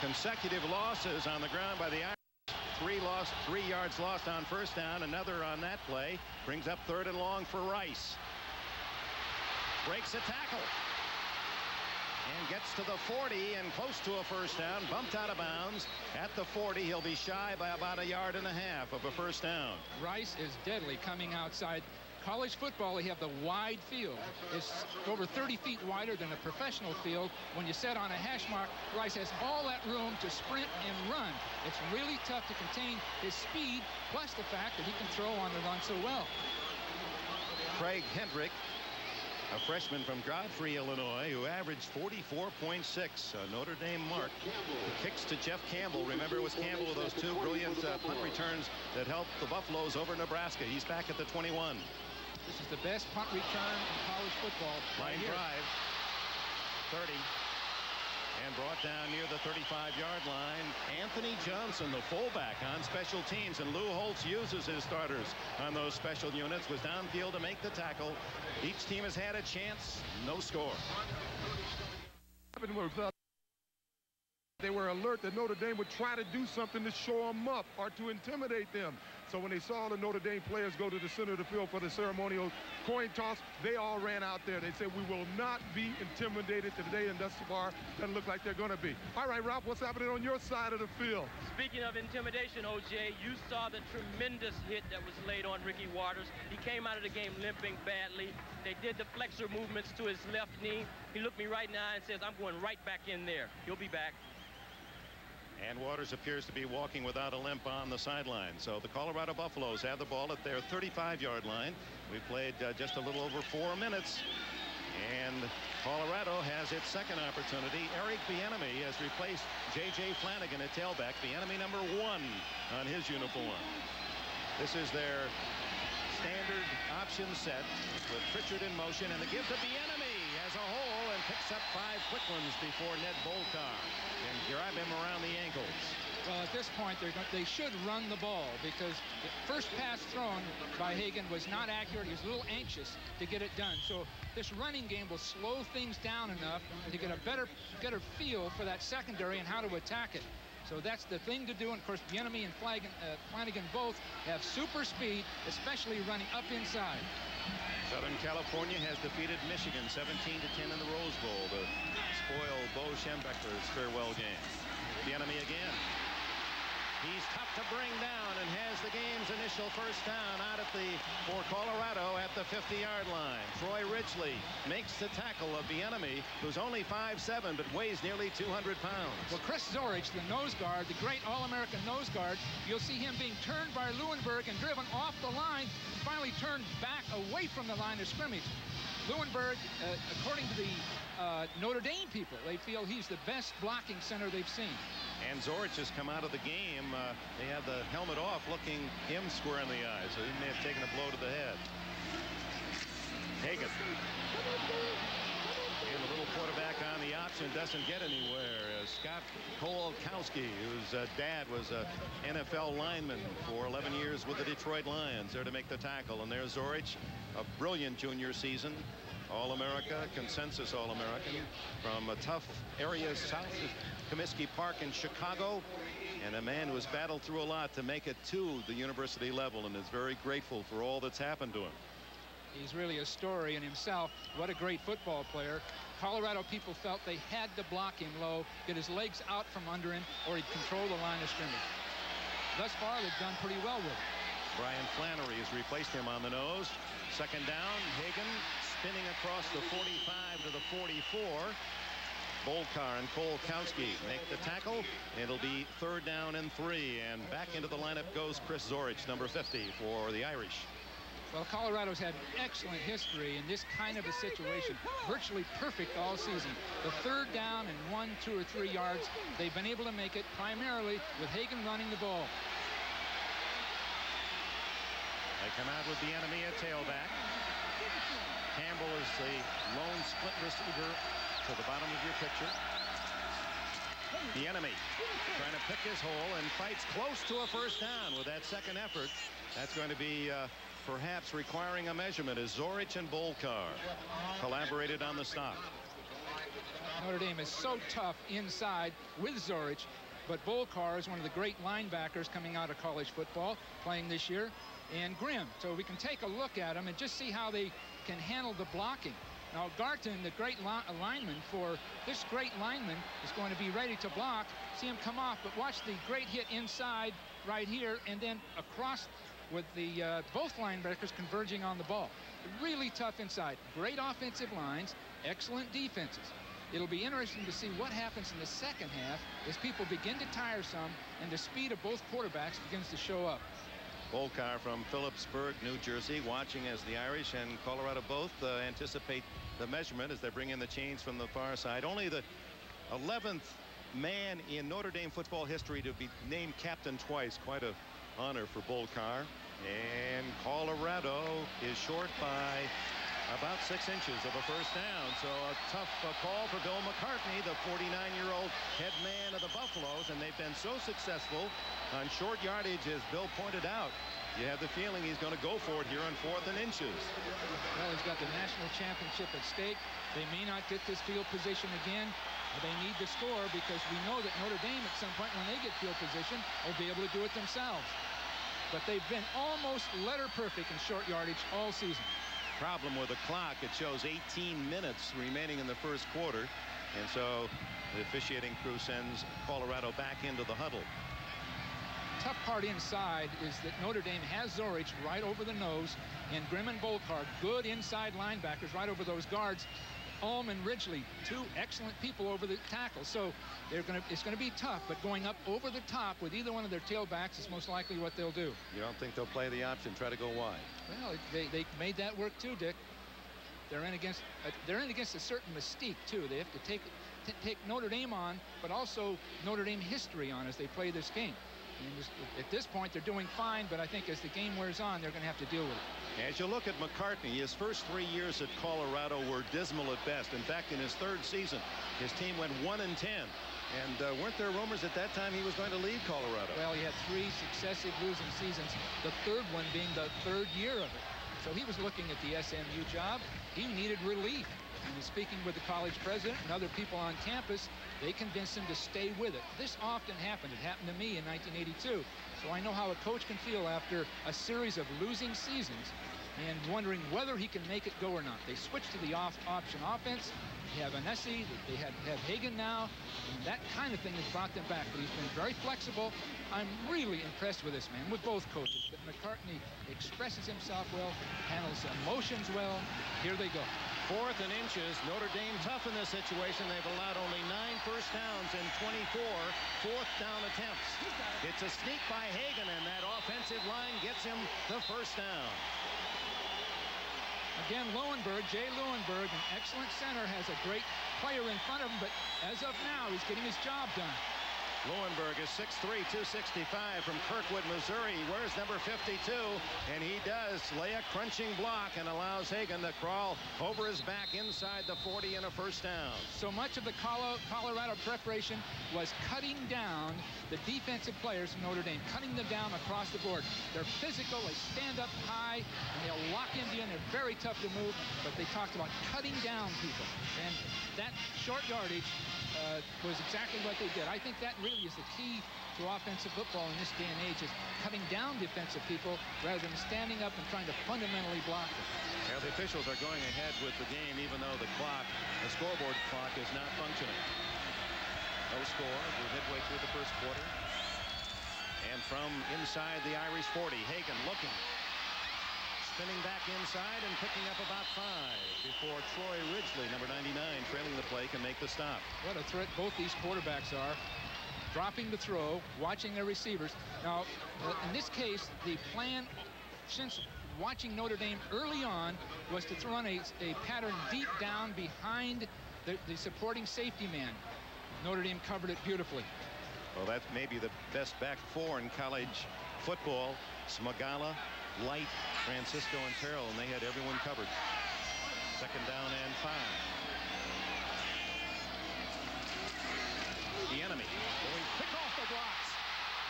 Consecutive losses on the ground by the Irish. 3 yards lost on first down. Another on that play. Brings up 3rd and long for Rice. Breaks a tackle. And gets to the 40 and close to a first down. Bumped out of bounds at the 40. He'll be shy by about 1.5 yards of a first down. Rice is deadly coming outside. College football, they have the wide field. It's over 30 feet wider than a professional field. When you set on a hash mark, Rice has all that room to sprint and run. It's really tough to contain his speed, plus the fact that he can throw on the run so well. Craig Hendrick, a freshman from Godfrey, Illinois, who averaged 44.6, a Notre Dame mark. Kicks to Jeff Campbell. Remember, it was Campbell with those 2 brilliant punt returns that helped the Buffaloes over Nebraska. He's back at the 21. This is the best punt return in college football. Line drive. 30. And brought down near the 35-yard line. Anthony Johnson, the fullback, on special teams. And Lou Holtz uses his starters on those special units. Was downfield to make the tackle. Each team has had a chance. No score. They were alert that Notre Dame would try to do something to show them up or to intimidate them. So when they saw the Notre Dame players go to the center of the field for the ceremonial coin toss, they all ran out there. They said, we will not be intimidated today, and thus far, doesn't look like they're going to be. All right, Ralph, what's happening on your side of the field? Speaking of intimidation, OJ, you saw the tremendous hit that was laid on Ricky Waters. He came out of the game limping badly. They did the flexor movements to his left knee. He looked me right now and says, I'm going right back in there. He'll be back. And Waters appears to be walking without a limp on the sideline. So the Colorado Buffaloes have the ball at their 35-yard line. We've played just a little over 4 minutes. And Colorado has its second opportunity. Eric Bieniemy has replaced J.J. Flanagan at tailback. Bieniemy number 1 on his uniform. This is their standard option set with Pritchard in motion. And the give to Bieniemy as a hole and picks up 5 quick ones before Ned Bolcar and grab him around the ankles. Well, at this point, they should run the ball because the first pass thrown by Hagan was not accurate. He was a little anxious to get it done. So this running game will slow things down enough to get a better feel for that secondary and how to attack it. So that's the thing to do. And of course, Bieniemy and Flanagan both have super speed, especially running up inside. Southern California has defeated Michigan 17-10 in the Rose Bowl to spoil Bo Schembechler's farewell game. Bieniemy again. He's tough to bring down and has the game's initial first down for Colorado at the 50-yard line. Troy Ridgely makes the tackle of Bieniemy, who's only 5'7", but weighs nearly 200 pounds. Well, Chris Zorich, the nose guard, the great All-American nose guard, you'll see him being turned by Leuenberg and driven off the line, and finally turned back away from the line of scrimmage. Leuenberg, according to the Notre Dame people, they feel he's the best blocking center they've seen. And Zorich has come out of the game. They have the helmet off, looking him square in the eye, so he may have taken a blow to the head. Hagan. And the little quarterback on the option doesn't get anywhere. Scott Kolkowski, whose dad was an NFL lineman for 11 years with the Detroit Lions, there to make the tackle. And there's Zorich, a brilliant junior season. All-America, consensus All-American from a tough area south of Comiskey Park in Chicago, and a man who has battled through a lot to make it to the university level and is very grateful for all that's happened to him. He's really a story in himself. What a great football player. Colorado people felt they had to block him low, get his legs out from under him, or he'd control the line of scrimmage. Thus far, they've done pretty well with it. Brian Flannery has replaced him on the nose. Second down, Hagan spinning across the 45 to the 44. Bolcar and Kolkowski make the tackle. It'll be 3rd down and 3. And back into the lineup goes Chris Zorich, number 50 for the Irish. Well, Colorado's had excellent history in this kind of a situation. Virtually perfect all season. The 3rd down and 1, 2, or 3 yards, they've been able to make it primarily with Hagan running the ball. They come out with Bieniemy at tailback. Campbell is the lone split receiver to the bottom of your picture. Bieniemy trying to pick his hole and fights close to a first down with that second effort. That's going to be perhaps requiring a measurement as Zorich and Bolcar collaborated on the stop. Notre Dame is so tough inside with Zorich, but Bolkar is one of the great linebackers coming out of college football, playing this year, and Grimm. So we can take a look at them and just see how they can handle the blocking. Now, Garton, the great lineman for this great lineman, is going to be ready to block. See him come off, but watch the great hit inside right here, and then across with the both linebackers converging on the ball. Really tough inside. Great offensive lines, excellent defenses. It'll be interesting to see what happens in the second half as people begin to tire some and the speed of both quarterbacks begins to show up. Bolkar from Phillipsburg, New Jersey, watching as the Irish and Colorado both anticipate the measurement as they bring in the chains from the far side. Only the 11th man in Notre Dame football history to be named captain twice. Quite a honor for Bolkar. And Colorado is short by about 6 inches of a first down. So a tough call for Bill McCartney, the 49-year-old head man of the Buffaloes, and they've been so successful on short yardage, as Bill pointed out. You have the feeling he's going to go for it here on 4th and inches. Well, he's got the national championship at stake. They may not get this field position again. They need to score because we know that Notre Dame at some point when they get field position will be able to do it themselves. But they've been almost letter perfect in short yardage all season. Problem with the clock, it shows 18 minutes remaining in the first quarter, and so the officiating crew sends Colorado back into the huddle. Tough part inside is that Notre Dame has Zorich right over the nose, and Grimm and Bolkar, good inside linebackers right over those guards. Ulm and Ridgely, 2 excellent people over the tackle. So it's going to be tough, but going up over the top with either one of their tailbacks is most likely what they'll do. You don't think they'll play the option, try to go wide? Well, they made that work too, Dick. They're in against a certain mystique too. They have to take Notre Dame on, but also Notre Dame history on as they play this game. And at this point, they're doing fine, but I think as the game wears on, they're going to have to deal with it. As you look at McCartney, his first 3 years at Colorado were dismal at best. In fact, in his 3rd season, his team went 1-10. And weren't there rumors at that time he was going to leave Colorado? Well, he had 3 successive losing seasons, the 3rd one being the 3rd year of it. So he was looking at the SMU job. He needed relief. And speaking with the college president and other people on campus, they convinced him to stay with it. This often happened. It happened to me in 1982. So I know how a coach can feel after a series of losing seasons and wondering whether he can make it go or not. They switched to the option offense. They have Anesi, they have Hagan now, and that kind of thing has brought them back. But he's been very flexible. I'm really impressed with this man, with both coaches. But McCartney expresses himself well, handles emotions well. Here they go. 4th and inches. Notre Dame tough in this situation. They've allowed only 9 first downs in 24 4th down attempts. It's a sneak by Hagan, and that offensive line gets him the first down. Again, Jay Lowenberg, an excellent center, has a great player in front of him, but as of now, he's getting his job done. Lowenberg is 6'3", 265 from Kirkwood, Missouri. He wears number 52, and he does lay a crunching block and allows Hagan to crawl over his back inside the 40 and a first down. So much of the Colorado preparation was cutting down the defensive players from Notre Dame, cutting them down across the board. They're physical, they stand up high, and they'll lock into you, and they're very tough to move, but they talked about cutting down people. And that short yardage was exactly what they did. I think that really is the key to offensive football in this day and age, is cutting down defensive people rather than standing up and trying to fundamentally block them. Well, the officials are going ahead with the game, even though the scoreboard clock is not functioning. No score. We're midway through the first quarter. And from inside the Irish 40, Hagan looking. Spinning back inside and picking up about 5 before Troy Ridgely, number 99, trailing the play, can make the stop. What a threat both these quarterbacks are. Dropping the throw, watching their receivers. Now, in this case, the plan since watching Notre Dame early on was to throw on a pattern deep down behind the supporting safety man. Notre Dame covered it beautifully. Well, that's maybe the best back 4 in college football. Smagala, Light, Francisco, and Terrell, and they had everyone covered. 2nd down and 5. The enemy going quick off the blocks.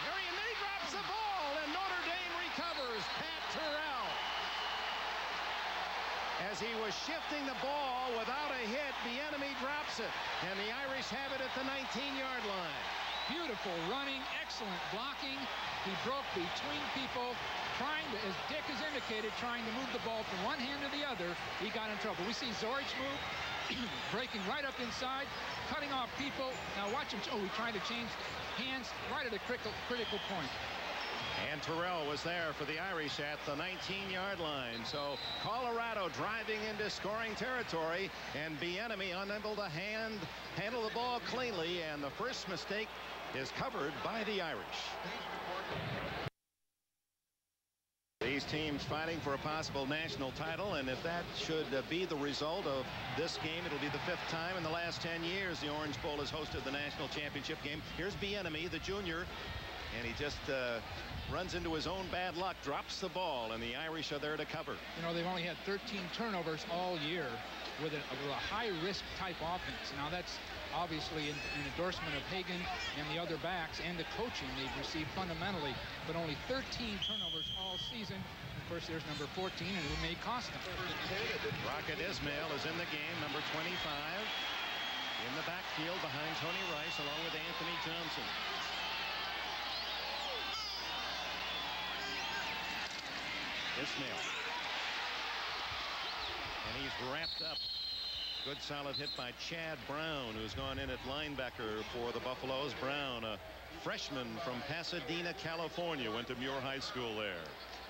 And then he drops the ball, and Notre Dame recovers. Pat Terrell. As he was shifting the ball without a hit, the enemy drops it. Wonderful running, excellent blocking. He broke between people, trying to, as Dick has indicated, trying to move the ball from one hand to the other. He got in trouble. We see Zorich move, breaking right up inside, cutting off people. Now watch him. Oh, he tried to change hands right at a critical point. And Terrell was there for the Irish at the 19-yard line. So Colorado driving into scoring territory, and Bieniemy unable to handle the ball cleanly, and the first mistake is covered by the Irish. These teams fighting for a possible national title, and if that should be the result of this game, it'll be the 5th time in the last 10 years the Orange Bowl has hosted the national championship game. Here's Bieniemy, the junior, and he just runs into his own bad luck, drops the ball, and the Irish are there to cover. You know, they've only had 13 turnovers all year with a high-risk type offense. Now that's obviously an endorsement of Hagan and the other backs and the coaching they've received fundamentally, but only 13 turnovers all season. Of course, there's number 14, and it may cost them. Rocket Ismail is in the game, number 25, in the backfield behind Tony Rice, along with Anthony Johnson. Ismail. And he's wrapped up. Good solid hit by Chad Brown, who's gone in at linebacker for the Buffaloes. Brown, a freshman from Pasadena, California, went to Muir High School there.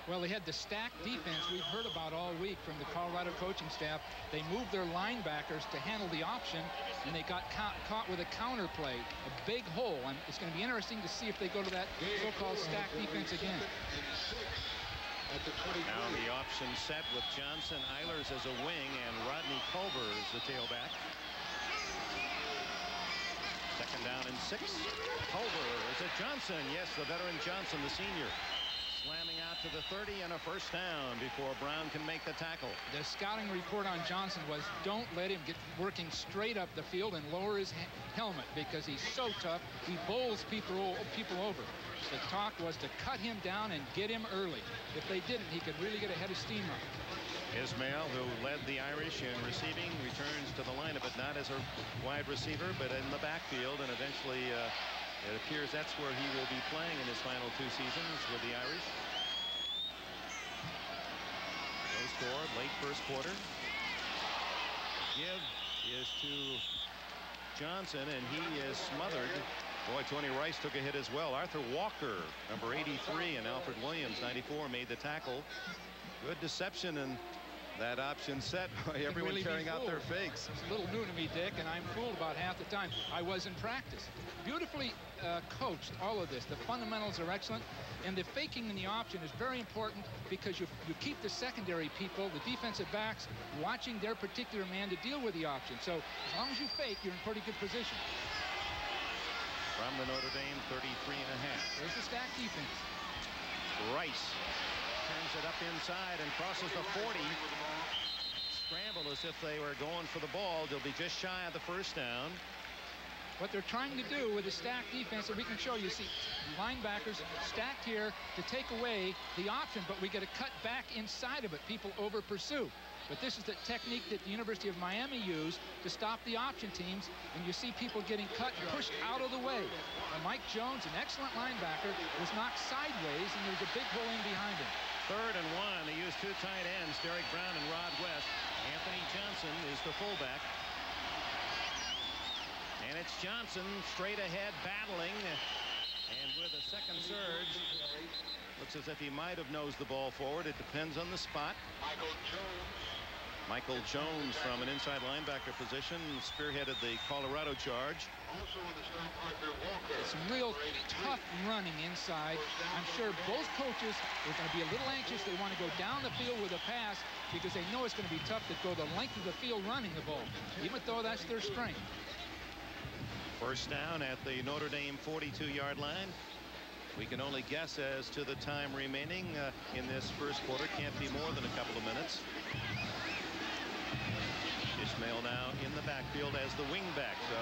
Well, they had the stacked defense we've heard about all week from the Colorado coaching staff. They moved their linebackers to handle the option, and they got caught with a counter play, a big hole. And it's going to be interesting to see if they go to that so-called stacked defense again. Now the option set with Johnson, Eilers as a wing, and Rodney Culver as the tailback. 2nd down and 6. Culver is it Johnson? Yes, the veteran Johnson, the senior, slamming out to the 30, and a first down before Brown can make the tackle. The scouting report on Johnson was, don't let him get working straight up the field and lower his helmet, because he's so tough. He bowls people over. The talk was to cut him down and get him early. If they didn't, he could really get ahead of steam up. Ismail, who led the Irish in receiving, returns to the lineup, but not as a wide receiver, but in the backfield, and eventually it appears that's where he will be playing in his final 2 seasons with the Irish. They scored late first quarter. Give is to Johnson, and he is smothered. Boy, Tony Rice took a hit as well. Arthur Walker, number 83, and Alfred Williams, 94, made the tackle. Good deception in that option set. Everyone really carrying out their fakes. It's a little new to me, Dick, and I'm fooled about half the time. I was in practice. Beautifully coached, all of this. The fundamentals are excellent, and the faking in the option is very important, because you keep the secondary people, the defensive backs, watching their particular man to deal with the option. So as long as you fake, you're in pretty good position. From the Notre Dame 33.5. There's the stacked defense. Rice turns it up inside and crosses the 40. Scramble as if they were going for the ball. They'll be just shy of the first down. What they're trying to do with the stacked defense, and we can show you, see linebackers stacked here to take away the option, but we get a cut back inside of it. People over pursue. But this is the technique that the University of Miami used to stop the option teams, and you see people getting cut, pushed out of the way. And Mike Jones, an excellent linebacker, was knocked sideways, and there's a big hole in behind him. 3rd and 1. They use 2 tight ends, Derek Brown and Rod West. Anthony Johnson is the fullback. And it's Johnson straight ahead battling, and with a second surge, looks as if he might have nosed the ball forward. It depends on the spot. Michael Jones from an inside linebacker position spearheaded the Colorado charge. It's real tough running inside. I'm sure both coaches are going to be a little anxious. They want to go down the field with a pass, because they know it's going to be tough to go the length of the field running the ball, even though that's their strength. First down at the Notre Dame 42-yard line. We can only guess as to the time remaining in this first quarter. Can't be more than a couple of minutes. Ismail now in the backfield as the wingback. So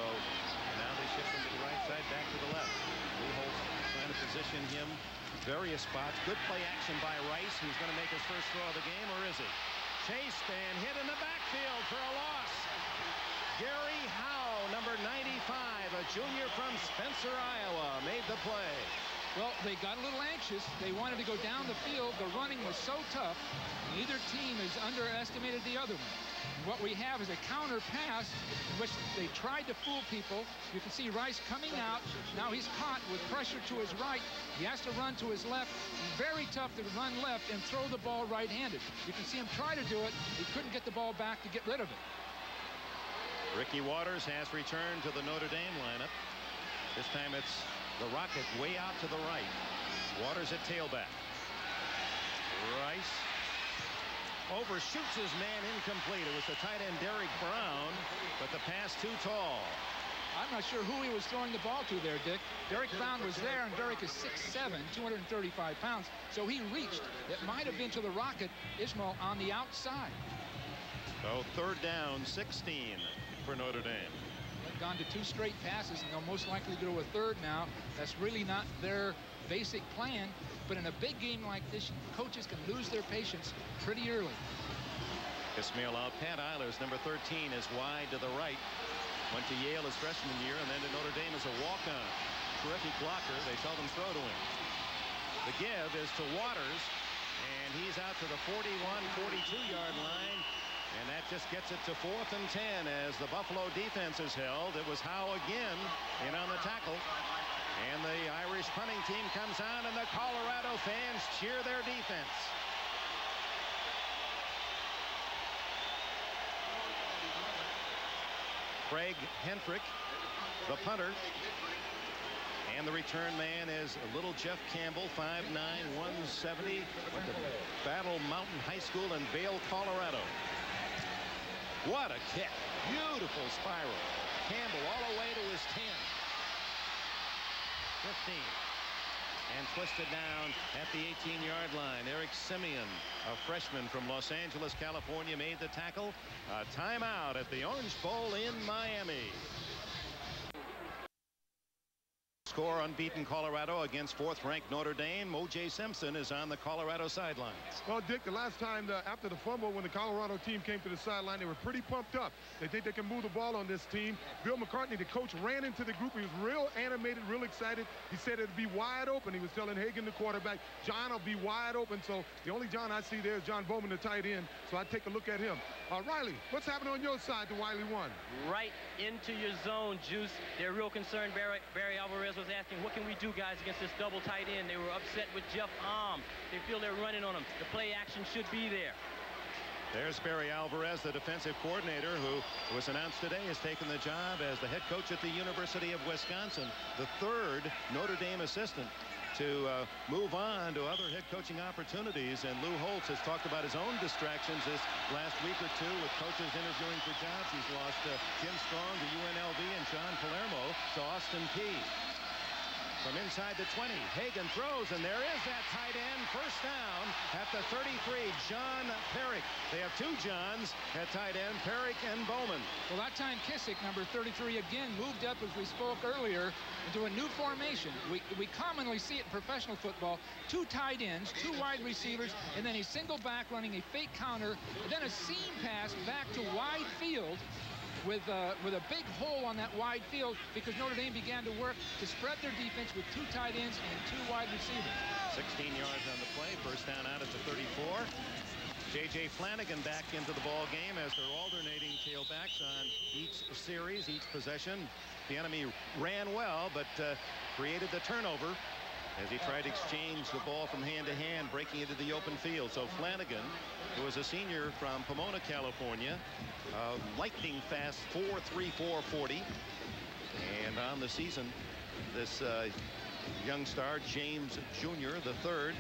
now they shift him to the right side, back to the left. Leholtz trying to position him various spots. Good play action by Rice, who's going to make his first throw of the game, or is he? Chased and hit in the backfield for a loss. Gary Howe number 95, a junior from Spencer, Iowa, made the play. Well, they got a little anxious. They wanted to go down the field. The running was so tough. Neither team has underestimated the other one. And what we have is a counter pass in which they tried to fool people. You can see Rice coming out. Now he's caught with pressure to his right. He has to run to his left. Very tough to run left and throw the ball right-handed. You can see him try to do it. He couldn't get the ball back to get rid of it. Ricky Waters has returned to the Notre Dame lineup. This time it's the Rocket way out to the right. Waters at tailback. Rice overshoots his man, incomplete. It was the tight end Derek Brown, but the pass too tall. I'm not sure who he was throwing the ball to there, Dick. Derek Brown was there, and Derek is 6'7", 235 pounds, so he reached. It might have been to the Rocket, Ismail, on the outside. So third down, 16 for Notre Dame. They've gone to 2 straight passes, and they'll most likely go to a third now. That's really not their basic plan, but in a big game like this, coaches can lose their patience pretty early. Ismail out. Pat Eilers, number 13, is wide to the right. Went to Yale his freshman year and then to Notre Dame as a walk-on. Terrific blocker. They seldom throw to him. The give is to Waters, and he's out to the 41, 42-yard line. And that just gets it to 4th and 10 as the Buffalo defense is held. It was Howe again in on the tackle. And the Irish punting team comes on, and the Colorado fans cheer their defense. Craig Hentrick, the punter. And the return man is little Jeff Campbell, 5'9", 170, went to Battle Mountain High School in Vail, Colorado. What a kick. Beautiful spiral. Campbell all the way to his 10. 15. And twisted down at the 18-yard line. Eric Simeon, a freshman from Los Angeles, California, made the tackle. A timeout at the Orange Bowl in Miami. Score unbeaten Colorado against 4th-ranked Notre Dame. O.J. Simpson is on the Colorado sidelines. Well, Dick, the last time after the fumble when the Colorado team came to the sideline, they were pretty pumped up. They think they can move the ball on this team. Bill McCartney, the coach, ran into the group. He was real animated, real excited. He said it'd be wide open. He was telling Hagan, the quarterback, John will be wide open. So the only John I see there is John Bowman, the tight end. So I take a look at him. Riley, what's happening on your side to Wiley 1? Right into your zone, Juice. They're real concerned. Barry Alvarez was asking, what can we do, guys, against this double tight end? They were upset with Jeff Alm. They feel they're running on him. The play action should be there. There's Barry Alvarez, the defensive coordinator, who was announced today has taken the job as the head coach at the University of Wisconsin, the 3rd Notre Dame assistant to move on to other head coaching opportunities. And Lou Holtz has talked about his own distractions this last week or two with coaches interviewing for jobs. He's lost Jim Strong to UNLV and John Palermo to Austin Peay. From inside the 20, Hagan throws, and there is that tight end. First down at the 33, John Perrick. They have 2 Johns at tight end, Perrick and Bowman. Well, that time Kissick, number 33, again moved up, as we spoke earlier, into a new formation. We commonly see it in professional football. 2 tight ends, 2 wide receivers, and then a single back running a fake counter, and then a seam pass back to wide field with a big hole on that wide field because Notre Dame began to work to spread their defense with 2 tight ends and 2 wide receivers. 16 yards on the play. First down out at the 34. J.J. Flanagan back into the ball game as they're alternating tailbacks on each series, each possession. The enemy ran well, but created the turnover as he tried to exchange the ball from hand to hand, breaking into the open field. So Flanagan, who was a senior from Pomona, California, lightning fast 4.34 40. And on the season, this young star, James Jr., the 3rd,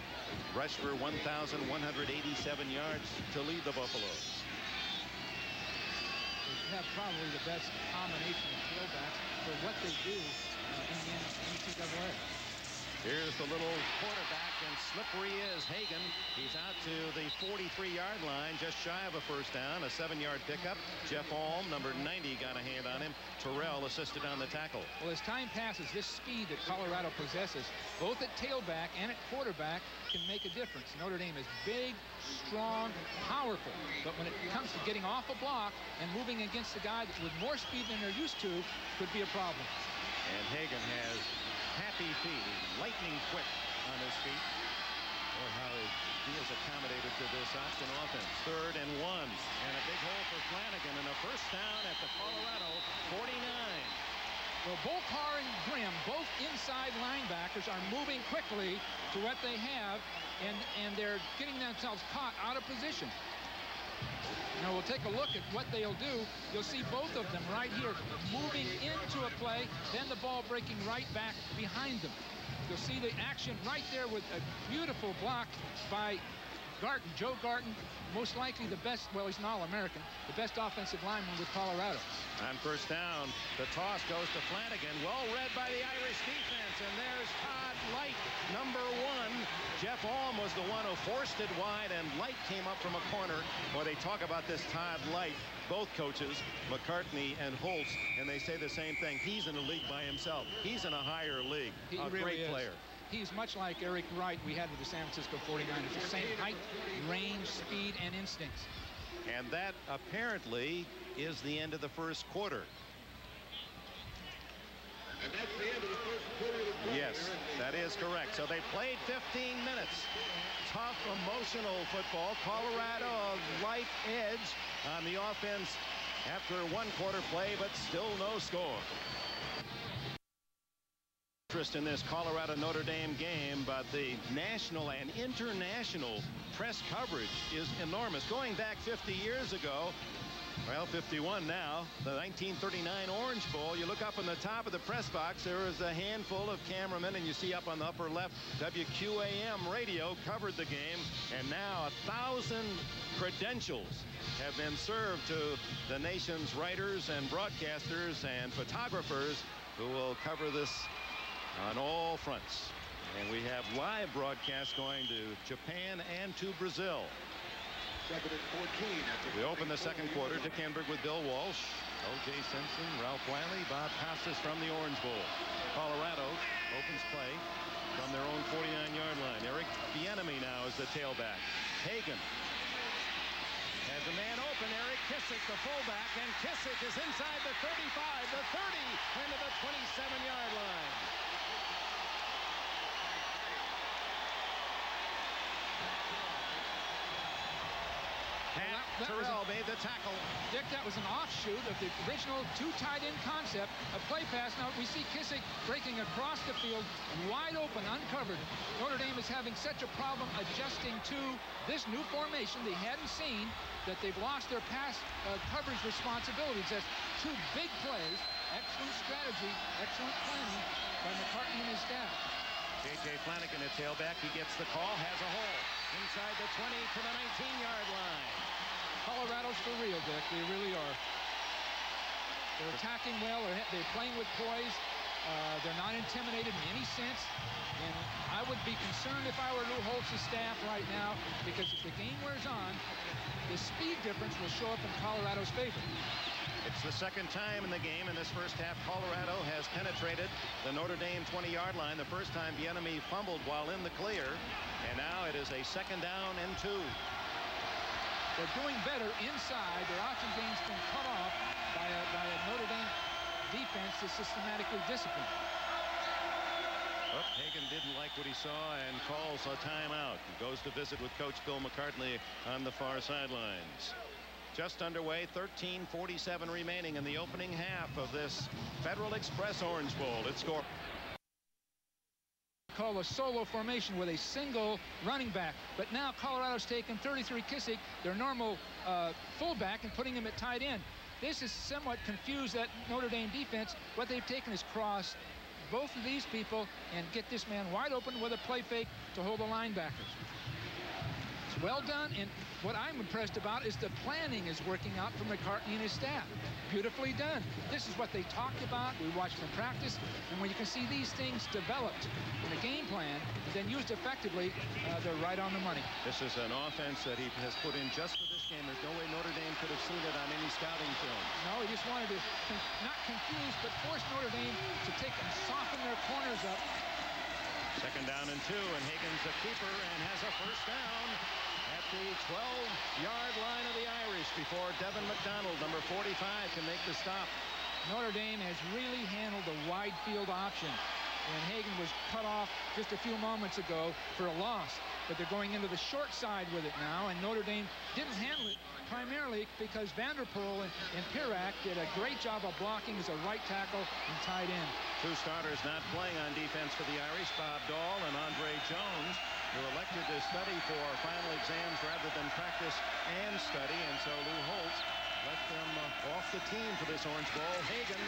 rushed for 1,187 yards to lead the Buffaloes. They have probably the best combination of tailbacks for what they do in the NCAA. Here's the little quarterback, and slippery is Hagan. He's out to the 43-yard line, just shy of a first down, a 7-yard pickup. Jeff Alm, number 90, got a hand on him. Terrell assisted on the tackle. Well, as time passes, this speed that Colorado possesses, both at tailback and at quarterback, can make a difference. Notre Dame is big, strong, powerful, but when it comes to getting off a block and moving against a guy with more speed than they're used to, could be a problem. And Hagan has happy feet. He's lightning quick on his feet. Boy, how he is accommodated to this Austin offense. 3rd and 1, and a big hole for Flanagan, and a first down at the Colorado 49. Well, Bolcar and Grimm, both inside linebackers, are moving quickly to what they have, and they're getting themselves caught out of position. Now we'll take a look at what they'll do. You'll see both of them right here moving into a play, then the ball breaking right back behind them. You'll see the action right there with a beautiful block by Garten, Joe Garten, most likely the best, well, he's an All-American, the best offensive lineman with Colorado. On first down, the toss goes to Flanagan. Well read by the Irish defense, and there's Todd Light, number 1. Jeff Alm was the one who forced it wide, and Light came up from a corner. Boy, they talk about this Todd Light, both coaches, McCartney and Holtz, and they say the same thing. He's in a league by himself. He's in a higher league. He a really great is. player. He's much like Eric Wright we had with the San Francisco 49ers. The same height, range, speed, and instincts. And that apparently is the end of the first quarter. And that's the end of the first quarter. Yes, that is correct. So they played 15 minutes. Tough, emotional football. Colorado a light edge on the offense after one quarter play, but still no score. Interest in this Colorado-Notre Dame game, but the national and international press coverage is enormous. Going back 50 years ago, well, 51 now, the 1939 Orange Bowl, you look up on the top of the press box, there is a handful of cameramen, and you see up on the upper left, WQAM radio covered the game, and now 1,000 credentials have been served to the nation's writers and broadcasters and photographers who will cover this on all fronts. And we have live broadcasts going to Japan and to Brazil. 2nd and 14. We open the second quarter. Dick Enberg with Bill Walsh, O.J. Simpson, Ralph Wiley, Bob Costas from the Orange Bowl. Colorado opens play from their own 49-yard line. Eric Bieniemy now is the tailback. Hagan has a man open. Eric Kissick, the fullback, and Kissick is inside the 35, the 30, into the 27-yard line. Terrell made the tackle. Dick, that was an offshoot of the original 2 tight end concept of play pass. Now we see Kissick breaking across the field, wide open, uncovered. Notre Dame is having such a problem adjusting to this new formation they hadn't seen that they've lost their pass coverage responsibilities. That's 2 big plays, excellent strategy, excellent planning by McCartney and his staff. J.J. Flanagan at tailback. He gets the call, has a hole inside the 20 to the 19-yard line. Colorado's for real, Dick. They really are. They're attacking well. They're playing with poise. They're not intimidated in any sense. And I would be concerned if I were Lou Holtz's staff right now, because if the game wears on, the speed difference will show up in Colorado's favor. It's the second time in the game in this first half Colorado has penetrated the Notre Dame 20-yard line. The first time Bieniemy fumbled while in the clear, and now it is a 2nd down and 2. They're doing better inside. Their option game's been cut off by a Notre Dame defense that's systematically disciplined. But Hagan didn't like what he saw and calls a timeout. He goes to visit with Coach Bill McCartney on the far sidelines. Just underway, 13:47 remaining in the opening half of this Federal Express Orange Bowl. It's score. Call a solo formation with a single running back, but now Colorado's taken 33 Kissick, their normal fullback, and putting him at tight end. This has somewhat confused that Notre Dame defense. What they've taken is cross both of these people and get this man wide open with a play fake to hold the linebackers. It's well done, and what I'm impressed about is the planning is working out for McCartney and his staff. Beautifully done. This is what they talked about. We watched them practice, and when you can see these things developed in a game plan and then used effectively, they're right on the money. This is an offense that he has put in just for this game. There's no way Notre Dame could have seen it on any scouting film. No, he just wanted to not confuse, but force Notre Dame to take and soften their corners up. Second down and 2, and Hagan's a keeper and has a first down at the 12-yard line of the Irish before Devin McDonald, number 45, can make the stop. Notre Dame has really handled the wide field option, and Hagan was cut off just a few moments ago for a loss. But they're going into the short side with it now, and Notre Dame didn't handle it primarily because Vanderpool and Pirac did a great job of blocking as a right tackle and tight end. Two starters not playing on defense for the Irish, Bob Dahl and Andre Jones, who elected to study for final exams rather than practice and study, and so Lou Holtz left them off the team for this Orange Bowl. Hagan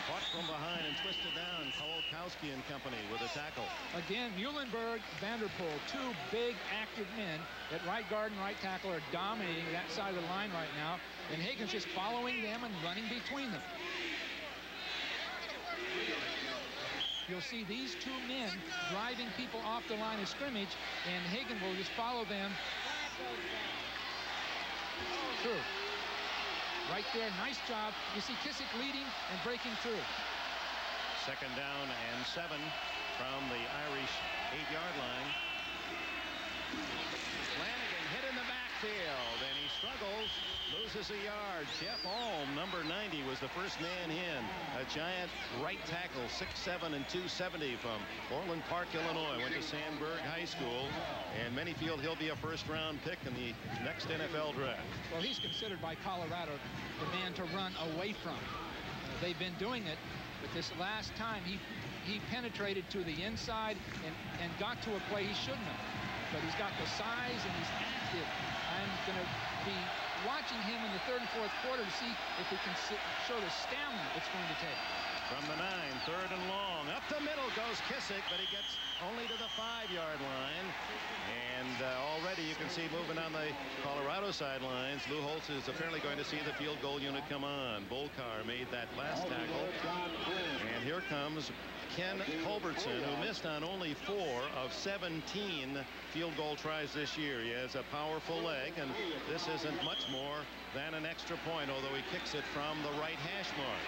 caught from behind and twisted down. Kolkowski and company with a tackle. Again, Muhlenberg, Vanderpool, two big active men at right guard and right tackle are dominating that side of the line right now, and Hagan's just following them and running between them. You'll see these two men driving people off the line of scrimmage, and Hagan will just follow them. True. Right there, nice job. You see Kissick leading and breaking through. Second down and 7 from the Irish 8-yard line. Flanagan hit in the backfield, and he struggles, loses a yard. Jeff Alm, number 90, was the first man in. A giant right tackle, 6'7" and 270 from Orland Park, Illinois. Went to Sandburg High School, and many feel he'll be a first-round pick in the next NFL draft. Well, he's considered by Colorado the man to run away from. They've been doing it, but this last time he penetrated to the inside and got to a play he shouldn't have. But he's got the size and he's active. I'm going to be watching him in the third and fourth quarter to see if he can show the stamina it's going to take. From the 9, third and long. Up the middle goes Kissick, but he gets only to the 5-yard line. And already you can see moving on the Colorado sidelines, Lou Holtz is apparently going to see the field goal unit come on. Bolkar made that last tackle. And here comes Ken Culbertson, who missed on only 4 of 17 field goal tries this year. He has a powerful leg, and this isn't much more than an extra point, although he kicks it from the right hash mark.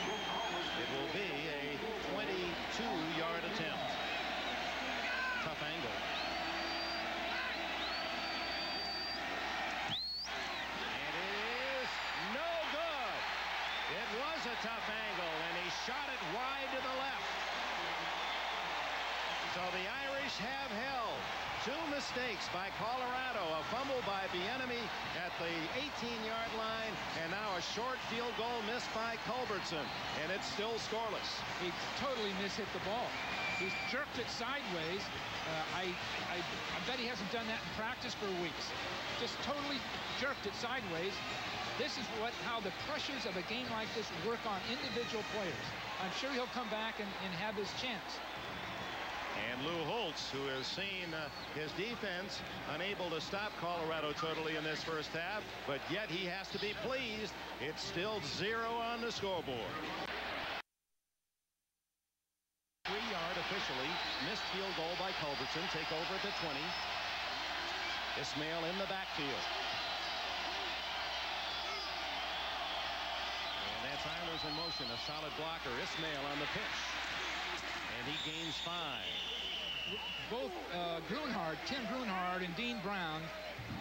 It will be a 22-yard attempt. Tough angle. And it is no good. It was a tough angle, and he shot it wide to the left. So the Irish have held. 2 mistakes by Colorado, a fumble by Bieniemy at the 18-yard line, and now a short field goal missed by Culbertson, and it's still scoreless. He totally mishit the ball. He's jerked it sideways. I bet he hasn't done that in practice for weeks. Just totally jerked it sideways. This is how the pressures of a game like this work on individual players. I'm sure he'll come back and have his chance. And Lou Holtz, who has seen his defense unable to stop Colorado totally in this first half, but yet he has to be pleased. It's still 0 on the scoreboard. 3-yard officially. Missed field goal by Culbertson. Take over at the 20. Ismail in the backfield. And that's Eilers in motion. A solid blocker. Ismail on the pitch. And he gains 5. Both Tim Grunhard and Dean Brown,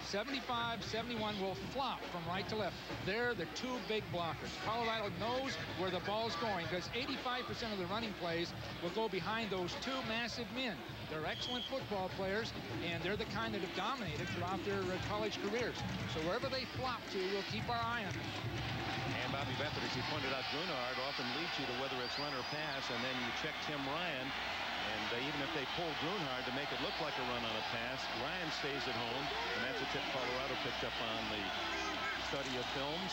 75, 71, will flop from right to left. They're the 2 big blockers. Colorado knows where the ball's going because 85% of the running plays will go behind those 2 massive men. They're excellent football players, and they're the kind that have dominated throughout their college careers. So wherever they flop to, we'll keep our eye on them. And Bobby Beathard, as he pointed out, Grunhard often leads you to whether it's run or pass, and then you check Tim Ryan, and even if they pull Grunhard to make it look like a run on a pass, Ryan stays at home, and that's a tip Colorado picked up on the study of films.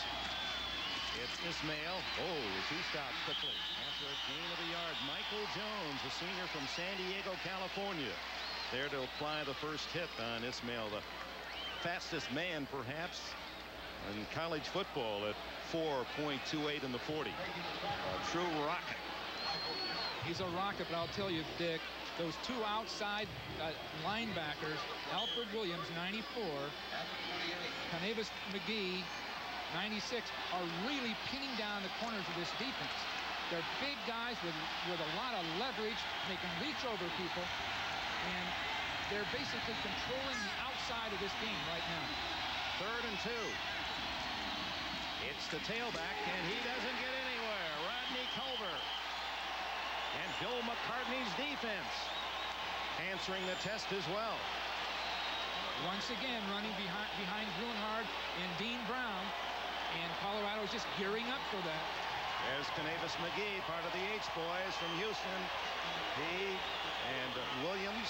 It's Ismail. Oh, he stops quickly after a gain of a yard. Michael Jones, a senior from San Diego, California, there to apply the first hit on Ismail, the fastest man perhaps in college football at 4.28 in the 40. A true rocket. He's a rocket, but I'll tell you, Dick, those two outside linebackers, Alfred Williams, 94, Kanavis McGee, 96, are really pinning down the corners of this defense. They're big guys with a lot of leverage. They can reach over people, and they're basically controlling the outside of this game right now. 3rd and 2. It's the tailback, and he doesn't get anywhere. Rodney Culver. And Bill McCartney's defense answering the test as well. Once again, running behind Grunhard and Dean Brown, and Colorado's just gearing up for that. There's Kanavis McGee, part of the H-boys from Houston. He and Williams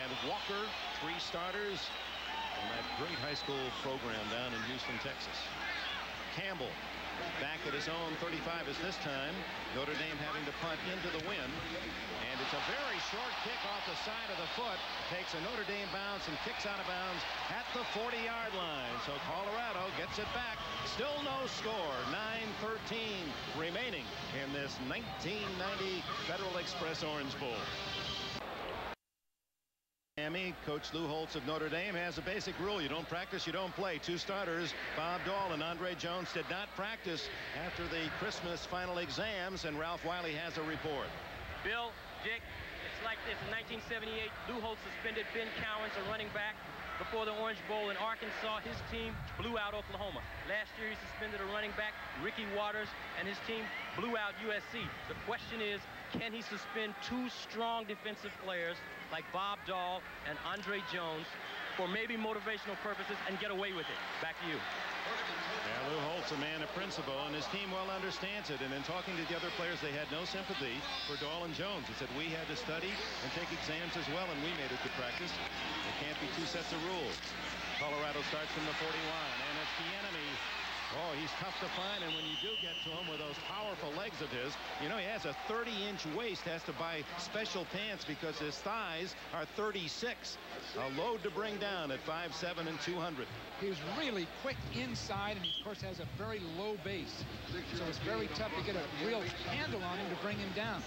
and Walker, 3 starters in that great high school program down in Houston, Texas. Campbell back at his own 35 as this time. Notre Dame having to punt into the wind. And it's a very short kick off the side of the foot. Takes a Notre Dame bounce and kicks out of bounds at the 40-yard line. So Colorado gets it back. Still no score. 9:13 remaining in this 1990 Federal Express Orange Bowl. Miami, Coach Lou Holtz of Notre Dame has a basic rule. You don't practice, you don't play. 2 starters, Bob Dahl and Andre Jones, did not practice after the Christmas final exams, and Ralph Wiley has a report. Bill, Dick, it's like this. In 1978, Lou Holtz suspended Ben Cowens, a running back, before the Orange Bowl in Arkansas. His team blew out Oklahoma. Last year, he suspended a running back, Ricky Waters, and his team blew out USC. The question is, can he suspend 2 strong defensive players like Bob Dahl and Andre Jones for maybe motivational purposes and get away with it? Back to you. Yeah, Lou Holtz, a man of principle, and his team well understands it. And in talking to the other players, they had no sympathy for Dahl and Jones. He said, we had to study and take exams as well, and we made it to practice. There can't be 2 sets of rules. Colorado starts from the 41, and it's the enemy. Oh, he's tough to find, and when you do get to him with those powerful legs of his, you know, he has a 30-inch waist, has to buy special pants because his thighs are 36. A load to bring down at 5'7" and 200. He's really quick inside, and he, of course, has a very low base. So it's very tough to get a real handle on him to bring him down.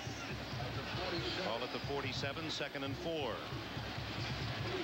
Ball at the 47, 2nd and 4.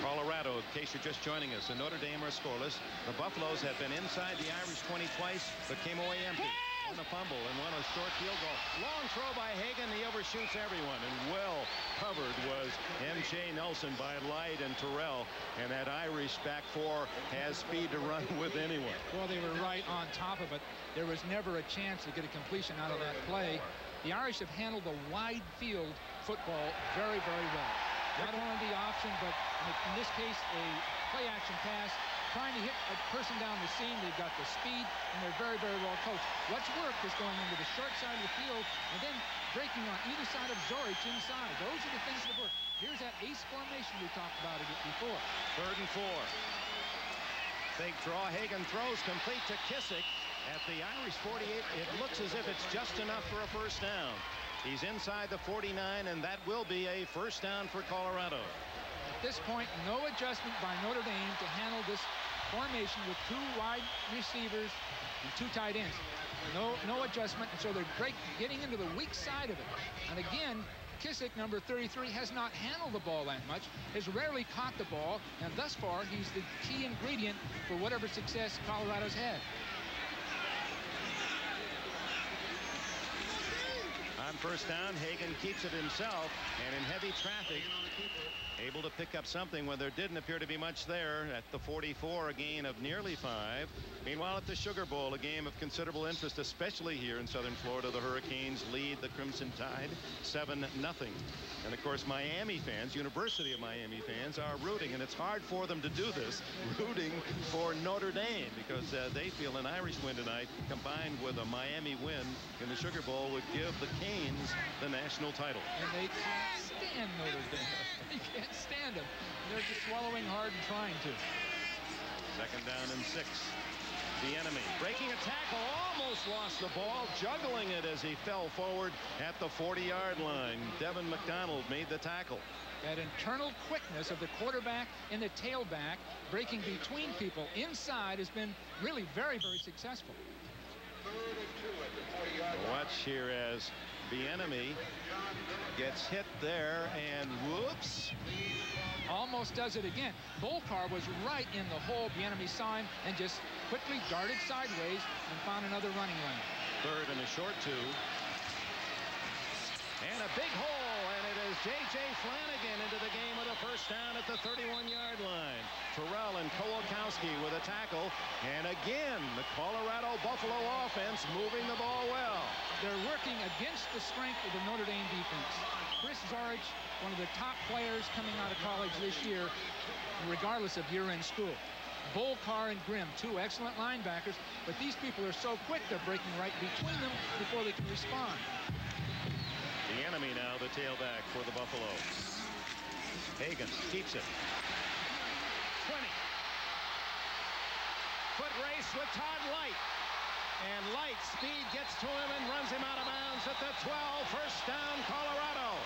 Colorado, in case you're just joining us, and Notre Dame are scoreless. The Buffaloes have been inside the Irish 20 twice, but came away empty. And a fumble and one a short field goal. Long throw by Hagan. He overshoots everyone, and well covered was M.J. Nelson by Light and Terrell. And that Irish back 4 has speed to run with anyone. Well, they were right on top of it. There was never a chance to get a completion out of that play. The Irish have handled the wide field football very, very well. Not only the option, but in this case, a play-action pass, trying to hit a person down the seam. They've got the speed, and they're very, very well coached. What's worked is going into the short side of the field and then breaking on either side of Zorich inside. Those are the things that work. Here's that ace formation we talked about before. 3rd and 4. Big draw. Hagan throws complete to Kissick at the Irish 48. It looks as if it's just enough for a first down. He's inside the 49, and that will be a first down for Colorado. At this point, no adjustment by Notre Dame to handle this formation with 2 wide receivers and 2 tight ends. No adjustment, and so they're getting into the weak side of it. And again, Kissick, number 33, has not handled the ball that much, has rarely caught the ball, and thus far, he's the key ingredient for whatever success Colorado's had. On first down, Hagan keeps it himself, and in heavy traffic, able to pick up something when there didn't appear to be much there. At the 44, a gain of nearly 5. Meanwhile, at the Sugar Bowl, a game of considerable interest, especially here in southern Florida. The Hurricanes lead the Crimson Tide 7-0. And of course, Miami fans, University of Miami fans, are rooting, and it's hard for them to do this, rooting for Notre Dame, because they feel an Irish win tonight combined with a Miami win in the Sugar Bowl would give the Canes the national title. And they can't stand Notre Dame. They can't stand them. They're just swallowing hard and trying to. 2nd down and 6. The enemy breaking a tackle, almost lost the ball, juggling it as he fell forward at the 40-yard line. Devin McDonald made the tackle. That internal quickness of the quarterback and the tailback breaking between people inside has been really very, very successful. Watch watch here as Bieniemy gets hit there, and whoops. Almost does it again. Bolkar was right in the hole. Bieniemy saw him and just quickly darted sideways and found another running lane. Third and a short 2. And a big hole, and it is J.J. Flanagan into the game with a first down at the 31-yard line. Terrell and Kowalkowski with a tackle, and again, the Colorado Buffalo offense moving the ball well. They're working against the strength of the Notre Dame defense. Chris Zorich, one of the top players coming out of college this year, regardless of year-end school. Bolkar and Grimm, 2 excellent linebackers, but these people are so quick, they're breaking right between them before they can respond. Bieniemy now the tailback for the Buffalo. Hagan keeps it. 20. Foot race with Todd Light. And Light speed gets to him and runs him out of bounds at the 12. First down, Colorado.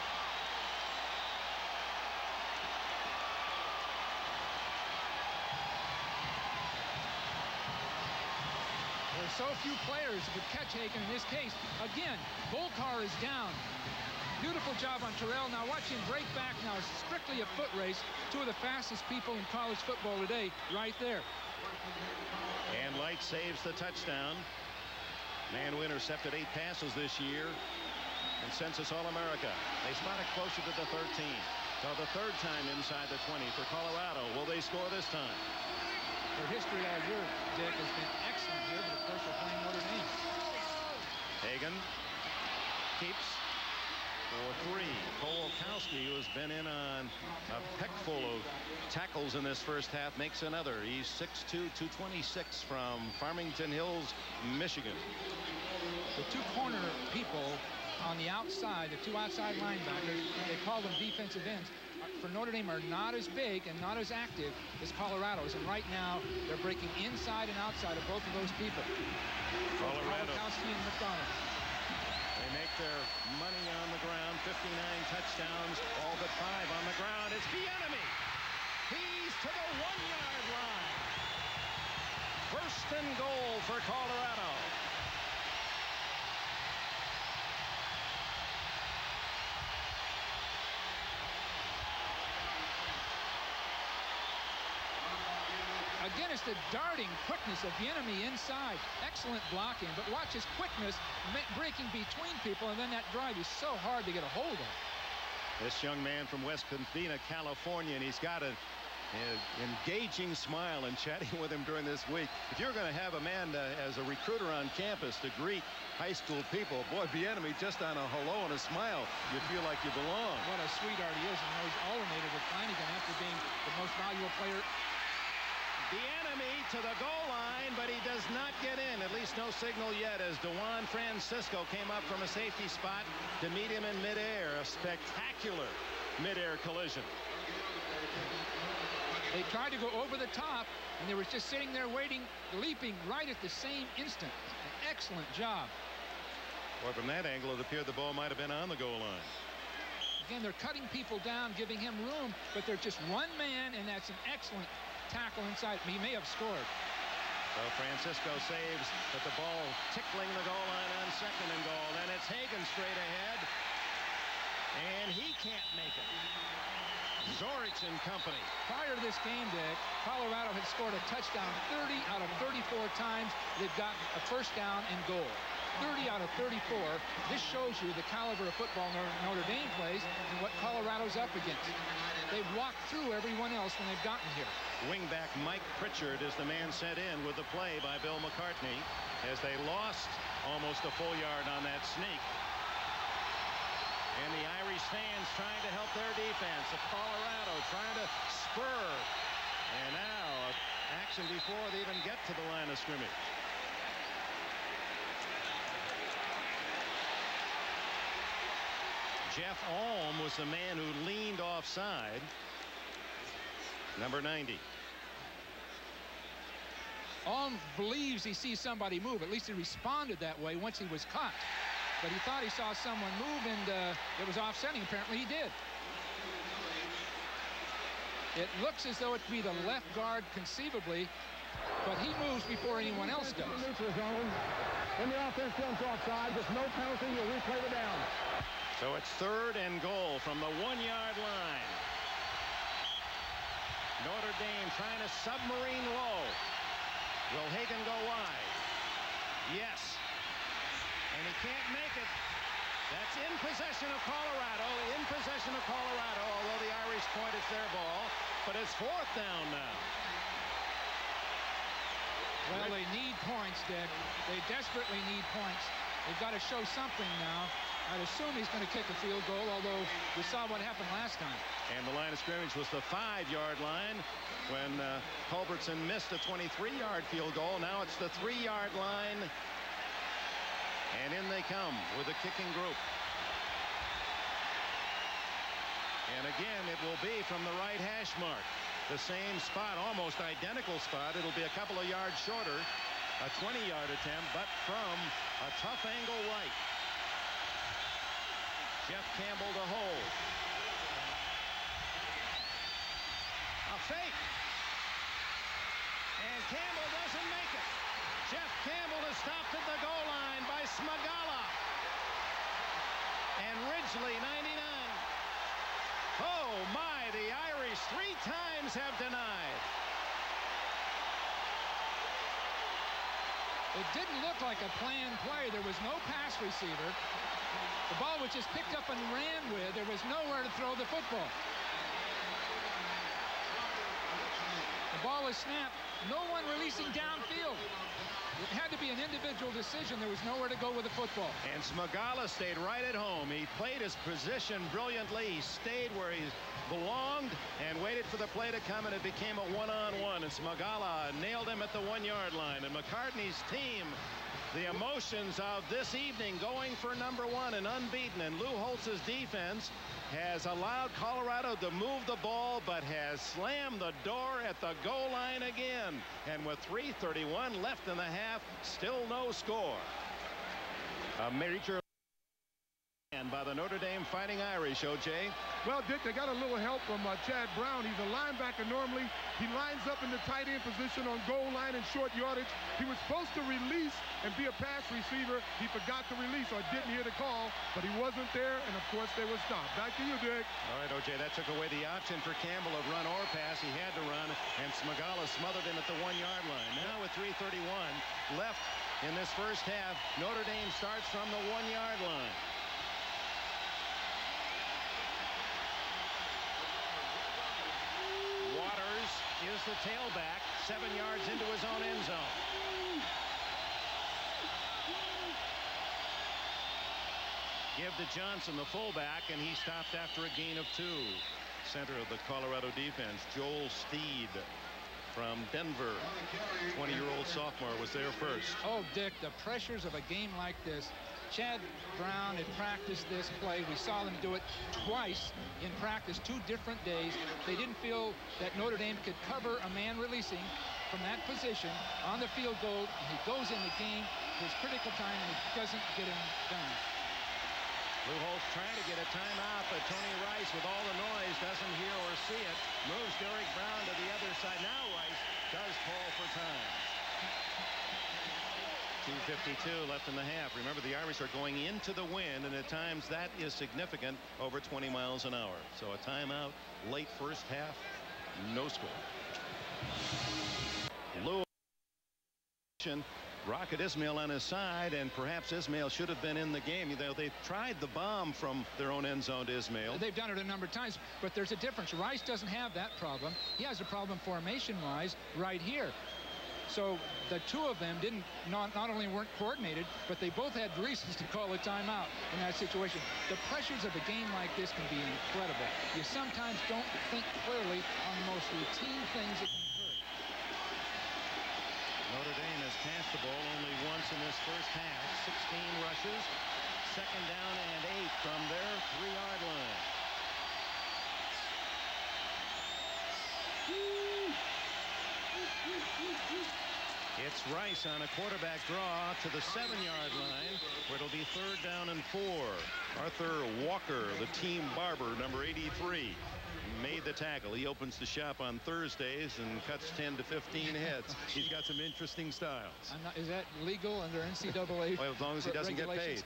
There's so few players who could catch Hagan in this case. Again, Bolkar is down. Beautiful job on Terrell. Now watch him break back. Now it's strictly a foot race. 2 of the fastest people in college football today right there. And Light saves the touchdown. Man who intercepted 8 passes this year and census All-America. They spot it closer to the 13. So the 3rd time inside the 20 for Colorado. Will they score this time? Their history all year, Dick, has been excellent here, but of course they're playing Notre Dame. Hagan keeps for 3. Kowalkowski, who has been in on a peck full of tackles in this first half, makes another. He's 6'2", 226 from Farmington Hills, Michigan. The 2 corner people on the outside, the 2 outside linebackers, they call them defensive ends, for Notre Dame are not as big and not as active as Colorado's. And right now, they're breaking inside and outside of both of those people. Colorado. Kowalkowski and McDonald. They make their money on the ground. 59 touchdowns, all but 5 on the ground. It's Bieniemy. He's to the 1-yard line. First and goal for Colorado. Again, it's the darting quickness of Bieniemy inside. Excellent blocking, but watch his quickness breaking between people, and then that drive is so hard to get a hold of. This young man from West Covina, California, and he's got an engaging smile, and chatting with him during this week. If you're going to have a man as a recruiter on campus to greet high school people, boy, Bieniemy, just on a hello and a smile, you feel like you belong. What a sweetheart he is. And now he's alternated with Flanagan after being the most valuable player. Bieniemy to the goal line, but he does not get in. At least no signal yet, as DeJuan Francisco came up from a safety spot to meet him in midair. A spectacular midair collision. They tried to go over the top, and they were just sitting there waiting, leaping right at the same instant. An excellent job. Well, from that angle, it appeared the ball might have been on the goal line. Again, they're cutting people down, giving him room, but they're just one man, and that's an excellent tackle inside. He may have scored. So Francisco saves, but the ball tickling the goal line on 2nd and goal. And it's Hagan straight ahead, and he can't make it. Zorich and company. Prior to this game, Dick, Colorado had scored a touchdown 30 out of 34 times. They've got a first down and goal. 30 out of 34. This shows you the caliber of football Notre Dame plays and what Colorado's up against. They've walked through everyone else when they've gotten here. Wingback Mike Pritchard is the man sent in with the play by Bill McCartney, as they lost almost a full yard on that sneak. And the Irish fans trying to help their defense. Of Colorado trying to spur. And now action before they even get to the line of scrimmage. Jeff Alm was the man who leaned offside. Number 90. Alm believes he sees somebody move. At least he responded that way once he was caught. But he thought he saw someone move, and it was offsetting. Apparently he did. It looks as though it could be the left guard conceivably, but he moves before anyone else does. When the offense jumps offside, with no penalty, you'll replay the down. So it's 3rd and goal from the 1-yard line. Notre Dame trying to submarine low. Will Hagan go wide? Yes. And he can't make it. That's in possession of Colorado. In possession of Colorado, although the Irish point it's their ball. But it's 4th down now. Well, they need points, Dick. They desperately need points. They've got to show something now. I'd assume he's going to kick a field goal, although we saw what happened last time. And the line of scrimmage was the 5-yard line when Culbertson missed a 23-yard field goal. Now it's the 3-yard line. And in they come with a kicking group. And again, it will be from the right hash mark. The same spot, almost identical spot. It'll be a couple of yards shorter. A 20-yard attempt, but from a tough angle right. Jeff Campbell to hold. A fake. And Campbell doesn't make it. Jeff Campbell is stopped at the goal line by Smagala. And Ridgely, 99. Oh, my, the Irish 3 times have denied. It didn't look like a planned play. There was no pass receiver. The ball was just picked up and ran with. There was nowhere to throw the football. The ball is snapped. No one releasing downfield. It had to be an individual decision. There was nowhere to go with the football. And Smagala stayed right at home. He played his position brilliantly. He stayed where he belonged and waited for the play to come, and it became a one-on-one. And Smagala nailed him at the 1-yard line. And McCartney's team, the emotions of this evening, going for number 1 and unbeaten. And Lou Holtz's defense has allowed Colorado to move the ball, but has slammed the door at the goal line again. And with 3:31 left in the half, still no score. A major by the Notre Dame Fighting Irish, O.J. Well, Dick, they got a little help from Chad Brown. He's a linebacker normally. He lines up in the tight end position on goal line and short yardage. He was supposed to release and be a pass receiver. He forgot to release or didn't hear the call, but he wasn't there, and of course they were stopped. Back to you, Dick. All right, O.J., that took away the option for Campbell of run or pass. He had to run, and Smagala smothered him at the 1-yard line. Now with 3:31 left in this first half, Notre Dame starts from the 1-yard line. Is the tailback 7 yards into his own end zone. Give to Johnson, the fullback, and he stopped after a gain of 2. Center of the Colorado defense, Joel Steed from Denver. 20-year-old sophomore was there first. Oh, Dick, the pressures of a game like this. Chad Brown had practiced this play. We saw them do it twice in practice, 2 different days. They didn't feel that Notre Dame could cover a man releasing from that position on the field goal. He goes in the game, his critical time, and it doesn't get him done. Lou Holtz trying to get a timeout, but Tony Rice, with all the noise, doesn't hear or see it. Moves Derek Brown to the other side. Now Rice does call for time. 2:52 left in the half. Remember, the Irish are going into the wind, and at times that is significant, over 20 miles an hour. So a timeout, late first half, no score. Lou, Rocket Ismail on his side, and perhaps Ismail should have been in the game. They tried the bomb from their own end zone to Ismail. They've done it a number of times, but there's a difference. Rice doesn't have that problem. He has a problem formation-wise right here. So the 2 of them not only weren't coordinated, but they both had reasons to call a timeout in that situation. The pressures of a game like this can be incredible. You sometimes don't think clearly on the most routine things that can hurt. Notre Dame has passed the ball only once in this first half. 16 rushes, 2nd down and 8 from their 3-yard line. It's Rice on a quarterback draw to the 7-yard line, where it'll be 3rd down and 4. Arthur Walker, the team barber, number 83. made the tackle. He opens the shop on Thursdays and cuts 10 to 15 heads. He's got some interesting styles. Is that legal under NCAA? Well, as long as he doesn't get paid.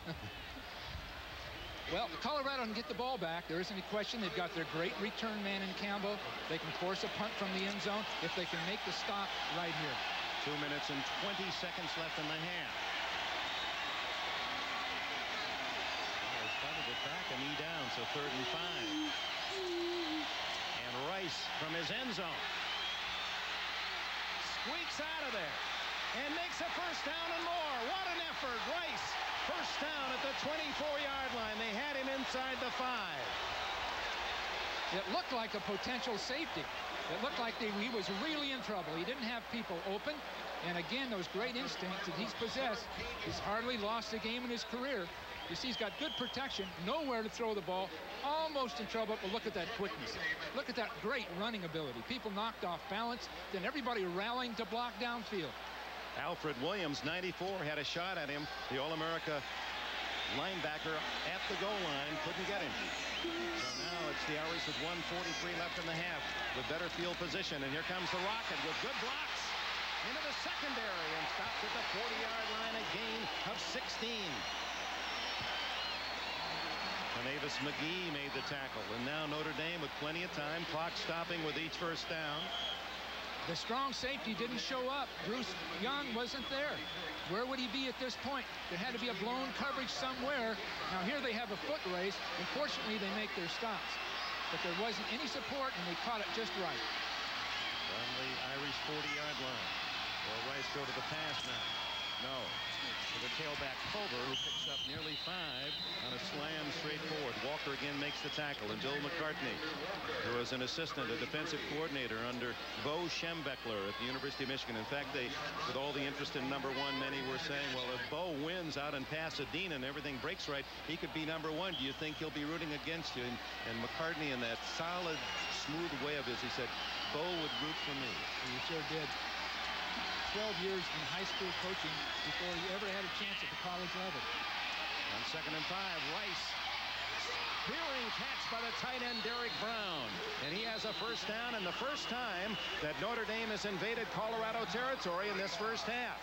Well, Colorado can get the ball back. There isn't any question. They've got their great return man in Campbell. They can force a punt from the end zone if they can make the stop right here. 2 minutes and 20 seconds left in the half. Well, they started it back, a knee down, so 3rd and 5. And Rice from his end zone squeaks out of there and makes a first down and more. What an effort. Rice, first down at the 24-yard line. They had him inside the 5. It looked like a potential safety. It looked like he was really in trouble. He didn't have people open. And again, those great instincts that he's possessed, he's hardly lost a game in his career. You see, he's got good protection, nowhere to throw the ball, almost in trouble, but look at that quickness. Look at that great running ability. People knocked off balance, then everybody rallying to block downfield. Alfred Williams, 94, had a shot at him. The All-America linebacker at the goal line couldn't get him. So now it's the Irish with 1:43 left in the half with better field position. And here comes the Rocket with good blocks into the secondary and stopped at the 40-yard line, a gain of 16. And Avis McGee made the tackle. And now Notre Dame with plenty of time, clock stopping with each first down. The strong safety didn't show up. Bruce Young wasn't there. Where would he be at this point? There had to be a blown coverage somewhere. Now here they have a foot race. Unfortunately, they make their stops. But there wasn't any support, and they caught it just right. On the Irish 40-yard line. Will Rice go to the pass now? No. To the tailback Culver, who picks up nearly 5 on a slam straight forward. Walker again makes the tackle. And Bill McCartney, who was an assistant, a defensive coordinator under Bo Schembechler at the University of Michigan. In fact, with all the interest in number 1, many were saying, well, if Bo wins out in Pasadena and everything breaks right, he could be number 1. Do you think he'll be rooting against you? And McCartney, in that solid, smooth way of his, he said, Bo would root for me. He sure did. 12 years in high school coaching before he ever had a chance at the college level. On 2nd and 5, Rice. Spearing catch by the tight end Derek Brown. And he has a first down, and the first time that Notre Dame has invaded Colorado territory in this first half.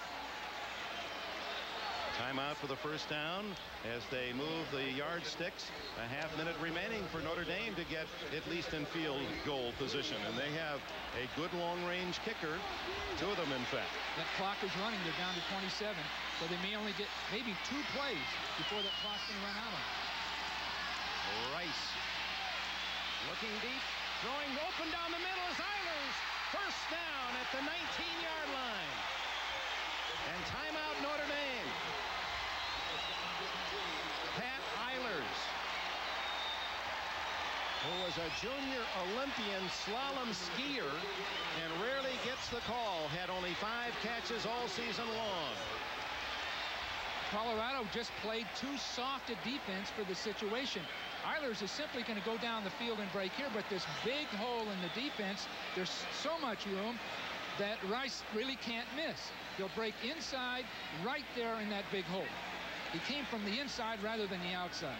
Timeout for the first down as they move the yardsticks. A half-minute remaining for Notre Dame to get at least in field goal position. And they have a good long-range kicker. 2 of them, in fact. That clock is running. They're down to 27. So they may only get maybe 2 plays before that clock's going to run out on them. Rice looking deep. Throwing open down the middle is Eilers. First down at the 19-yard line. And timeout Notre Dame. Pat Eilers, who was a junior Olympian slalom skier and rarely gets the call, had only 5 catches all season long. Colorado just played too soft a defense for the situation. Eilers is simply going to go down the field and break here, but this big hole in the defense, there's so much room that Rice really can't miss. He'll break inside right there in that big hole. He came from the inside rather than the outside.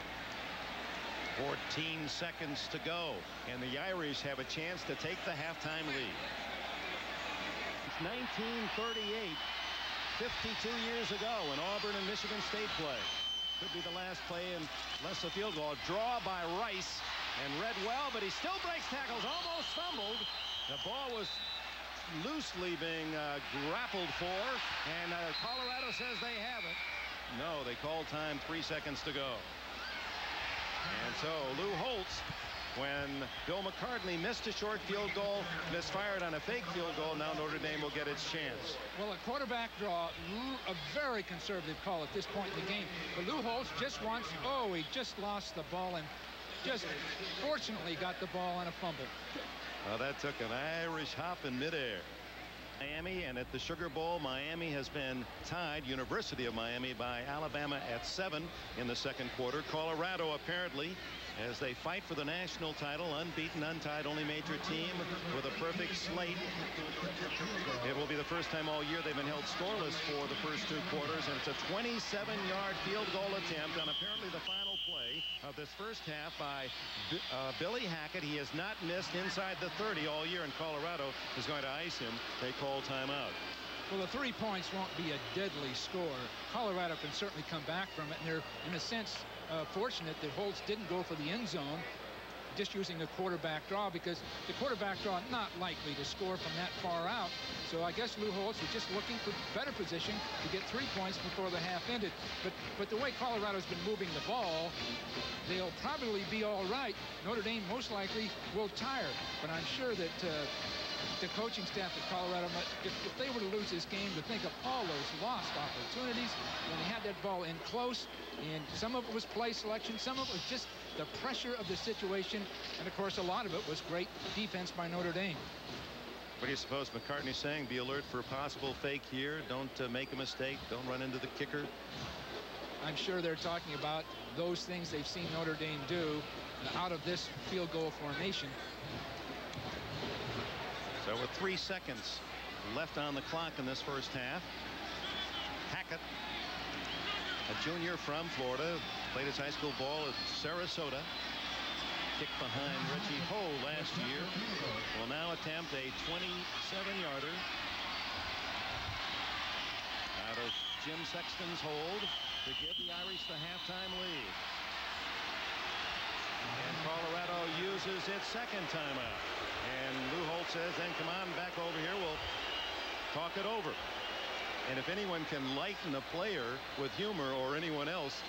14 seconds to go, and the Irish have a chance to take the halftime lead. It's 1938, 52 years ago, when Auburn and Michigan State play. Could be the last play unless the field goal. Draw by Rice, and read well, but he still breaks tackles, almost fumbled. The ball was loosely being grappled for, and Colorado says they have it. No, they called time, 3 seconds to go. And so Lou Holtz, when Bill McCartney missed a short field goal, misfired on a fake field goal, now Notre Dame will get its chance. Well, a quarterback draw, a very conservative call at this point in the game. But Lou Holtz just wants, he just lost the ball and just fortunately got the ball on a fumble. Well, that took an Irish hop in midair. Miami, and at the Sugar Bowl, Miami has been tied, University of Miami, by Alabama at 7 in the second quarter. Colorado apparently, as they fight for the national title, unbeaten, untied, only major team with a perfect slate. It will be the first time all year they've been held scoreless for the first 2 quarters, and it's a 27-yard field goal attempt on apparently the final play of this first half by Billy Hackett. He has not missed inside the 30 all year, and Colorado is going to ice him. They call timeout. Well, the 3 points won't be a deadly score. Colorado can certainly come back from it, and they're, in a sense, fortunate that Holtz didn't go for the end zone, just using the quarterback draw, because the quarterback draw not likely to score from that far out. So I guess Lou Holtz was just looking for better position to get 3 points before the half ended. But the way Colorado's been moving the ball, they'll probably be all right. Notre Dame most likely will tire, but I'm sure that the coaching staff at Colorado, if they were to lose this game, to think of all those lost opportunities when they had that ball in close, and some of it was play selection, some of it was just the pressure of the situation, and of course a lot of it was great defense by Notre Dame. What do you suppose McCartney's saying? Be alert for a possible fake here. Don't make a mistake. Don't run into the kicker. I'm sure they're talking about those things they've seen Notre Dame do out of this field goal formation. So with 3 seconds left on the clock in this first half, Hackett, a junior from Florida, played his high school ball at Sarasota, kicked behind Reggie Ho last year, will now attempt a 27-yarder out of Jim Sexton's hold to give the Irish the halftime lead. And Colorado uses its second timeout. And Lou Holtz says, then come on back over here, we'll talk it over. And if anyone can lighten a player with humor, or anyone else,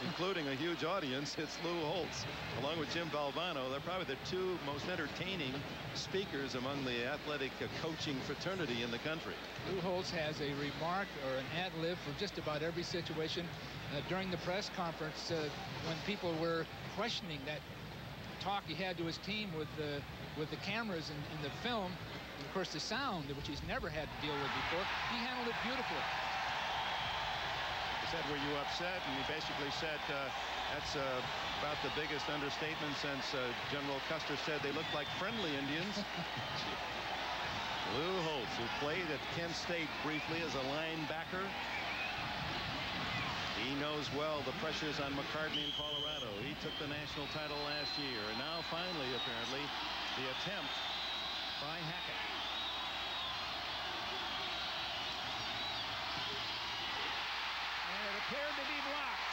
including a huge audience, it's Lou Holtz. Along with Jim Valvano, they're probably the 2 most entertaining speakers among the athletic coaching fraternity in the country. Lou Holtz has a remark or an ad-lib for just about every situation. During the press conference, when people were questioning that talk he had to his team with the cameras and the film, and of course the sound, which he's never had to deal with before, he handled it beautifully. He said, were you upset? And he basically said, that's about the biggest understatement since General Custer said they looked like friendly Indians. Lou Holtz, who played at Kent State briefly as a linebacker. He knows well the pressures on McCartney in Colorado. He took the national title last year, and now finally, apparently, the attempt by Hackett. And it appeared to be blocked.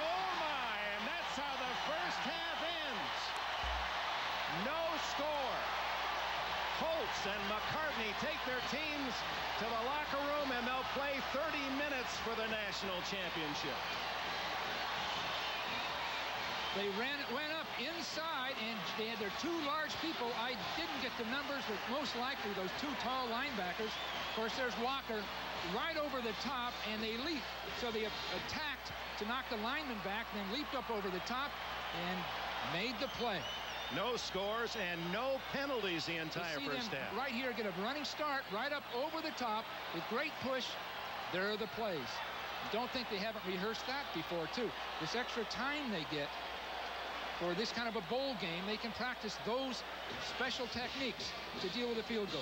Oh my, and that's how the first half ends. No score. Holtz and McCartney take their teams to the locker room, and they'll play 30 minutes for the national championship. They went up inside, and they had their 2 large people. I didn't get the numbers, but most likely those 2 tall linebackers. Of course, there's Walker right over the top, and they leaped. So they attacked to knock the lineman back, then leaped up over the top and made the play. No scores and no penalties the entire first half. Right here, get a running start right up over the top with great push. There are the plays. Don't think they haven't rehearsed that before, too. This extra time they get for this kind of a bowl game, they can practice those special techniques to deal with a field goal.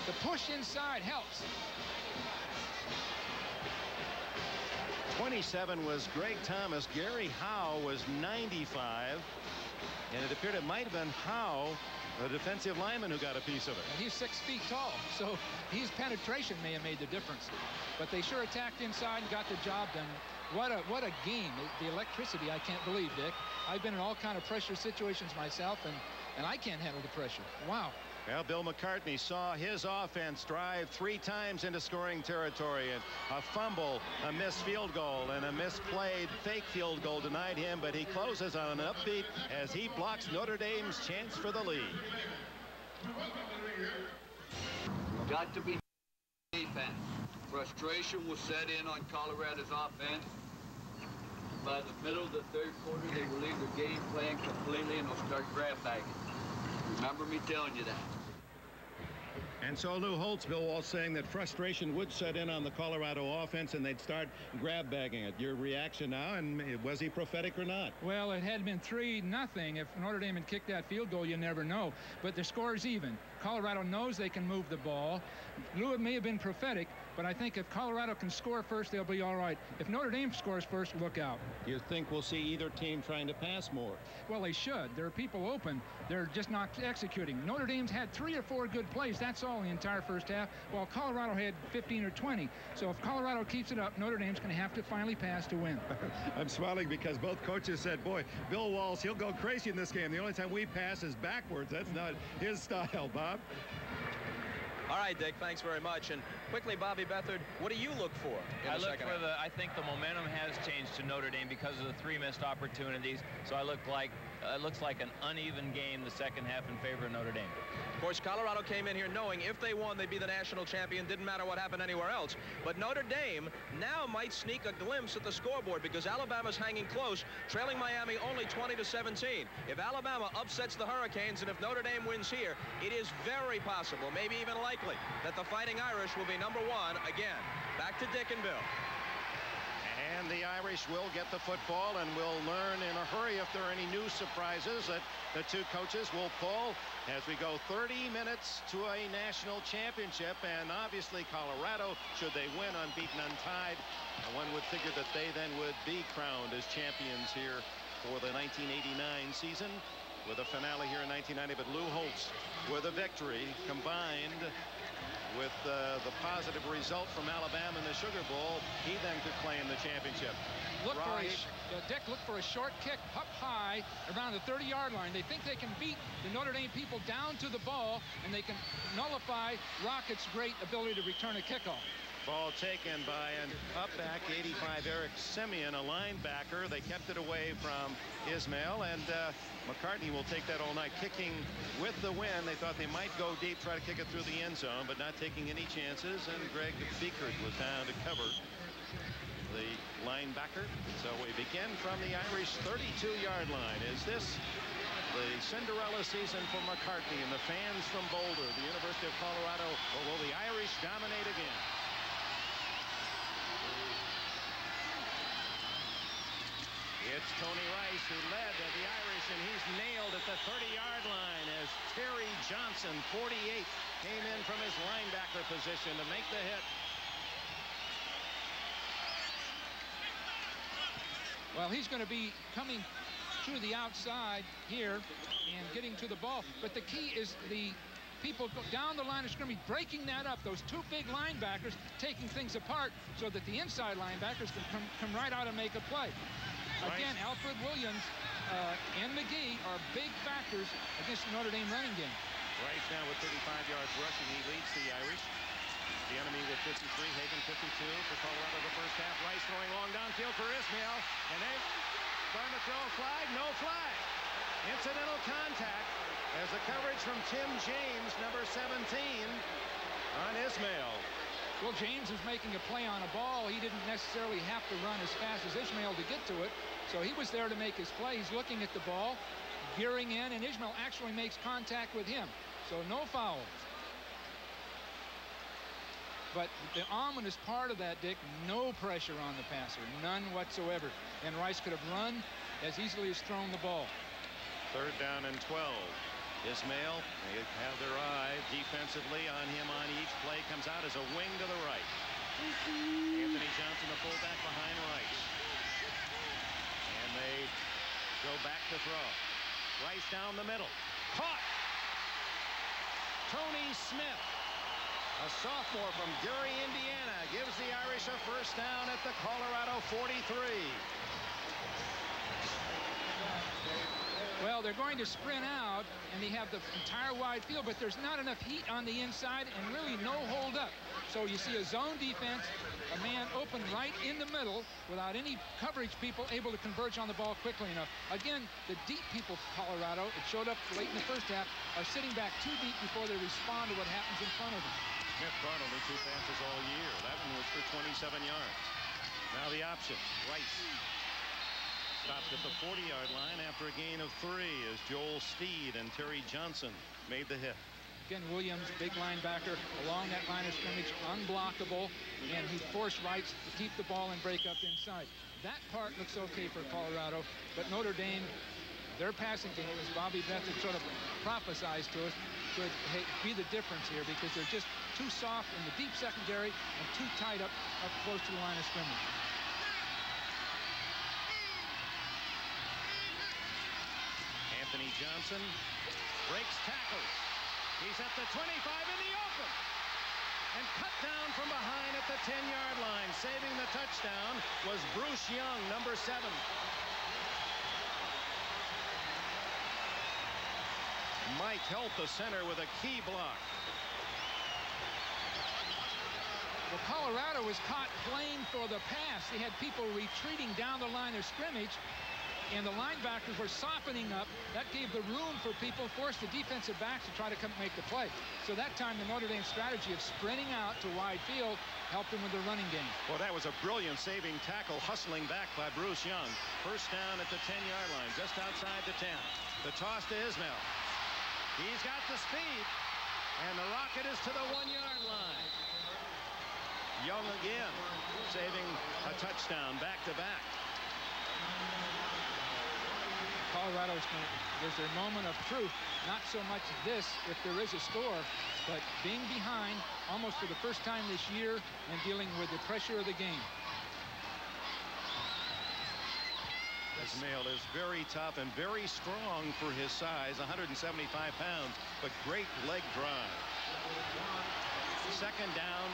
The push inside helps. 27 was Greg Thomas. Gary Howe was 95. And it appeared it might have been Howe, the defensive lineman, who got a piece of it. And he's 6 feet tall, so his penetration may have made the difference. But they sure attacked inside and got the job done. What a game. The electricity, I can't believe, Dick. I've been in all kind of pressure situations myself, and I can't handle the pressure. Wow. Well, Bill McCartney saw his offense drive 3 times into scoring territory, and a fumble, a missed field goal, and a misplayed fake field goal denied him, but he closes on an upbeat as he blocks Notre Dame's chance for the lead. Got to be defense. Frustration will set in on Colorado's offense. By the middle of the 3rd quarter, they will leave their game plan completely and they'll start grab bagging. Remember me telling you that. And so Lou Holtz, Bill Walsh, saying that frustration would set in on the Colorado offense and they'd start grab bagging it. Your reaction now, and was he prophetic or not? Well, it had been 3-0. If Notre Dame had kicked that field goal, you never know. But the score's even. Colorado knows they can move the ball. Lou may have been prophetic, but I think if Colorado can score first, they'll be all right. If Notre Dame scores first, look out. You think we'll see either team trying to pass more? Well, they should. There are people open. They're just not executing. Notre Dame's had 3 or 4 good plays. That's all in the entire first half, while Colorado had 15 or 20. So if Colorado keeps it up, Notre Dame's going to have to finally pass to win. I'm smiling because both coaches said, boy, Bill Walsh, he'll go crazy in this game. The only time we pass is backwards. That's not his style, Bob. All right, Dick, thanks very much. And quickly, Bobby Beathard, what do you look for in the second half? I think the momentum has changed to Notre Dame because of the 3 missed opportunities. So I look like it looks like an uneven game the second half in favor of Notre Dame. Of course, Colorado came in here knowing if they won, they'd be the national champion. Didn't matter what happened anywhere else. But Notre Dame now might sneak a glimpse at the scoreboard because Alabama's hanging close, trailing Miami only 20-17. If Alabama upsets the Hurricanes and if Notre Dame wins here, it is very possible, maybe even likely, that the Fighting Irish will be #1 again. Back to Dick and Bill. And the Irish will get the football and will learn in a hurry if there are any new surprises that the two coaches will pull as we go 30 minutes to a national championship. And obviously Colorado, should they win unbeaten, untied, one would figure that they then would be crowned as champions here for the 1989 season, with a finale here in 1990. But Lou Holtz with a victory combined with the positive result from Alabama in the Sugar Bowl, he then could claim the championship. Dick, look for a short kick up high around the 30-yard line. They think they can beat the Notre Dame people down to the ball, and they can nullify Rocket's great ability to return a kickoff. Ball taken by an up back, 85, Eric Simeon, a linebacker. They kept it away from Ismail, and McCartney will take that all night. Kicking with the win, they thought they might go deep, try to kick it through the end zone, but not taking any chances, and Greg Beekert was down to cover the linebacker. So we begin from the Irish 32-yard line. Is this the Cinderella season for McCartney and the fans from Boulder, the University of Colorado, or will the Irish dominate again? It's Tony Rice who led the Irish, and he's nailed at the 30-yard line as Terry Johnson, 48, came in from his linebacker position to make the hit. Well, he's going to be coming to the outside here and getting to the ball. But the key is the people down the line of scrimmage breaking that up. Those 2 big linebackers taking things apart so that the inside linebackers can come right out and make a play. Again, Alfred Williams and McGee are big factors against the Notre Dame running game. Rice now with 35 yards rushing. He leads the Irish. The enemy with 53, Hagan 52 for Colorado the first half. Rice throwing long downfield for Ismail, and they're going to throw a flag. No flag. Incidental contact as the coverage from Tim James, number 17, on Ismail. Well, James is making a play on a ball. He didn't necessarily have to run as fast as Ismail to get to it, so he was there to make his play. He's looking at the ball, gearing in, and Ismail actually makes contact with him, so no fouls. But the ominous part of that, Dick, no pressure on the passer, none whatsoever. And Rice could have run as easily as thrown the ball. 3rd down and 12. Ismail, they have their eye defensively on him on each play. Comes out as a wing to the right. Anthony Johnson, the fullback, behind Rice. And they go back to throw. Rice down the middle. Caught! Tony Smith, a sophomore from Gary, Indiana, gives the Irish a first down at the Colorado 43. Well, they're going to sprint out, and they have the entire wide field, but there's not enough heat on the inside and really no hold up. So you see a zone defense, a man open right in the middle without any coverage people able to converge on the ball quickly enough. Again, the deep people of Colorado, it showed up late in the first half, are sitting back too deep before they respond to what happens in front of them. Smith caught only 2 passes all year. That one was for 27 yards. Now the option. Rice stopped at the 40-yard line after a gain of 3 as Joel Steed and Terry Johnson made the hit. Again, Williams, big linebacker, along that line of scrimmage, unblockable, and he forced Wrights to keep the ball and break up inside. That part looks okay for Colorado, but Notre Dame, their passing game, as Bobby Bethard sort of prophesized to us, could be the difference here because they're just too soft in the deep secondary and too tight up close to the line of scrimmage. Anthony Johnson breaks tackles. He's at the 25 in the open. And cut down from behind at the 10-yard line. Saving the touchdown was Bruce Young, number 7. Mike helped the center with a key block. Well, Colorado was caught playing for the pass. They had people retreating down the line of scrimmage, and the linebackers were softening up. That gave the room for people, forced the defensive backs to try to come make the play. So that time, the Notre Dame strategy of sprinting out to wide field helped them with the running game. Well, that was a brilliant saving tackle, hustling back by Bruce Young. First down at the 10-yard line, just outside the 10. The toss to Ismail. He's got the speed, and the rocket is to the 1-yard line. Young again, saving a touchdown back-to-back. Colorado's there's their moment of truth. Not so much this, if there is a score, but being behind almost for the first time this year and dealing with the pressure of the game. Ismail is very tough and very strong for his size, 175 pounds, but great leg drive. Second down,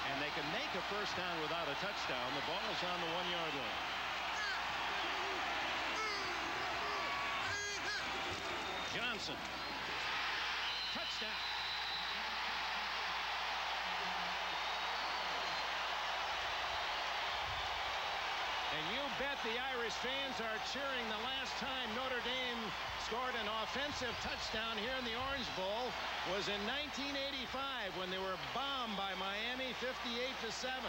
and they can make a first down without a touchdown. The ball is on the 1-yard line. Johnson. Touchdown. And you bet the Irish fans are cheering the last time Notre Dame scored an offensive touchdown here in the Orange Bowl was in 1985 when they were bombed by Miami 58-7.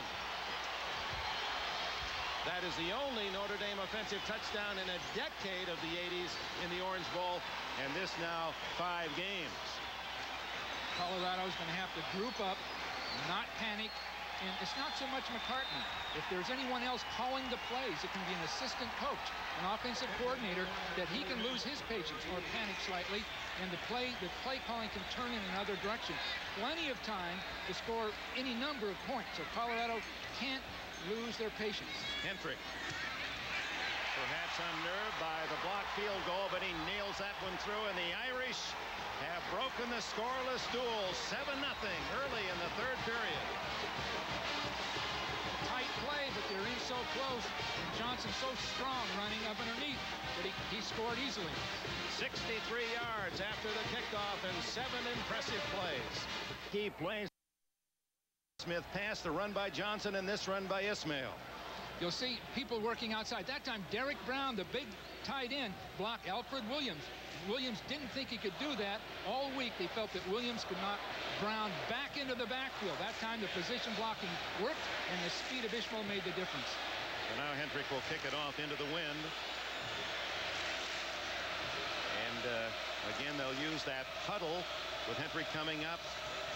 That is the only Notre Dame offensive touchdown in a decade of the 80s in the Orange Bowl, and this now 5 games. Colorado's going to have to group up, not panic, and it's not so much McCartney. If there's anyone else calling the plays, it can be an assistant coach, an offensive coordinator, that he can lose his patience or panic slightly, and the play calling can turn in another direction. Plenty of time to score any number of points, so Colorado can't lose their patience. Hentrick, perhaps unnerved by the blocked field goal, but he nails that one through, and the Irish have broken the scoreless duel 7-0 early in the 3rd period. Tight play, but they're in so close, and Johnson so strong running up underneath that he scored easily. 63 yards after the kickoff and 7 impressive plays. Key plays. Smith passed, the run by Johnson, and this run by Ismail. You'll see people working outside. That time, Derek Brown, the big tight end, blocked Alfred Williams. Williams didn't think he could do that. All week they felt that Williams could knock Brown back into the backfield. That time the position blocking worked, and the speed of Ishmael made the difference. And now Hentrick will kick it off into the wind. And again, they'll use that huddle with Hentrick coming up,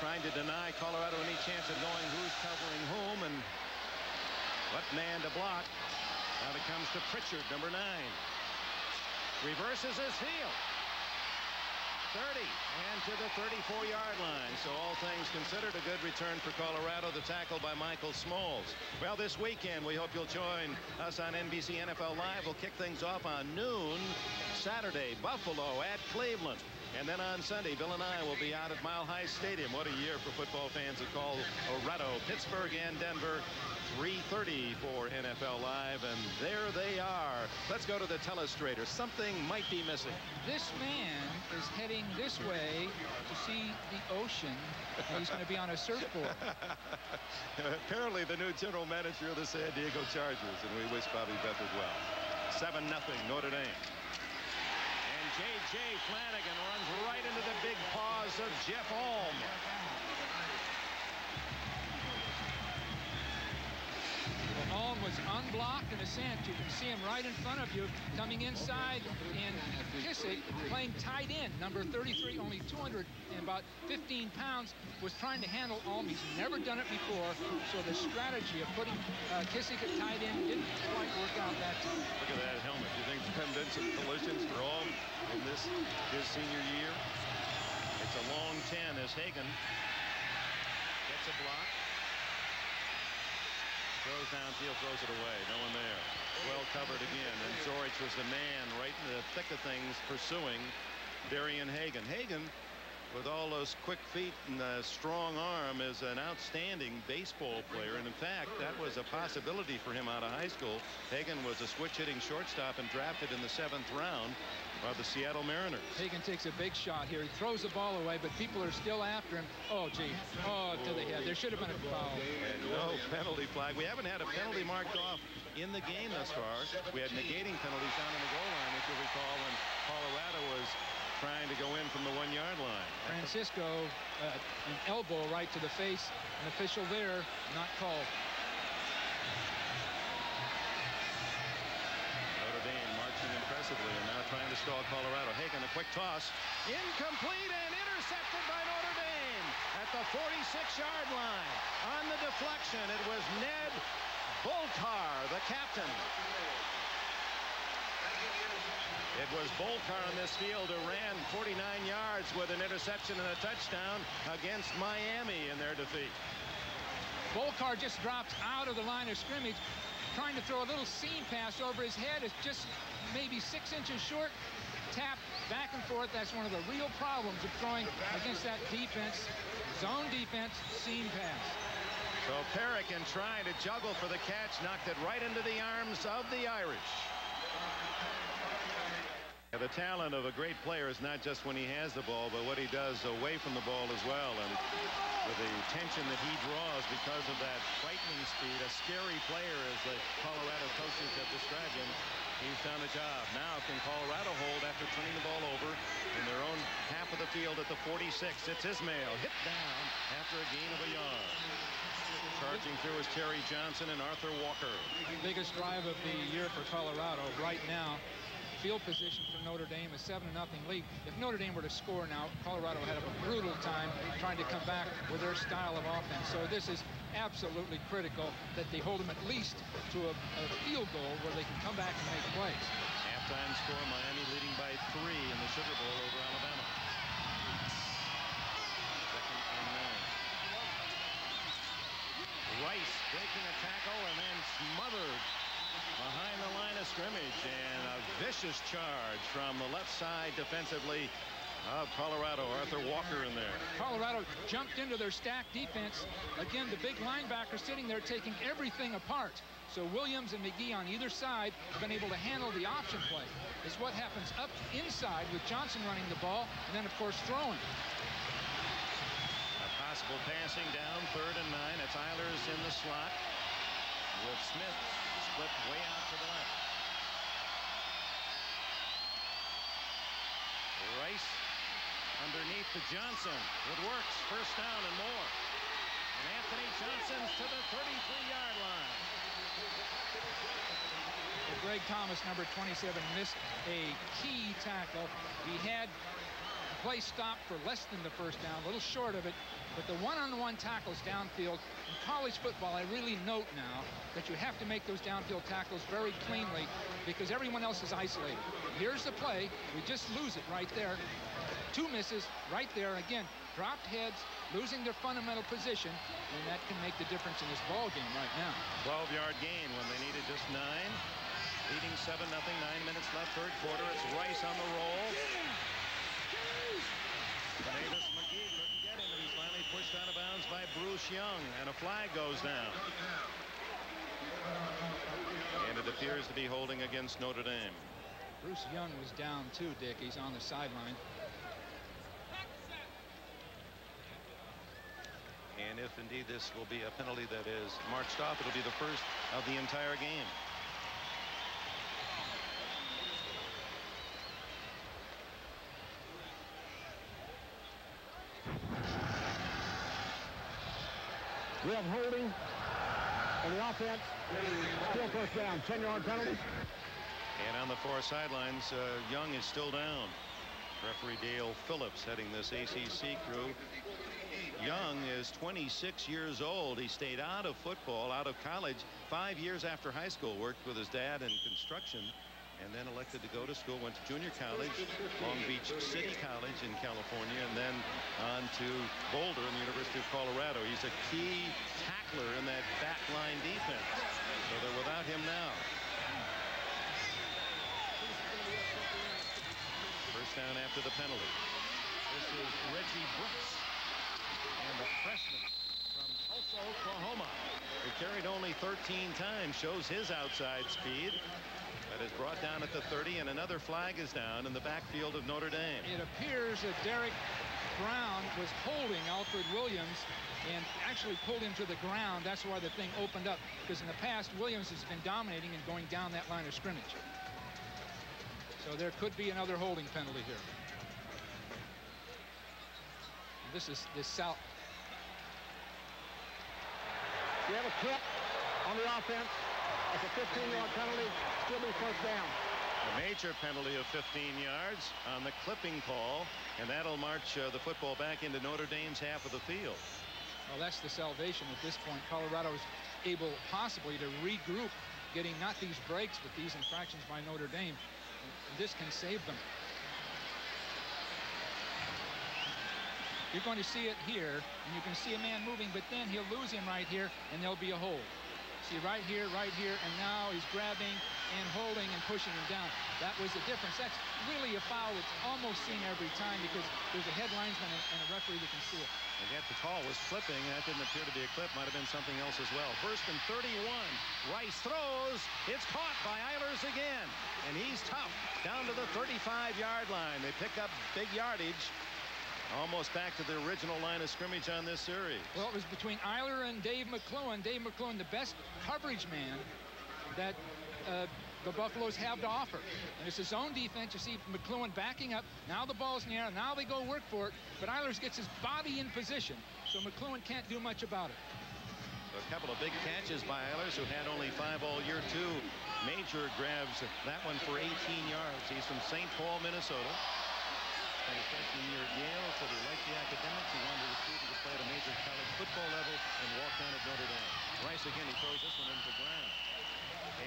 trying to deny Colorado any chance of knowing who's covering whom and what man to block. Now it comes to Pritchard, number 9. Reverses his field. 30 and to the 34-yard line. So all things considered, a good return for Colorado. The tackle by Michael Smalls. Well, this weekend we hope you'll join us on NBC NFL Live. We'll kick things off on noon Saturday, Buffalo at Cleveland. And then on Sunday, Bill and I will be out at Mile High Stadium. What a year for football fans at Colorado, Pittsburgh, and Denver. 3:30 for NFL Live, and there they are. Let's go to the telestrator. Something might be missing. This man is heading this way to see the ocean. He's going to be on a surfboard. Apparently the new general manager of the San Diego Chargers, and we wish Bobby Bethard well. 7-0 Notre Dame. And J.J. Flanagan runs right into the big paws of Jeff Alm. Alm was unblocked in a sense. You can see him right in front of you coming inside, and Kissick, playing tight end, number 33, only 215 pounds, was trying to handle Alm. He's never done it before, so the strategy of putting Kissick at tight end didn't quite work out that time. Look at that helmet. Do you think there's been some collisions for Alm in his senior year? It's a long 10 as Hagen gets a block. Throws downfield, throws it away. No one there. Well covered again. And Zorich was the man right in the thick of things pursuing Darian Hagen. Hagen, with all those quick feet and a strong arm, is an outstanding baseball player. And in fact, that was a possibility for him out of high school. Hagen was a switch-hitting shortstop and drafted in the 7th round by the Seattle Mariners. Hagen takes a big shot here. He throws the ball away, but people are still after him. Oh, gee. Oh, to the head. There should have been a foul. And no penalty flag. We haven't had a penalty marked off in the game thus far. We had negating penalties down on the goal line, if you recall, when Colorado was trying to go in from the 1-yard line. Francisco, an elbow right to the face. An official there, not called. Notre Dame marching impressively and now trying to stall Colorado. Hagen, a quick toss. Incomplete and intercepted by Notre Dame at the 46-yard line. On the deflection, it was Ned Bolkar, the captain. It was Bolkar on this field who ran 49 yards with an interception and a touchdown against Miami in their defeat. Bolkar just drops out of the line of scrimmage, trying to throw a little seam pass over his head. It's just maybe 6 inches short. Tap back and forth. That's one of the real problems of throwing against that defense. Zone defense, seam pass. So Perrican, trying to juggle for the catch, knocked it right into the arms of the Irish. The talent of a great player is not just when he has the ball, but what he does away from the ball as well. And with the tension that he draws because of that frightening speed, a scary player, as the Colorado coaches have described him, he's done a job. Now can Colorado hold after turning the ball over in their own half of the field at the 46. It's Ismail, hit down after a gain of a yard. Charging through is Terry Johnson and Arthur Walker. Biggest drive of the year for Colorado right now. Field position for Notre Dame, a 7-0 lead. If Notre Dame were to score now, Colorado had a brutal time trying to come back with their style of offense. So this is absolutely critical that they hold them at least to a field goal where they can come back and make plays. Halftime score, Miami leading by 3 in the Sugar Bowl over Alabama. 2nd and 9. Rice breaking a tackle and then smothered behind the line of scrimmage, and a vicious charge from the left side defensively of Colorado. Arthur Walker in there. Colorado jumped into their stacked defense. Again, the big linebacker sitting there taking everything apart. So Williams and McGee on either side have been able to handle the option play. It's what happens up inside with Johnson running the ball, and then, of course, throwing. A possible passing down, 3rd and 9. It's Eilers in the slot with Smith split way out to the left. Rice underneath to Johnson. It works. 1st down and more. And Anthony Johnson's to the 33-yard line. Well, Greg Thomas, number 27, missed a key tackle. He had the play stopped for less than the 1st down, a little short of it. But the one-on-one tackles downfield in college football, I really note now that you have to make those downfield tackles very cleanly because everyone else is isolated. Here's the play. We just lose it right there. 2 misses right there. Again, dropped heads, losing their fundamental position, and that can make the difference in this ball game right now. 12-yard gain when they needed just 9. Leading 7-0, 9 minutes left, 3rd quarter. It's Rice on the roll. Davis McGee couldn't get him, and he's finally pushed out of bounds by Bruce Young, and a flag goes down. And it appears to be holding against Notre Dame. Bruce Young was down too, Dick. He's on the sideline. And if indeed this will be a penalty that is marched off, it'll be the first of the entire game. We have holding On the offense, still first down, 10-yard penalty. And on the far sidelines, Young is still down. Referee Dale Phillips heading this ACC crew. Young is 26 years old. He stayed out of football, out of college, 5 years after high school, worked with his dad in construction, and then elected to go to school, went to junior college, Long Beach City College in California, and then on to Boulder and the University of Colorado. He's a key tackler in that back line defense. So they're without him now. First down after the penalty. This is Reggie Brooks, and the freshman from Tulsa, Oklahoma, who carried only 13 times, shows his outside speed. That is brought down at the 30, and another flag is down in the backfield of Notre Dame. It appears that Derek Brown was holding Alfred Williams and actually pulled him to the ground. That's why the thing opened up, because in the past Williams has been dominating and going down that line of scrimmage. So there could be another holding penalty here. This is this South. We have a clip on the offense. That's a 15-yard penalty. Still be first down. A major penalty of 15 yards on the clipping call, and that'll march the football back into Notre Dame's half of the field. Well, that's the salvation at this point. Colorado is able possibly to regroup, getting not these breaks, but these infractions by Notre Dame. And this can save them. You're going to see it here, and you can see a man moving, but then he'll lose him right here, and there'll be a hold. See, right here, and now he's grabbing and holding and pushing him down. That was the difference. That's really a foul that's almost seen every time, because there's a head linesman and a referee that can see it. And yet the call was clipping. That didn't appear to be a clip. Might have been something else as well. First and 31. Rice throws. It's caught by Eilers again. And he's tough. Down to the 35-yard line. They pick up big yardage. Almost back to the original line of scrimmage on this series. Well, it was between Eiler and Dave McClellan. Dave McClellan, the best coverage man that the Buffaloes have to offer. And it's his own defense. You see McClellan backing up. Now the ball's in the air. Now they go work for it. But Eilers gets his body in position. So McClellan can't do much about it. A couple of big catches by Eilers, who had only 5 all year. 2 major grabs. That one for 18 yards. He's from St. Paul, Minnesota. Spent his freshman year at Yale, so he liked the academics. He wanted to recruit to play at a major college football level and walk down at Notre Dame. Rice again, he throws this one into the ground.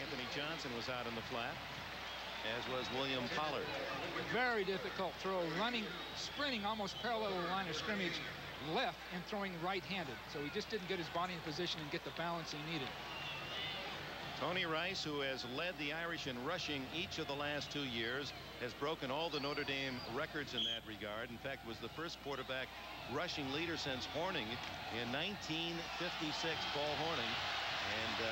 Anthony Johnson was out in the flat, as was William Pollard. Very difficult throw, running, sprinting almost parallel to the line of scrimmage, left and throwing right-handed. So he just didn't get his body in position and get the balance he needed. Tony Rice, who has led the Irish in rushing each of the last 2 years, has broken all the Notre Dame records in that regard. In fact, was the first quarterback rushing leader since Horning in 1956, Paul Horning, and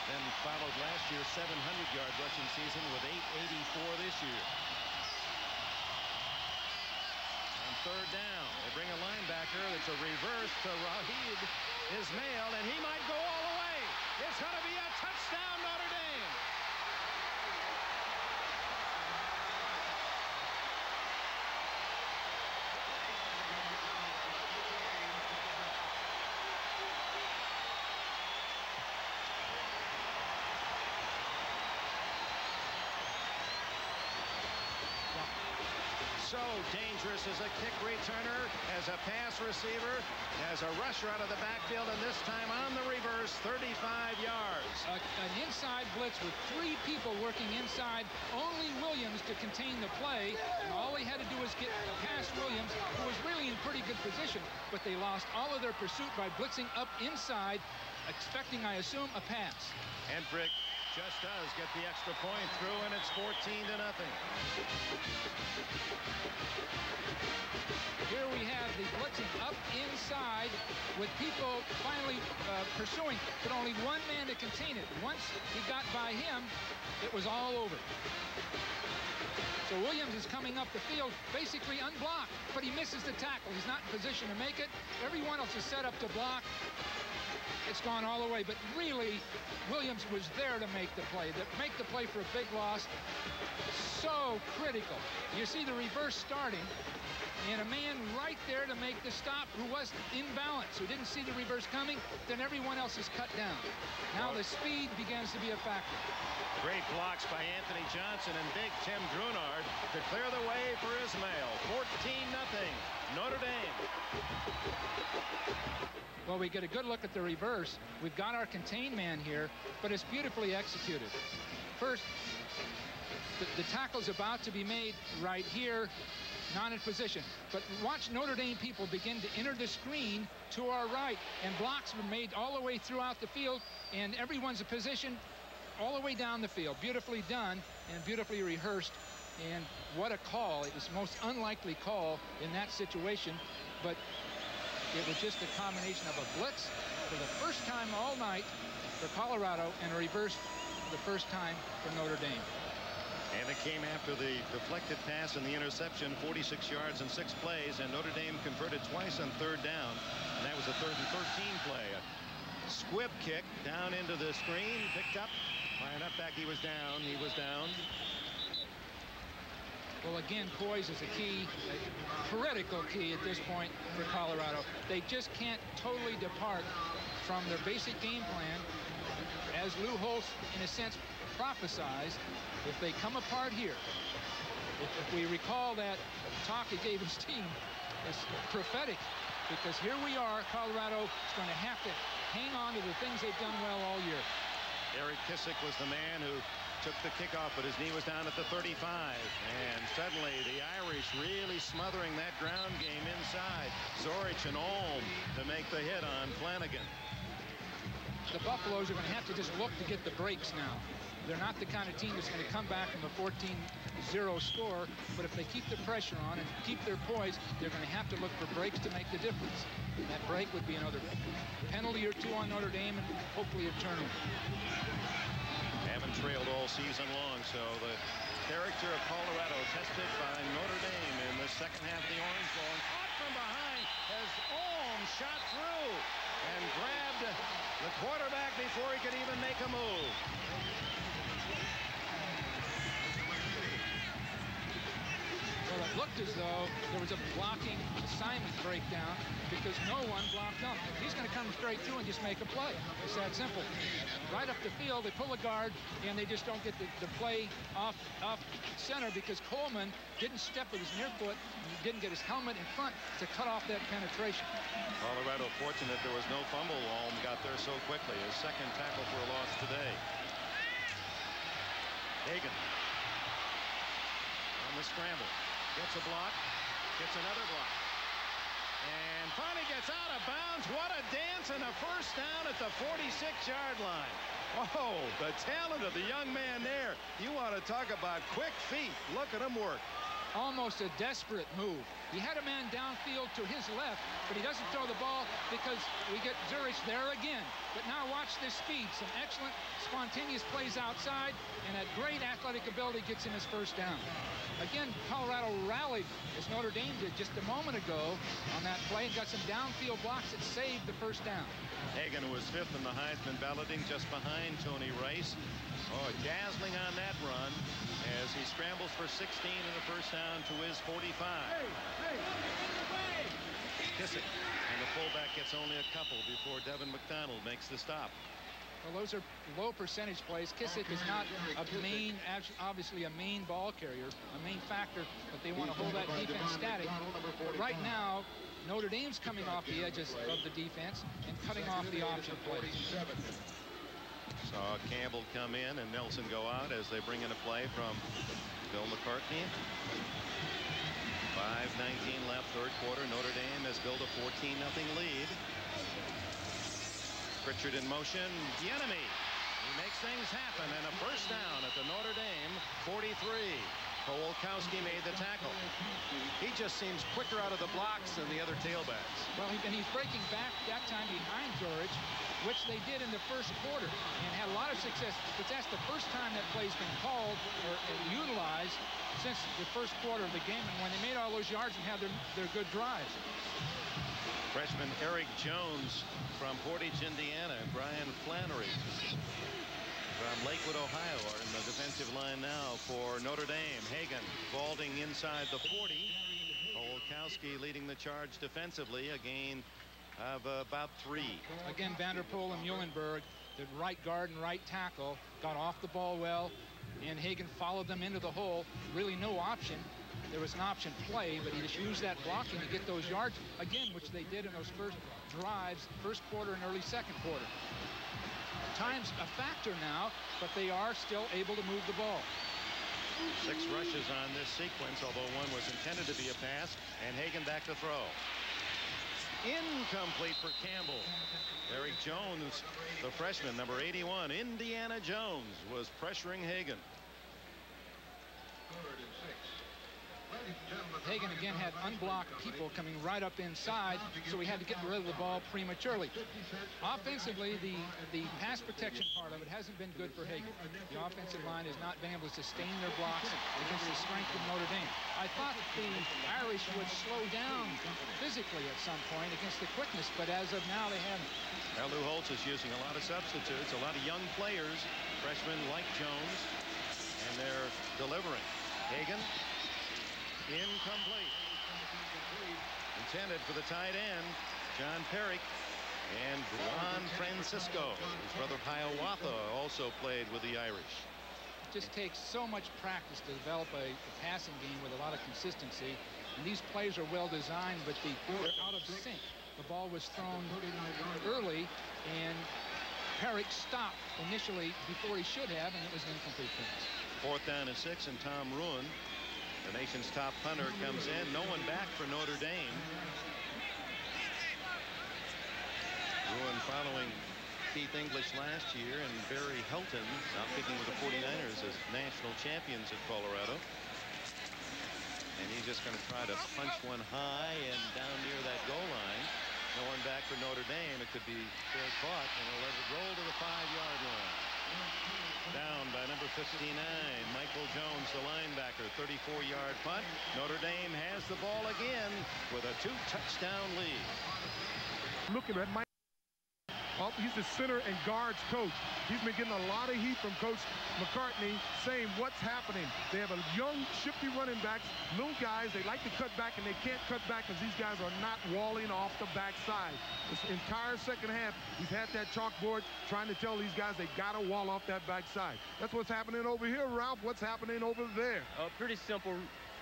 then followed last year's 700-yard rushing season with 884 this year. On third down, they bring a linebacker. It's a reverse to Raheed Ismail, and he might go all the way. It's going to be a touchdown, Notre Dame. So dangerous as a kick returner, as a pass receiver, as a rusher out of the backfield, and this time on the reverse, 35 yards. An inside blitz with 3 people working inside, only Williams to contain the play, and all they had to do was get past Williams, who was really in pretty good position, but they lost all of their pursuit by blitzing up inside, expecting, I assume, a pass. Hendrick just does get the extra point through, and it's 14-0. Here we have the blitzing up inside with people finally pursuing, but only one man to contain it. Once he got by him, it was all over. So Williams is coming up the field basically unblocked, but he misses the tackle. He's not in position to make it. Everyone else is set up to block. it's gone all the way. But really, Williams was there to make the play. Make the play for a big loss. So critical. You see the reverse starting, and a man right there to make the stop who wasn't in balance, who didn't see the reverse coming. Then everyone else is cut down. Now the speed begins to be a factor. Great blocks by Anthony Johnson, and big Tim Grunard to clear the way for Ismail. 14-0, Notre Dame. Well, we get a good look at the reverse. We've got our contained man here, but it's beautifully executed. First, the tackle's about to be made right here, not in position. But watch Notre Dame people begin to enter the screen to our right, and blocks were made all the way throughout the field, and everyone's in position all the way down the field. Beautifully done and beautifully rehearsed. And what a call. It was the most unlikely call in that situation, but it was just a combination of a blitz for the first time all night for Colorado and a reverse for the first time for Notre Dame. And it came after the deflected pass and the interception, 46 yards in 6 plays, and Notre Dame converted twice on 3rd down, and that was a 3rd and 13 play. A squib kick down into the screen, picked up by an up back. He was down. He was down. Well, again, poise is a key, a critical key at this point for Colorado. They just can't totally depart from their basic game plan. As Lou Holtz, in a sense, prophesized, if they come apart here, if we recall that talk he gave his team, is prophetic, because here we are, Colorado is going to have to hang on to the things they've done well all year. Eric Kissick was the man who took the kickoff, but his knee was down at the 35. And suddenly the Irish really smothering that ground game inside. Zorich and Olm to make the hit on Flanagan. The Buffaloes are going to have to just look to get the breaks now. They're not the kind of team that's going to come back from a 14-0 score, but if they keep the pressure on and keep their poise, they're going to have to look for breaks to make the difference. And that break would be another penalty or two on Notre Dame and hopefully a turnover. Haven't trailed all season long, so the character of Colorado tested by Notre Dame in the second half of the Orange Bowl. And caught from behind as Olm shot through and grabbed the quarterback before he could even make a move. Well, it looked as though there was a blocking assignment breakdown because no one blocked up. He's going to come straight through and just make a play. It's that simple. Right up the field, they pull a guard, and they just don't get the play off center because Coleman didn't step with his near foot, didn't get his helmet in front to cut off that penetration. Colorado fortunate there was no fumble. Olm got there so quickly. His second tackle for a loss today. Hagan on the scramble. Gets a block, gets another block, and finally gets out of bounds. What a dance, and a first down at the 46-yard line. Oh, the talent of the young man there. You want to talk about quick feet. Look at him work. Almost a desperate move. He had a man downfield to his left, but he doesn't throw the ball because we get Zurich there again. But now watch this speed. Some excellent spontaneous plays outside, and that great athletic ability gets him his first down. Again, Colorado rallied as Notre Dame did just a moment ago on that play and got some downfield blocks that saved the first down. Hagan was 5th in the Heisman balloting, just behind Tony Rice. Oh, dazzling on that run as he scrambles for 16 and a first down to his 45. Kissick, and the fullback gets only a couple before Devin McDonald makes the stop. Well, those are low percentage plays. Kissick is not a main, obviously a main ball carrier, a main factor, but they want to hold that defense static. But right now, Notre Dame's coming off the edges of the defense and cutting off the option plays. Saw Campbell come in and Nelson go out as they bring in a play from Bill McCartney. 5:19 left, 3rd quarter. Notre Dame has built a 14-0 lead. Pritchard in motion. The enemy. He makes things happen, and a first down at the Notre Dame 43. Kowalkowski made the tackle. He just seems quicker out of the blocks than the other tailbacks. Well, and he's breaking back that time behind Zorich, which they did in the first quarter and had a lot of success. But that's the first time that play's been called or utilized since the first quarter of the game, and when they made all those yards and had their good drives. Freshman Eric Jones from Portage, Indiana, and Brian Flannery from Lakewood, Ohio are in the defensive line now for Notre Dame. Hagan vaulting inside the 40. Olkowski leading the charge defensively, a gain of about 3. Again, Vanderpool and Muhlenberg, the right guard and right tackle, got off the ball well, and Hagan followed them into the hole. Really no option. There was an option play, but he just used that blocking to get those yards again, which they did in those first drives, first quarter and early second quarter. Time's a factor now, but they are still able to move the ball. 6 rushes on this sequence, although one was intended to be a pass, and Hagan back to throw. Incomplete for Campbell. Eric Jones, the freshman, number 81, Indiana Jones, was pressuring Hagan. Hagan again had unblocked people coming right up inside, so he had to get rid of the ball prematurely. Offensively, the pass protection part of it hasn't been good for Hagan. The offensive line has not been able to sustain their blocks against the strength of Notre Dame. I thought the Irish would slow down physically at some point against the quickness, but as of now, they haven't. Now Lou Holtz is using a lot of substitutes, a lot of young players, freshmen like Jones, and they're delivering. Hagan. Incomplete. Intended for the tight end, John Perrick, and Juan Francisco. His brother Hiawatha also played with the Irish. It just takes so much practice to develop a passing game with a lot of consistency. And these plays are well designed, but they're out of sync. The ball was thrown early, and Perrick stopped initially before he should have, and it was an incomplete pass. 4th down and 6, and Tom Ruin, the nation's top punter, comes in. No one back for Notre Dame. Ruin following Keith English last year and Barry Helton now picking with the 49ers as national champions at Colorado. And he's just going to try to punch one high and down near that goal line. No one back for Notre Dame. It could be fair caught, and he'll let it roll to the 5-yard line. Down by number 59, Michael Jones, the linebacker, 34-yard punt. Notre Dame has the ball again with a 2-touchdown lead. Looking at Mike. Oh, he's the center and guards coach. He's been getting a lot of heat from Coach McCartney saying what's happening. They have a young, shifty running backs, little guys. They like to cut back, and they can't cut back because these guys are not walling off the backside. This entire second half, he's had that chalkboard trying to tell these guys they got to wall off that backside. That's what's happening over here, Ralph. What's happening over there? Pretty simple.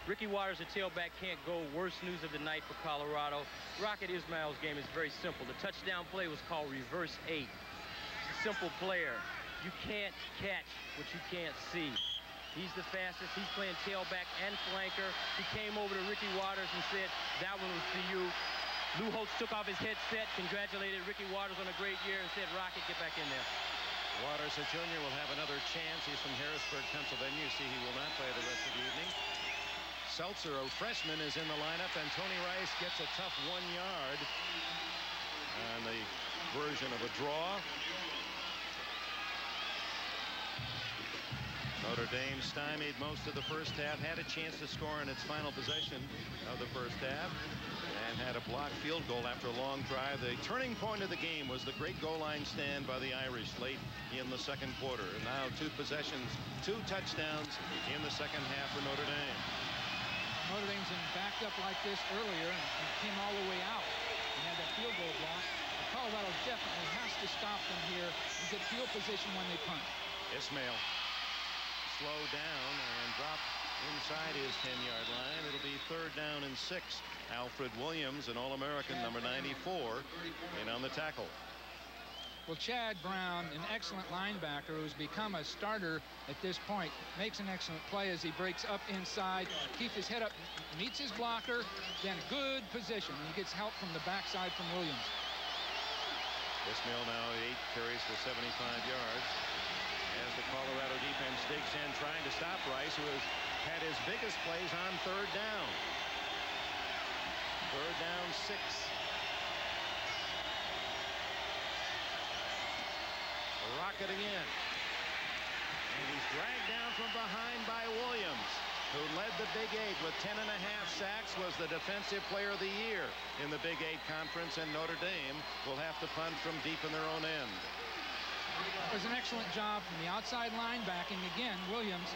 Ricky Waters, the tailback, can't go. Worst news of the night for Colorado. Rocket Ismail's game is very simple. The touchdown play was called reverse 8. He's a simple player. You can't catch what you can't see. He's the fastest. He's playing tailback and flanker. He came over to Ricky Waters and said, that one was for you. Lou Holtz took off his headset, congratulated Ricky Waters on a great year, and said, Rocket, get back in there. Waters, a junior, will have another chance. He's from Harrisburg, Pennsylvania. You see he will not play the rest of the evening. Seltzer, a freshman, is in the lineup, and Tony Rice gets a tough 1 yard on the version of a draw. Notre Dame stymied most of the first half, had a chance to score in its final possession of the first half, and had a blocked field goal after a long drive. The turning point of the game was the great goal line stand by the Irish late in the second quarter. And now 2 possessions, 2 touchdowns in the second half for Notre Dame. Notre Dame's been backed up like this earlier and came all the way out and had that field goal block. Colorado definitely has to stop them here and get field position when they punt. Ismail slow down and drop inside his 10-yard line. It'll be 3rd down and 6. Alfred Williams, an All-American, number 94, in on the tackle. Well, Chad Brown, an excellent linebacker who's become a starter at this point, makes an excellent play as he breaks up inside, keeps his head up, meets his blocker, then good position. He gets help from the backside from Williams. Ismail now 8 carries for 75 yards as the Colorado defense digs in, trying to stop Rice, who has had his biggest plays on 3rd down. 3rd down, 6. Rocket again. And he's dragged down from behind by Williams. who led the Big Eight with 10.5 sacks, was the Defensive Player of the Year in the Big Eight Conference, and Notre Dame will have to punt from deep in their own end. It was an excellent job from the outside linebacking. Again, Williams,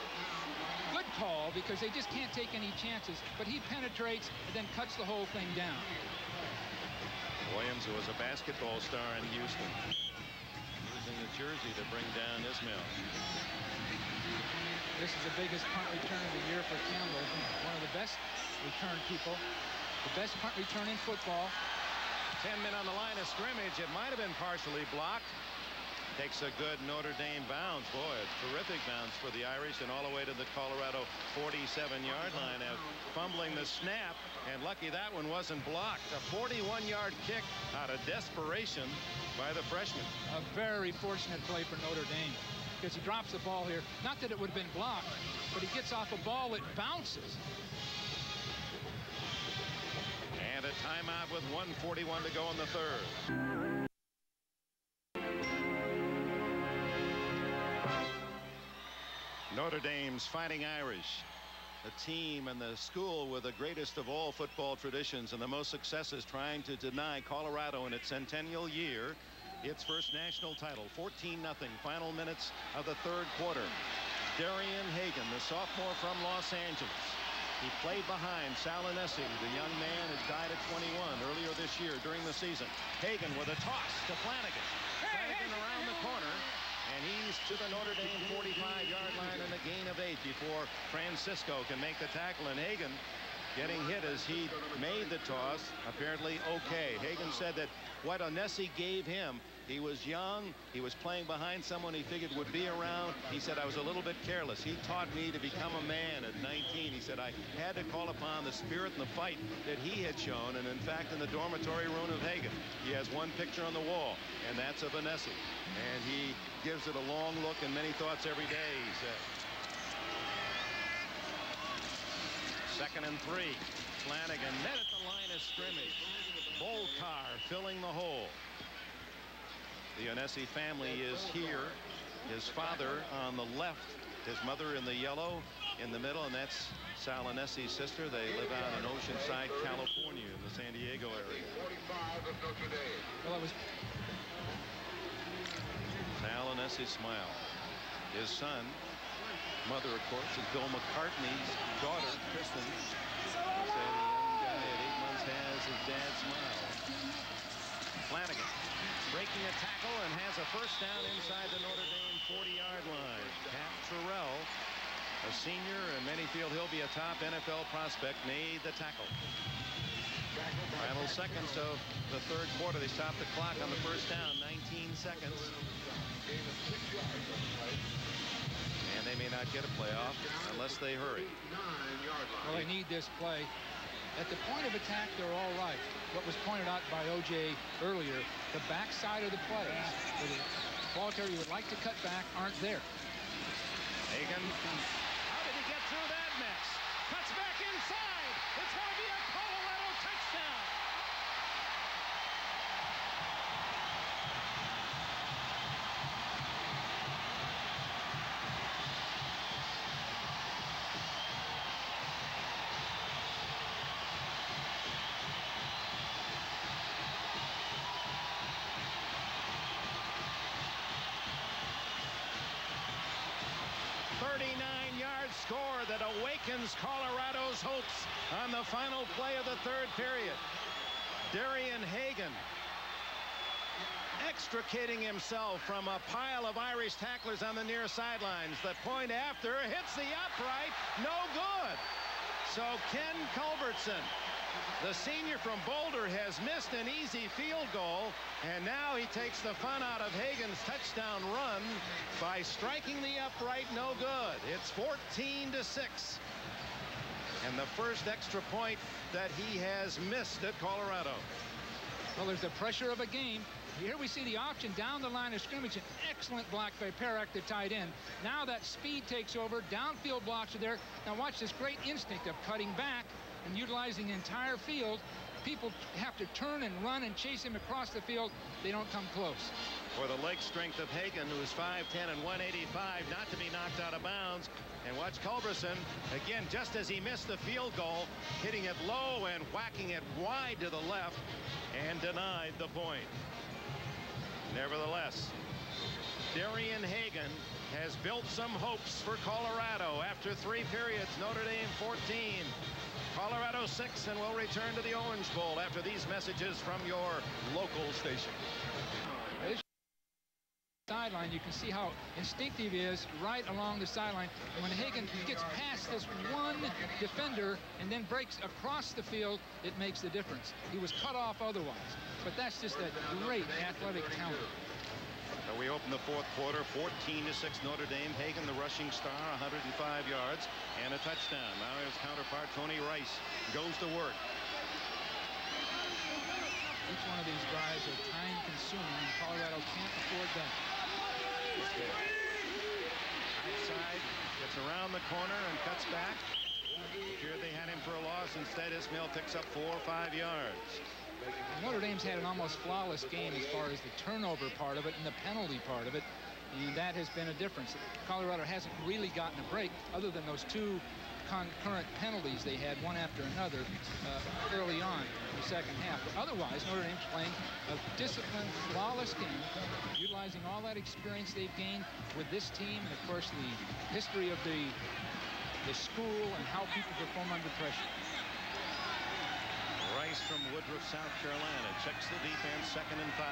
good call because they just can't take any chances, but he penetrates and then cuts the whole thing down. Williams, who was a basketball star in Houston, using the jersey to bring down Ismail. This is the biggest punt return of the year for Campbell. One of the best return people. The best punt return in football. 10 men on the line of scrimmage. It might have been partially blocked. Takes a good Notre Dame bounce. Boy, a terrific bounce for the Irish, and all the way to the Colorado 47-yard line. Fumbling the snap, and lucky that one wasn't blocked. A 41-yard kick out of desperation by the freshman. A very fortunate play for Notre Dame, because he drops the ball here. Not that it would have been blocked, but he gets off a ball that bounces. And a timeout with 1:41 to go in the third. Notre Dame's Fighting Irish, a team and the school with the greatest of all football traditions and the most successes, trying to deny Colorado in its centennial year its first national title. 14-0, final minutes of the third quarter. Darian Hagan, the sophomore from Los Angeles. He played behind Salinesi. The young man had died at 21 earlier this year during the season. Hagan with a toss to Flanagan. Flanagan around the corner. And he's to the Notre Dame 45-yard line and a gain of 8 before Francisco can make the tackle. And Hagan getting hit as he made the toss, apparently okay. Hagan said that what Onesi gave him, he was young, he was playing behind someone he figured would be around. He said, I was a little bit careless. He taught me to become a man at 19. He said, I had to call upon the spirit and the fight that he had shown. And in fact, in the dormitory room of Hagan, he has one picture on the wall, and that's of Onesi. And he gives it a long look and many thoughts every day, he said. 2nd and 3. Flanagan met at the line of scrimmage. Bolcar filling the hole. The Onesi family is here. His father on the left, his mother in the yellow in the middle, and that's Sal Onesi's sister. They live out in Oceanside, California, in the San Diego area. Well, it was Sal Onesi smile. His son, mother, of course, is Bill McCartney's daughter, Kristen. They say the young guy at 8 months has his dad's smile. Flanagan breaking a tackle and has a first down inside the Notre Dame 40-yard line. Pat Terrell, a senior, and many feel he'll be a top NFL prospect, made the tackle. Final seconds of the third quarter. They stopped the clock on the first down, 19 seconds. And they may not get a playoff unless they hurry. Well, they need this play. At the point of attack, they're all right. What was pointed out by O.J. earlier, the backside of the plays, where the ball carrier would like to cut back, aren't there. Hagan, how did he get through that mess? Cuts back inside. It's going to be a Colorado touchdown. Score that awakens Colorado's hopes on the final play of the third period. Darian Hagan extricating himself from a pile of Irish tacklers on the near sidelines. The point after hits the upright, no good. So Ken Culbertson, the senior from Boulder, has missed an easy field goal, and now he takes the fun out of Hagan's touchdown run by striking the upright, no good. It's 14-6. And the first extra point that he has missed at Colorado. Well, there's the pressure of a game. Here we see the option down the line of scrimmage. An excellent block by Perrak, the tight end. Now that speed takes over. Downfield blocks are there. Now watch this great instinct of cutting back and utilizing the entire field. people have to turn and run and chase him across the field, they don't come close. For the leg strength of Hagen, who's 5'10" and 185, not to be knocked out of bounds. And watch Culberson, again, just as he missed the field goal, hitting it low and whacking it wide to the left and denied the point. Nevertheless, Darian Hagen has built some hopes for Colorado. After 3 periods, Notre Dame 14, Colorado 6, and we'll return to the Orange Bowl after these messages from your local station. Sideline, you can see how instinctive he is right along the sideline. And when Hagen gets past this one defender and then breaks across the field, it makes the difference. He was cut off otherwise, but that's just a great athletic talent. So we open the 4th quarter, 14-6 Notre Dame. Hagen, the rushing star, 105 yards and a touchdown. Now his counterpart, Tony Rice, goes to work. Each one of these drives are time-consuming, and Colorado can't afford that. Outside, gets around the corner and cuts back. Here they had him for a loss. Instead, Ismail picks up 4 or 5 yards. Notre Dame's had an almost flawless game as far as the turnover part of it and the penalty part of it, and that has been a difference. Colorado hasn't really gotten a break other than those 2 concurrent penalties they had, one after another, early on in the second half. But otherwise, Notre Dame's playing a disciplined, flawless game, utilizing all that experience they've gained with this team, and of course the history of the school and how people perform under pressure. Rice from Woodruff, South Carolina, checks the defense, 2nd and 5.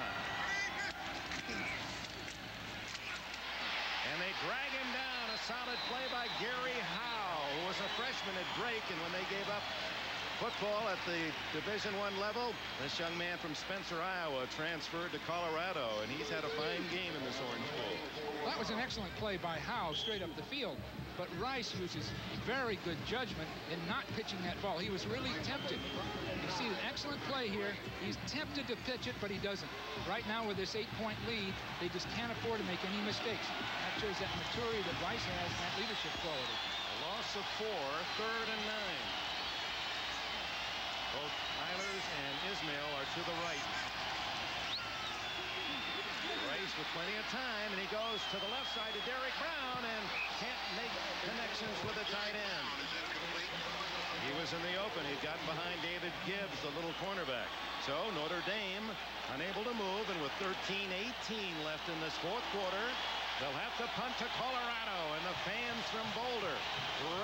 And they drag him down. A solid play by Gary Howe, who was a freshman at Drake, and when they gave up football at the Division I level, this young man from Spencer, Iowa, transferred to Colorado, and he's had a fine game in this Orange Bowl. Well, that was an excellent play by Howe straight up the field, but Rice uses very good judgment in not pitching that ball. He was really tempted. You see an excellent play here. He's tempted to pitch it, but he doesn't. Right now with this 8-point lead, they just can't afford to make any mistakes. That shows that maturity that Rice has and that leadership quality. A loss of 4, 3rd and 9. Both Eilers and Ismail are to the right. Rice with plenty of time, and he goes to the left side to Derek Brown and can't make connections with the tight end. He was in the open. He'd gotten behind David Gibbs, the little cornerback. So Notre Dame unable to move, and with 13-18 left in this 4th quarter, they'll have to punt to Colorado, and the fans from Boulder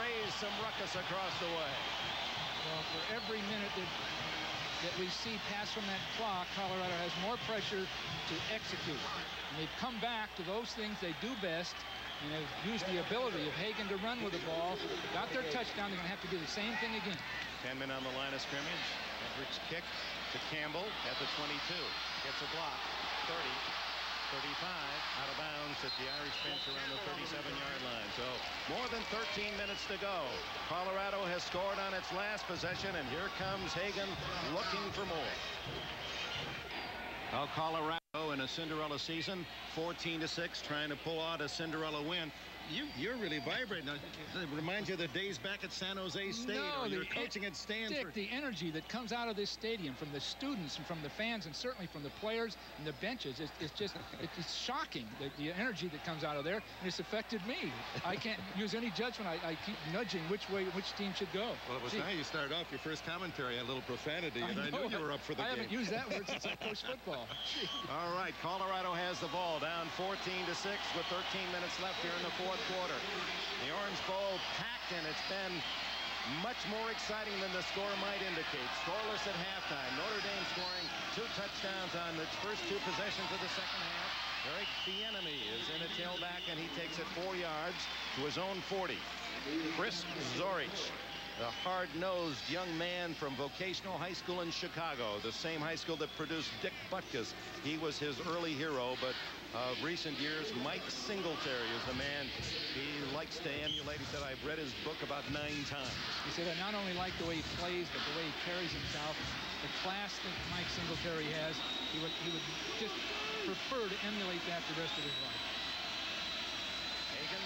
raise some ruckus across the way. Well, for every minute that we see pass from that clock, Colorado has more pressure to execute. And they've come back to those things they do best, and have used the ability of Hagen to run with the ball. Got their touchdown. They're going to have to do the same thing again. 10 men on the line of scrimmage. Hendricks kick to Campbell at the 22. Gets a block. 30. 35 out of bounds at the Irish bench around the 37-yard line. So more than 13 minutes to go. Colorado has scored on its last possession, and here comes Hagen looking for more. Well, Colorado in a Cinderella season, 14-6, trying to pull out a Cinderella win. You're really vibrating. It reminds you of the days back at San Jose State, or you're coaching at Stanford. Dick, the energy that comes out of this stadium from the students and from the fans and certainly from the players and the benches, it's shocking, the energy that comes out of there, and it's affected me. I can't use any judgment. I keep nudging which way which team should go. Well, it was nice you started off your first commentary a little profanity, and I knew you were up for the game. I haven't used that word since I coached football. All right, Colorado has the ball, down 14-6 with 13 minutes left here in the 4th quarter. The Orange Bowl packed, and it's been much more exciting than the score might indicate. Scoreless at halftime. Notre Dame scoring 2 touchdowns on its first 2 possessions of the second half. Eric Bieniemy is in a tailback, and he takes it 4 yards to his own 40. Chris Zorich, the hard-nosed young man from Vocational High School in Chicago, the same high school that produced Dick Butkus. He was his early hero, but recent years, Mike Singletary is the man he likes to emulate. He said, I've read his book about 9 times. He said, I not only like the way he plays, but the way he carries himself, the class that Mike Singletary has, he would just prefer to emulate that the rest of his life. Hagen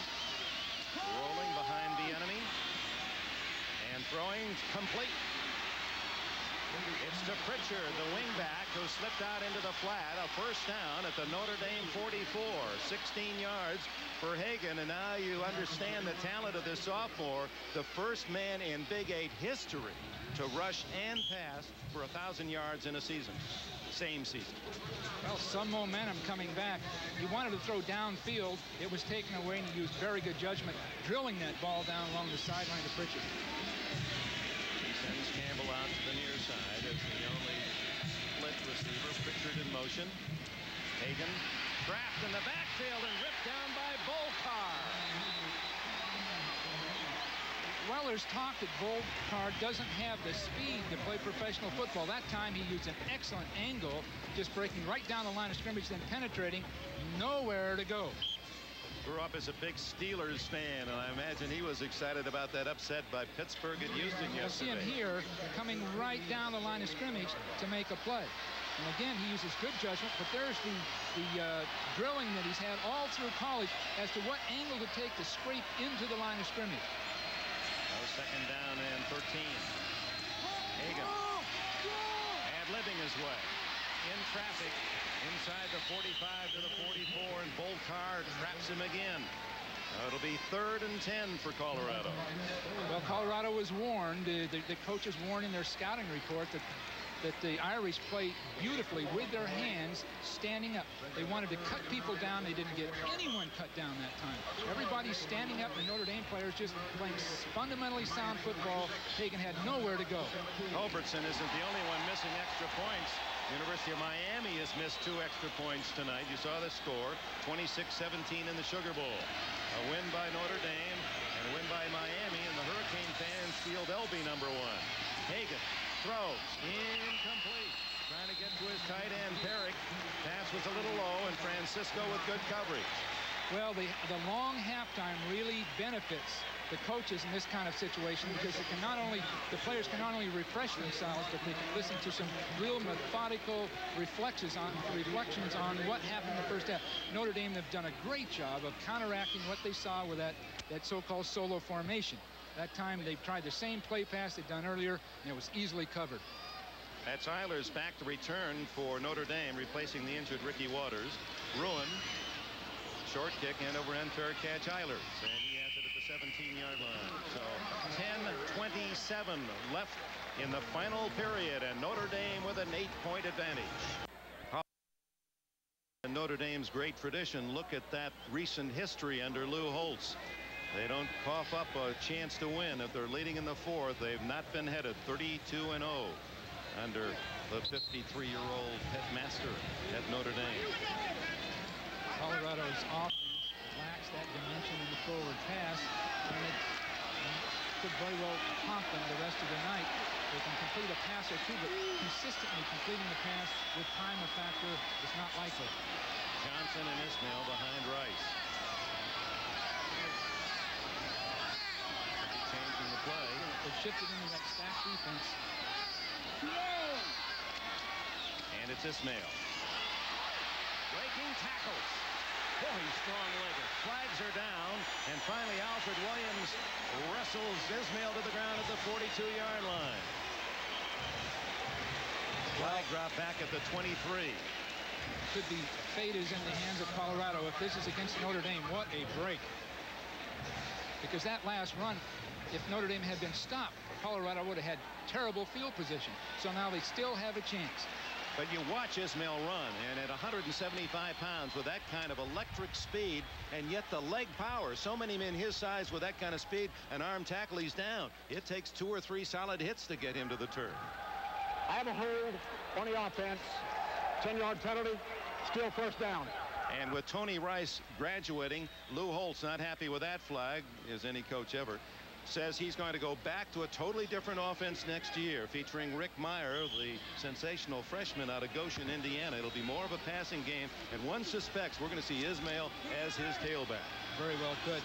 rolling behind the enemy and throwing complete. It's to Pritchard, the wingback, who slipped out into the flat. A first down at the Notre Dame 44. 16 yards for Hagan, and now you understand the talent of this sophomore, the first man in Big 8 history to rush and pass for 1,000 yards in a season. Same season. Well, some momentum coming back. He wanted to throw downfield. It was taken away, and he used very good judgment, drilling that ball down along the sideline to Pritchard. He sends Campbell out to the near side as the only split receiver. Pritchard in motion. Hagan trapped in the backfield and ripped down by Volcar. Well, there's talk that Volcar doesn't have the speed to play professional football. That time he used an excellent angle, just breaking right down the line of scrimmage, then penetrating. Nowhere to go. Grew up as a big Steelers fan, and I imagine he was excited about that upset by Pittsburgh and Houston yesterday. You'll see him here coming right down the line of scrimmage to make a play. And again, he uses good judgment, but there's the drilling that he's had all through college as to what angle to take to scrape into the line of scrimmage. Second down and 13. Hagan ad-libbing his way in traffic inside the 45 to the 44, and Volcar traps him again. It'll be 3rd and 10 for Colorado. Well, Colorado was warned. The coaches warned in their scouting report that the Irish play beautifully with their hands standing up. They wanted to cut people down. They didn't get anyone cut down that time. Everybody's standing up, and Notre Dame players just playing fundamentally sound football. Hagan had nowhere to go. Culbertson isn't the only one missing extra points. University of Miami has missed 2 extra points tonight. You saw the score, 26-17 in the Sugar Bowl. A win by Notre Dame and a win by Miami, and the Hurricane fans field LB #1. Hagan throws incomplete, trying to get to his tight end Perrick. Pass was a little low, and Francisco with good coverage. Well, the long halftime really benefits the coaches in this kind of situation, because it can not only, the players can not only refresh themselves, but they can listen to some real methodical reflections on what happened in the first half. Notre Dame have done a great job of counteracting what they saw with that so-called solo formation. That time they tried the same play pass they'd done earlier, and it was easily covered. That's Eilers back to return for Notre Dame, replacing the injured Ricky Waters. Ruin, short kick, hand over end, fair catch, Eilers, and he has it at the 17-yard line. So 10:27 left in the final period, and Notre Dame with an 8-point advantage. And Notre Dame's great tradition. Look at that recent history under Lou Holtz. They don't cough up a chance to win. If they're leading in the 4th, they've not been headed. 32-0 under the 53-year-old headmaster at Notre Dame. Colorado's offense lacks that dimension in the forward pass, and it could very well haunt them the rest of the night. They can complete a pass or two, but consistently completing the pass with time a factor is not likely. Johnson and Ismail behind Rice. Changing the play. They've shifted into that stacked defense. And it's Ismail. Breaking tackles. Boy, strong-legged. Flags are down, and finally Alfred Williams wrestles Ismail to the ground at the 42-yard line. Flag drop back at the 23. Could be fate is in the hands of Colorado. If this is against Notre Dame, what a break. Because that last run, if Notre Dame had been stopped, Colorado would have had terrible field position. So now they still have a chance. But you watch Ismail run, and at 175 pounds with that kind of electric speed, and yet the leg power, so many men his size with that kind of speed, an arm tackle, he's down. It takes 2 or 3 solid hits to get him to the turf. I have a hold on the offense. 10-yard penalty, still first down. And with Tony Rice graduating, Lou Holtz not happy with that flag, as any coach ever, says he's going to go back to a totally different offense next year, featuring Rick Meyer, the sensational freshman out of Goshen, Indiana. It'll be more of a passing game, and one suspects we're going to see Ismail as his tailback. Very well could.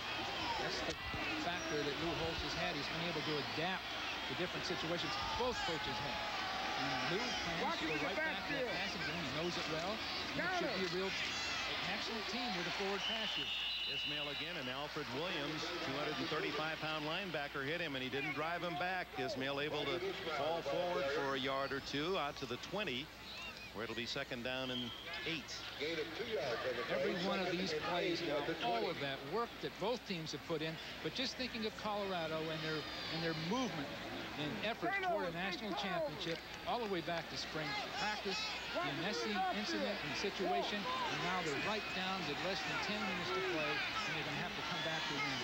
That's the factor that Lou Holtz has had. He's been able to adapt to different situations. Both coaches have. And Lou plans to go right back to that passing game. He knows it well. And it should be an excellent team with a forward pass here. Ismail again, and Alfred Williams, 235-pound linebacker, hit him, and he didn't drive him back. Ismail able to fall forward for a yard or two out to the 20, where it'll be second down and 8. Every one of these plays now, all of that work that both teams have put in, but just thinking of Colorado and their movement and efforts toward a national championship all the way back to spring practice, the Nessie incident and situation, and now they're right down to less than 10 minutes to play, and they're going to have to come back to win.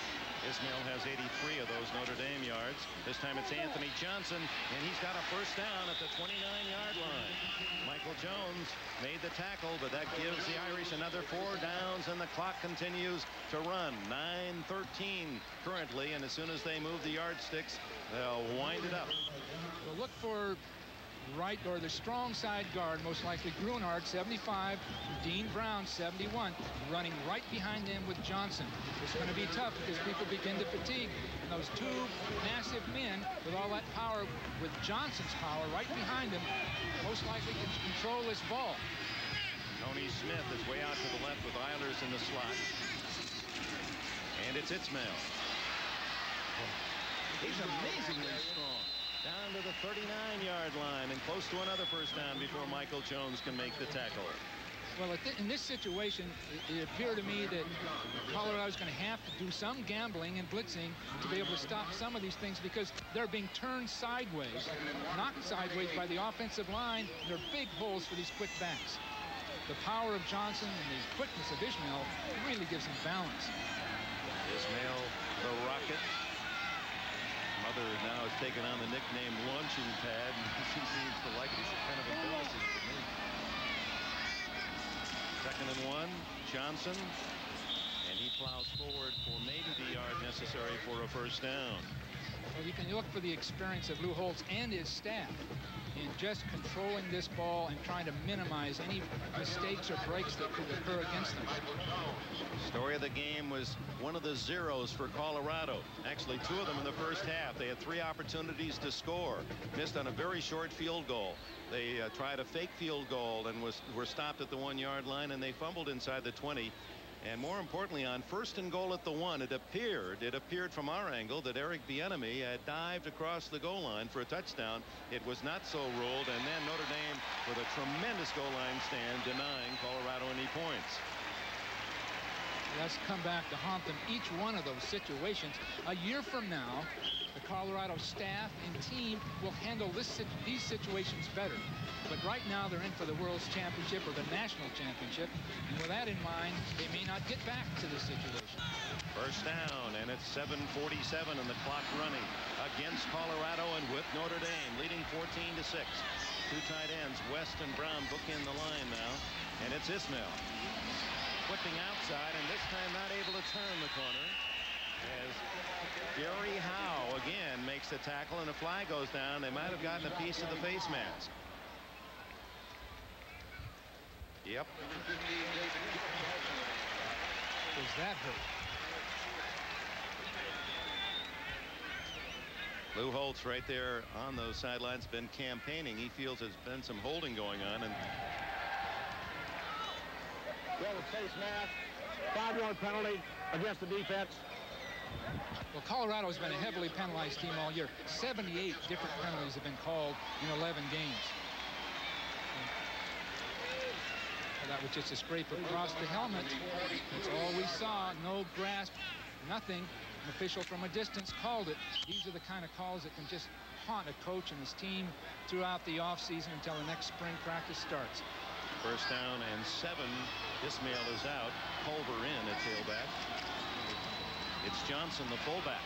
Ismail has 83 of those Notre Dame yards. This time it's Anthony Johnson, and he's got a first down at the 29-yard line. Michael Jones made the tackle, but that gives the Irish another 4 downs, and the clock continues to run. 9:13 currently, and as soon as they move the yardsticks, they'll wind it up. Well, look for right or the strong side guard, most likely Grunard, 75, Dean Brown, 71, running right behind them with Johnson. It's going to be tough because people begin to fatigue, and those two massive men with all that power, with Johnson's power right behind them, most likely can control this ball. Tony Smith is way out to the left with Eilers in the slot, and it's Ismail. He's amazingly strong. Down to the 39-yard line and close to another first down before Michael Jones can make the tackle. Well, in this situation, it appeared to me that Colorado's going to have to do some gambling and blitzing to be able to stop some of these things, because they're being turned sideways, knocked sideways by the offensive line. There are big holes for these quick backs. The power of Johnson and the quickness of Ismail really gives him balance. Ismail, the Rocket. Mother now has taken on the nickname Launching Pad, and she seems to like it. He's kind of embarrassing for me. 2nd and 1, Johnson, and he plows forward for maybe the yard necessary for a first down. Well, you can look for the experience of Lou Holtz and his staff in just controlling this ball and trying to minimize any mistakes or breaks that could occur against them. Story of the game was one of the zeros for Colorado. Actually, 2 of them in the first half. They had 3 opportunities to score. Missed on a very short field goal. They tried a fake field goal and were stopped at the 1-yard line, and they fumbled inside the 20. And more importantly, on 1st and goal at the 1, it appeared from our angle that Eric Bieniemy had dived across the goal line for a touchdown. It was not so ruled, and then Notre Dame with a tremendous goal line stand denying Colorado any points. Let's come back to haunt them. Each one of those situations, a year from now, the Colorado staff and team will handle these situations better. But right now they're in for the World's Championship or the National Championship, and with that in mind, they may not get back to this situation. First down, and it's 7:47 and the clock running against Colorado and with Notre Dame leading 14-6. 2 tight ends, West and Brown, bookend the line now, and it's Ismail flipping outside, and this time not able to turn the corner as Gary Howe again makes the tackle, and a flag goes down. They might have gotten a piece of the face mask. Yep. Does that hurt? Lou Holtz right there on those sidelines, been campaigning. He feels there's been some holding going on, and well, face mask, 5-yard penalty against the defense. Well, Colorado has been a heavily penalized team all year. 78 different penalties have been called in 11 games. That was just a scrape across the helmet. That's all we saw. No grasp, nothing. An official from a distance called it. These are the kind of calls that can just haunt a coach and his team throughout the offseason until the next spring practice starts. First down and 7. Ismail is out. Culver in at tailback. It's Johnson, the fullback.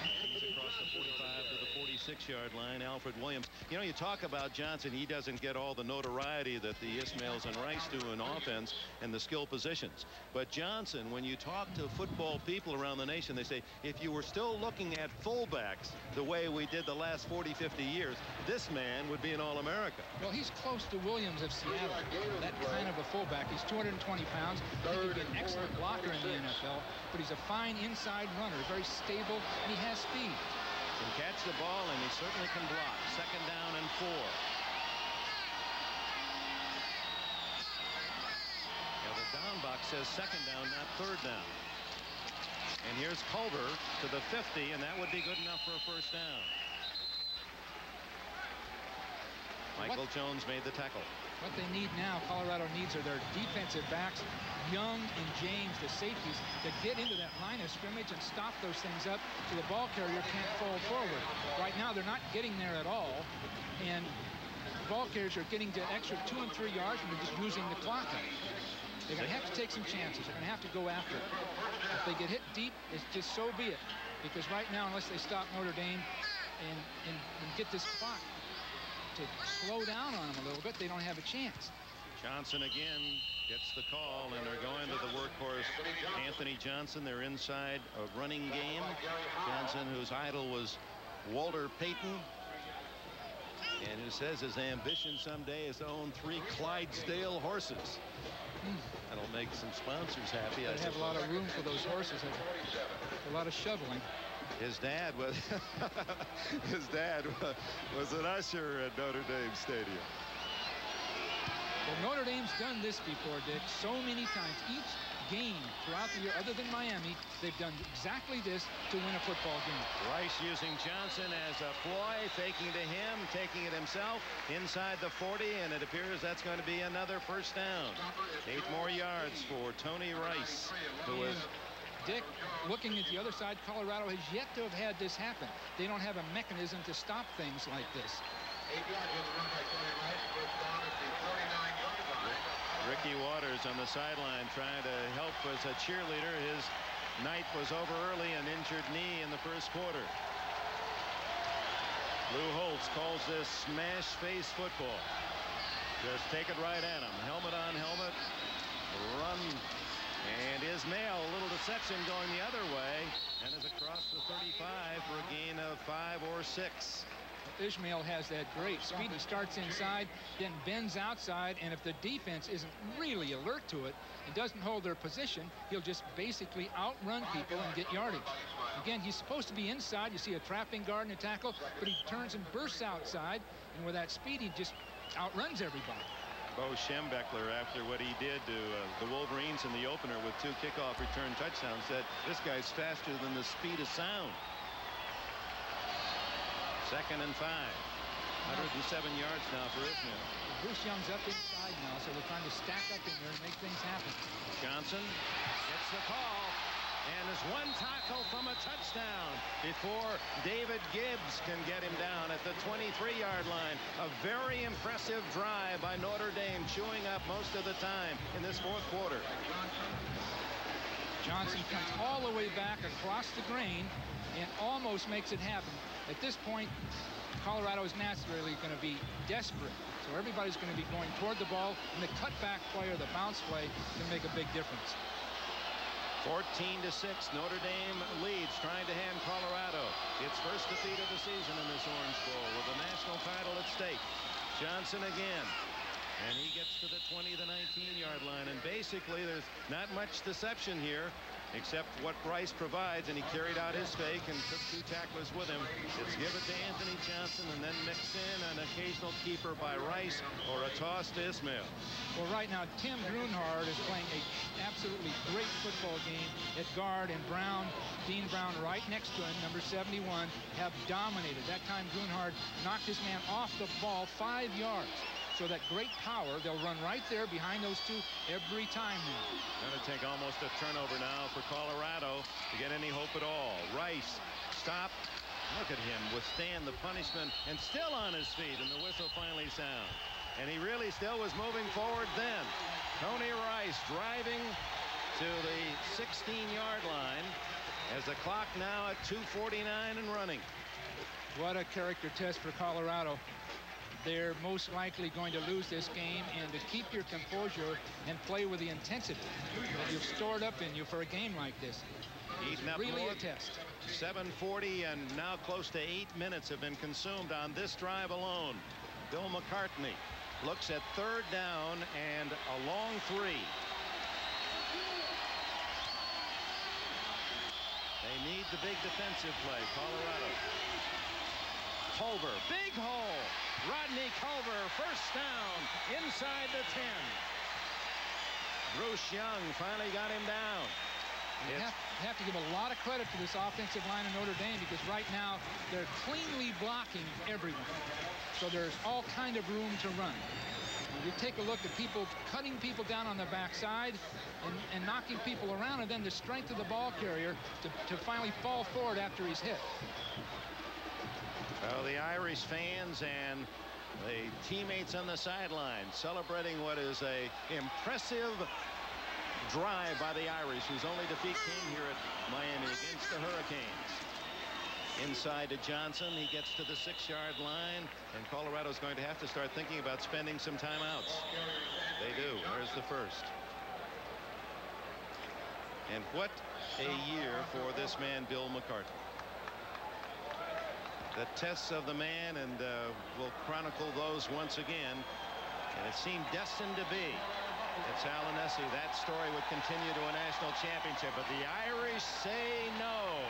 He's across the 45 to the 46-yard line. Alfred Williams. You know, you talk about Johnson. He doesn't get all the notoriety that the Ismails and Rice do in offense and the skill positions. But Johnson, when you talk to football people around the nation, they say, if you were still looking at fullbacks the way we did the last 40, 50 years, this man would be an All-America. Well, he's close to Williams of Seattle, that kind of a fullback. He's 220 pounds. I think he'd be an excellent blocker in the NFL, but he's a fine inside runner, very stable, and he has speed. Can catch the ball, and he certainly can block. 2nd down and 4. Now the down box says 2nd down, not 3rd down. And here's Culver to the 50, and that would be good enough for a first down. Michael Jones made the tackle. What they need now, Colorado needs, are their defensive backs, Young and James, the safeties, to get into that line of scrimmage and stop those things up so the ball carrier can't fall forward. Right now, they're not getting there at all, and the ball carriers are getting to extra 2 and 3 yards, and they're just using the clock up. They're going to have to take some chances. They're going to have to go after it. If they get hit deep, it's just so be it. Because right now, unless they stop Notre Dame and get this clock to slow down on them a little bit, they don't have a chance. Johnson again gets the call, and they're going to the workhorse Anthony Johnson. They're inside a running game. Johnson, whose idol was Walter Payton, and who says his ambition someday is to own 3 Clydesdale horses. That'll make some sponsors happy. They have a lot of room for those horses. A lot of shoveling. His dad was an usher at Notre Dame Stadium. Well, Notre Dame's done this before, Dick, so many times. Each game throughout the year, other than Miami, they've done exactly this to win a football game. Rice using Johnson as a ploy, faking to him, taking it himself inside the 40, and it appears that's going to be another first down. 8 more yards for Tony Rice, who was... Dick, looking at the other side, Colorado has yet to have had this happen. They don't have a mechanism to stop things like this. 8 yards on the run by Tony Rice. First down at the 49-yard line. Ricky Waters on the sideline trying to help as a cheerleader. His night was over early, an injured knee in the first quarter. Lou Holtz calls this smash face football. Just take it right at him. Helmet on helmet. Run. And Ismail, a little deception going the other way, and is across the 35 for a gain of 5 or 6. Ismail has that great speed. He starts inside, then bends outside, and if the defense isn't really alert to it and doesn't hold their position, he'll just basically outrun people and get yardage. Again, he's supposed to be inside. You see a trapping guard and a tackle, but he turns and bursts outside, and with that speed, he just outruns everybody. Bo Schembechler, after what he did to the Wolverines in the opener with 2 kickoff return touchdowns, said this guy's faster than the speed of sound. 2nd and 5. 107 yards now for Ismail. Bruce Young's up inside now, so we're trying to stack up in there and make things happen. Johnson gets the call, and is 1 tackle from a touchdown before David Gibbs can get him down at the 23-yard line. A very impressive drive by Notre Dame, chewing up most of the time in this 4th quarter. Johnson comes all the way back across the grain and almost makes it happen. At this point, Colorado is naturally going to be desperate. So everybody's going to be going toward the ball, and the cutback play or the bounce play can make a big difference. 14-6, Notre Dame leads, trying to hand Colorado its first defeat of the season in this Orange Bowl with the national title at stake. Johnson again, and he gets to the 20 to 19-yard line, and basically there's not much deception here except what Rice provides, and he carried out his fake and took 2 tacklers with him. It's give it to Anthony Johnson and then mixed in an occasional keeper by Rice or a toss to Ismail. Well, right now, Tim Grunhard is playing an absolutely great football game at guard, and Dean Brown right next to him, number 71, have dominated. That time, Grunhard knocked his man off the ball 5 yards. So that great power, they'll run right there behind those 2 every time now. Going to take almost a turnover now for Colorado to get any hope at all. Rice, stop. Look at him withstand the punishment and still on his feet, and the whistle finally sounds. And he really still was moving forward then. Tony Rice driving to the 16-yard line as the clock now at 2:49 and running. What a character test for Colorado. They're most likely going to lose this game, and to keep your composure and play with the intensity that you've stored up in you for a game like this. Eating up really more. A test. 7:40 and now close to 8 minutes have been consumed on this drive alone. Bill McCartney looks at 3rd down and a long 3. They need the big defensive play, Colorado. Culver, big hole. Rodney Culver, first down inside the 10. Bruce Young finally got him down. You have to give a lot of credit to this offensive line of Notre Dame, because right now they're cleanly blocking everyone. So there's all kind of room to run. You take a look at people cutting people down on the backside and knocking people around, and then the strength of the ball carrier to finally fall forward after he's hit. Well, the Irish fans and the teammates on the sideline celebrating what is a impressive drive by the Irish, whose only defeat came here at Miami against the Hurricanes. Inside to Johnson. He gets to the 6-yard line, and Colorado's going to have to start thinking about spending some timeouts. They do. There's the first. And what a year for this man, Bill McCartney. The tests of the man, and we'll chronicle those once again. And it seemed destined to be. It's Alan Essie. That story would continue to a national championship, but the Irish say no.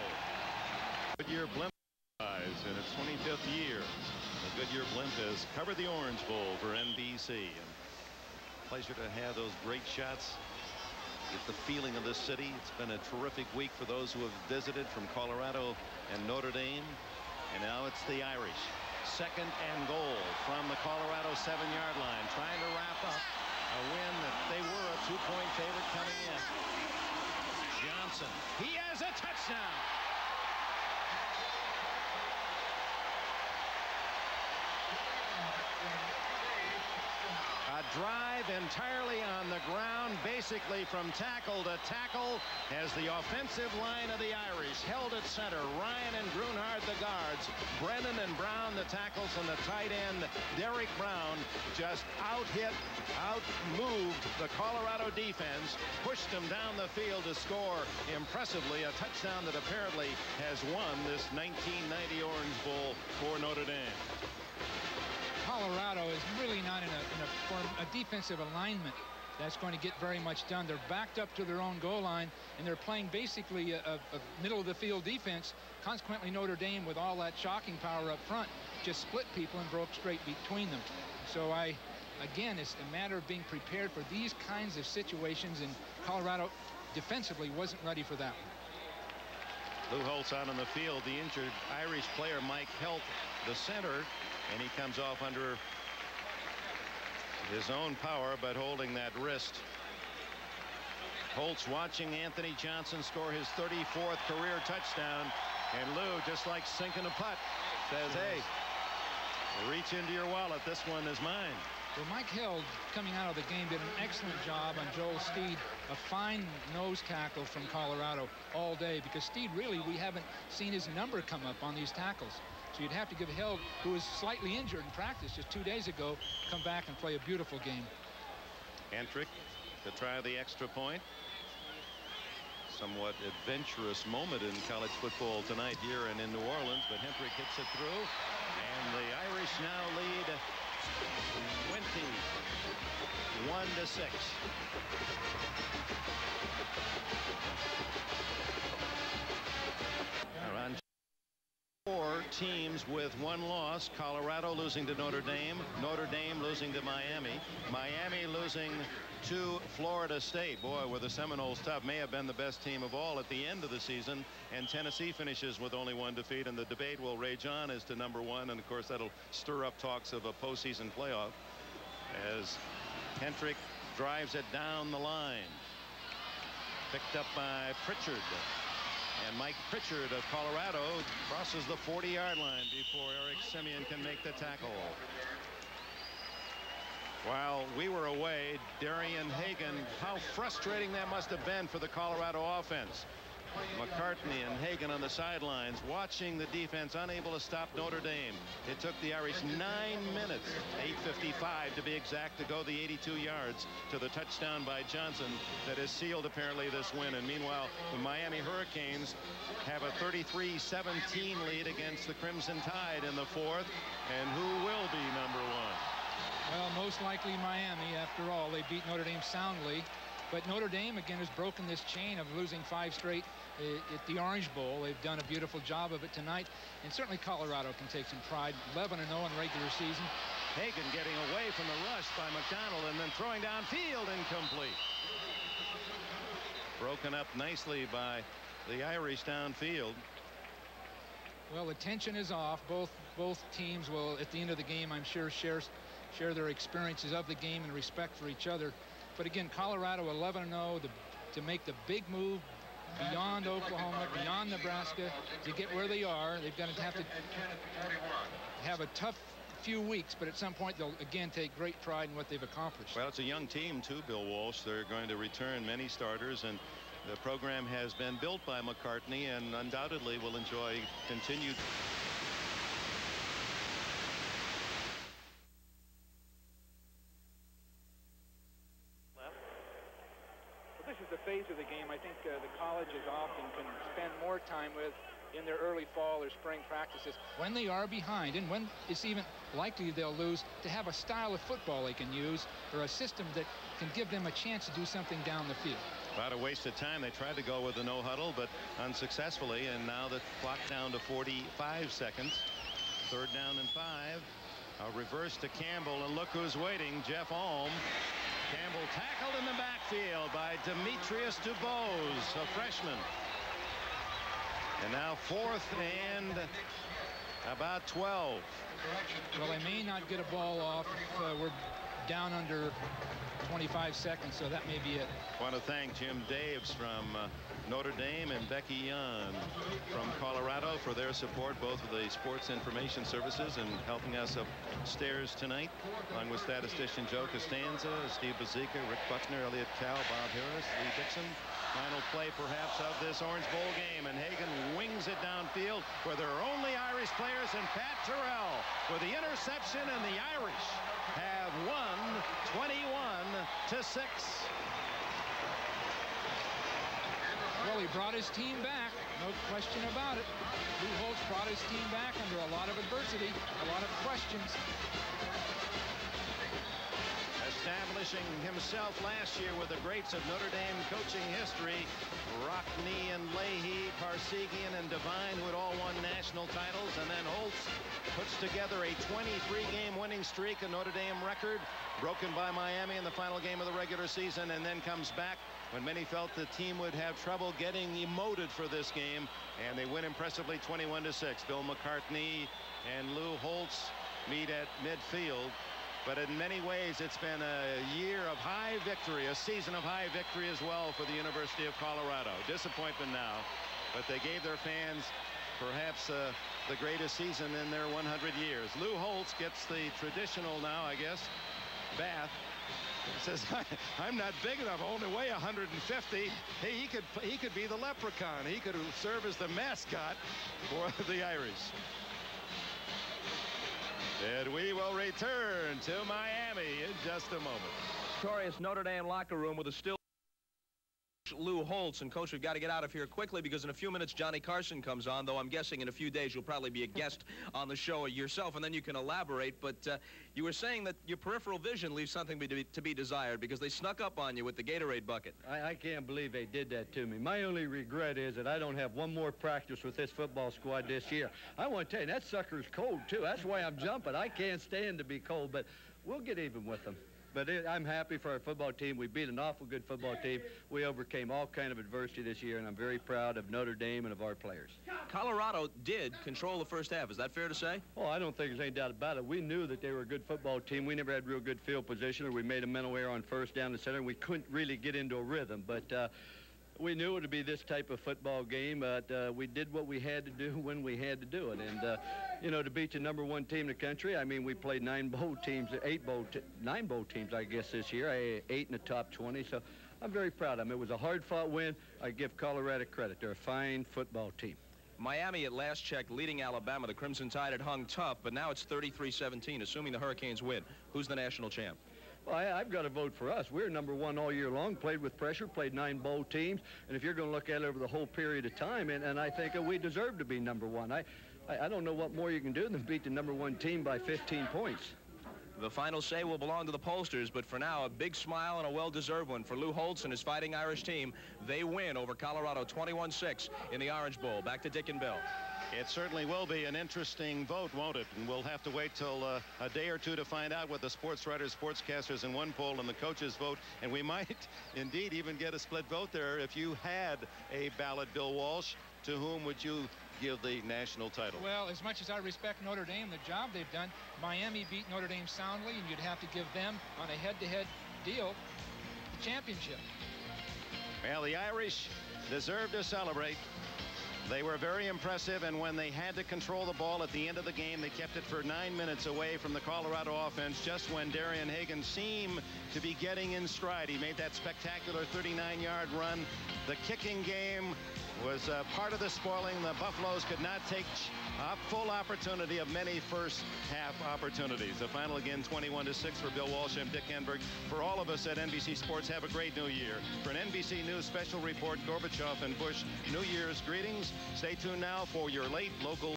Goodyear Blimp in its 25th year. The Goodyear Blimp has covered the Orange Bowl for NBC. And pleasure to have those great shots. Get the feeling of this city. It's been a terrific week for those who have visited from Colorado and Notre Dame. And now it's the Irish. 2nd and goal from the Colorado 7-yard line, trying to wrap up a win that they were a 2-point favorite coming in. Johnson. He has a touchdown. A drive entirely on the ground, basically from tackle to tackle, as the offensive line of the Irish held at center. Ryan and Grunhard, the guards. Brennan and Brown, the tackles, and the tight end, Derek Brown, just out-hit, out-moved the Colorado defense, pushed them down the field to score impressively a touchdown that apparently has won this 1990 Orange Bowl for Notre Dame. Colorado is really not in a defensive alignment that's going to get very much done. They're backed up to their own goal line, and they're playing basically a middle of the field defense. Consequently, Notre Dame, with all that shocking power up front, just split people and broke straight between them. So again, it's a matter of being prepared for these kinds of situations, and Colorado defensively wasn't ready for that one. Lou Holtz out on the field. The injured Irish player Mike Helt, the center, and he comes off under his own power, but holding that wrist. Holtz watching Anthony Johnson score his 34th career touchdown, and Lou, just like sinking a putt, says, hey, reach into your wallet, this one is mine. Well, Mike Held, coming out of the game, did an excellent job on Joel Steed, a fine nose tackle from Colorado all day, because Steed, really, we haven't seen his number come up on these tackles. So you'd have to give Held, who was slightly injured in practice just 2 days ago, come back and play a beautiful game. Hentrick to try the extra point. Somewhat adventurous moment in college football tonight here and in New Orleans, but Hentrick hits it through, and the Irish now lead 21-6. Around 4 teams with 1 loss. Colorado losing to Notre Dame. Notre Dame losing to Miami. Miami losing to Florida State. Boy, were the Seminoles tough. May have been the best team of all at the end of the season. And Tennessee finishes with only 1 defeat. And the debate will rage on as to number 1. And, of course, that'll stir up talks of a postseason playoff as Hentrick drives it down the line. Picked up by Pritchard. And Mike Pritchard of Colorado crosses the 40-yard line before Eric Simeon can make the tackle. While we were away, Darian Hagan, how frustrating that must have been for the Colorado offense. McCartney and Hagan on the sidelines watching the defense, unable to stop Notre Dame. It took the Irish 9 minutes, 8:55 to be exact, to go the 82 yards to the touchdown by Johnson that has sealed apparently this win. And meanwhile, the Miami Hurricanes have a 33-17 lead against the Crimson Tide in the 4th. And who will be number 1? Well, most likely Miami. After all, they beat Notre Dame soundly. But Notre Dame, again, has broken this chain of losing 5 straight at the Orange Bowl. They've done a beautiful job of it tonight. And certainly Colorado can take some pride. 11-0 in the regular season. Hagan getting away from the rush by McDonald and then throwing downfield, incomplete. broken up nicely by the Irish downfield. Well, the tension is off. Both teams will, at the end of the game, I'm sure, share their experiences of the game and respect for each other. But again, Colorado 11-0 to make the big move beyond Oklahoma, beyond Nebraska, to get where they are. They've got to have a tough few weeks, but at some point they'll again take great pride in what they've accomplished. Well, it's a young team too, Bill Walsh. They're going to return many starters, and the program has been built by McCartney and undoubtedly will enjoy continued. Well, this is the phase of the game I think the colleges often can spend more time with in their early fall or spring practices when they are behind, and when it's even likely they'll lose, to have a style of football they can use or a system that can give them a chance to do something down the field. About a waste of time. They tried to go with the no huddle, but unsuccessfully, and now the clock down to 45 seconds. 3rd down and 5. A reverse to Campbell, and look who's waiting, Jeff Alm. Campbell tackled in the backfield by Demetrius DuBose, a freshman. And now 4th and about 12. Well, they may not get a ball off if we're down under 25 seconds, so that may be it. I want to thank Jim Daves from Notre Dame and Becky Young from Colorado for their support, both of the Sports Information Services, and helping us upstairs tonight, along with statistician Joe Costanza, Steve Bazika, Rick Buckner, Elliot Cow, Bob Harris, Lee Dixon. Final play perhaps of this Orange Bowl game, and Hagan wings it downfield where there are only Irish players, and Pat Terrell with the interception, and the Irish have won 21-6. Well, he brought his team back, no question about it. Lou Holtz brought his team back under a lot of adversity, a lot of questions. Establishing himself last year with the greats of Notre Dame coaching history, Rockne and Leahy, Parsegian and Devine, who had all won national titles, and then Holtz puts together a 23-game winning streak, a Notre Dame record, broken by Miami in the final game of the regular season, and then comes back when many felt the team would have trouble getting emoted for this game, and they win impressively 21-6. Bill McCartney and Lou Holtz meet at midfield. But in many ways, it's been a year of high victory, a season of high victory as well for the University of Colorado. Disappointment now, but they gave their fans perhaps the greatest season in their 100 years. Lou Holtz gets the traditional now, I guess, bath. He says, I'm not big enough, I only weigh 150. He could be the leprechaun. He could serve as the mascot for the Irish. And we will return to Miami in just a moment. Victorious Notre Dame locker room with a still Lou Holtz. And, Coach, we've got to get out of here quickly because in a few minutes Johnny Carson comes on, though I'm guessing in a few days you'll probably be a guest on the show yourself, and then you can elaborate. But you were saying that your peripheral vision leaves something to be desired because they snuck up on you with the Gatorade bucket. I can't believe they did that to me. My only regret is that I don't have one more practice with this football squad this year. I want to tell you, that sucker's cold, too. That's why I'm jumping. I can't stand to be cold, but we'll get even with them. But I'm happy for our football team. We beat an awful good football team. We overcame all kind of adversity this year, and I'm very proud of Notre Dame and of our players. Colorado did control the first half. Is that fair to say? Oh, I don't think there's any doubt about it. We knew that they were a good football team. We never had real good field position, or we made a mental error on 1st down the center, and we couldn't really get into a rhythm. But we knew it would be this type of football game, but we did what we had to do when we had to do it. And, you know, to beat the #1 team in the country, I mean, we played 9 bowl teams, 9 bowl teams, I guess, this year, 8 in the top 20. So I'm very proud of them. It was a hard-fought win. I give Colorado credit. They're a fine football team. Miami, at last check, leading Alabama. The Crimson Tide had hung tough, but now it's 33-17, assuming the Hurricanes win. Who's the national champ? Well, I've got to vote for us. We're #1 all year long, played with pressure, played 9 bowl teams. And if you're going to look at it over the whole period of time, and I think we deserve to be #1. I don't know what more you can do than beat the #1 team by 15 points. The final say will belong to the pollsters, but for now, a big smile and a well-deserved one for Lou Holtz and his Fighting Irish team. They win over Colorado 21-6 in the Orange Bowl. Back to Dick and Bill. It certainly will be an interesting vote, won't it? And we'll have to wait till a day or two to find out what the sports writers, sportscasters in one poll and the coaches vote. And we might indeed even get a split vote there. If you had a ballot, Bill Walsh, to whom would you give the national title? Well, as much as I respect Notre Dame, the job they've done, Miami beat Notre Dame soundly, and you'd have to give them, on a head-to-head deal, the championship. Well, the Irish deserve to celebrate. They were very impressive, and when they had to control the ball at the end of the game, they kept it for 9 minutes away from the Colorado offense, just when Darian Hagan seemed to be getting in stride. He made that spectacular 39-yard run. The kicking game was part of the spoiling. The Buffaloes could not take a full opportunity of many first half opportunities. The final again 21-6 for Bill Walsh and Dick Enberg. For all of us at NBC Sports, have a great new year. For an NBC News special report, Gorbachev and Bush, New Year's greetings. Stay tuned now for your late local.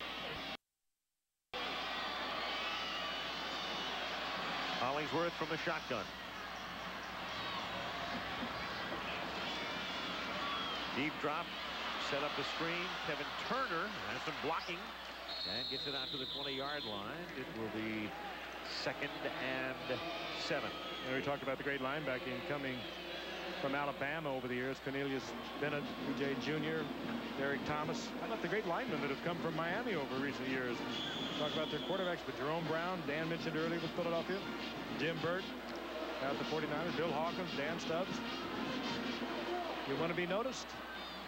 Hollingsworth from the shotgun. Deep drop. Set up the screen. Kevin Turner has some blocking and gets it out to the 20-yard line. It will be 2nd and 7. And we talked about the great linebacking coming from Alabama over the years. Cornelius Bennett, P.J. Jr., Derek Thomas. How about the great linemen that have come from Miami over recent years? Talk about their quarterbacks, but Jerome Brown, Dan mentioned earlier with Philadelphia, Jim Burt out the 49ers, Bill Hawkins, Dan Stubbs. You want to be noticed?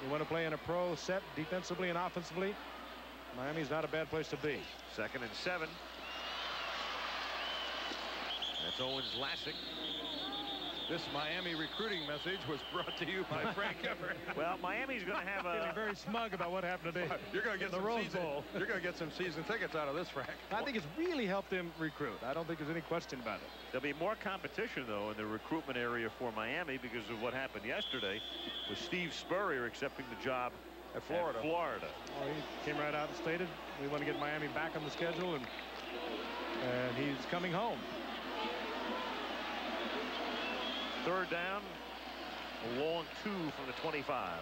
You want to play in a pro set defensively and offensively? Miami's not a bad place to be. 2nd and 7. That's Owens Lassick. This Miami recruiting message was brought to you by Frank Everett. Well, Miami's going to have a... Feeling very smug about what happened today. You're going to get the Rose Bowl. You're going to get some season tickets out of this, Frank. I think it's really helped them recruit. I don't think there's any question about it. There'll be more competition, though, in the recruitment area for Miami because of what happened yesterday with Steve Spurrier accepting the job at Florida. Well, he came right out and stated we want to get Miami back on the schedule, and he's coming home. 3rd down, a long 2 from the 25.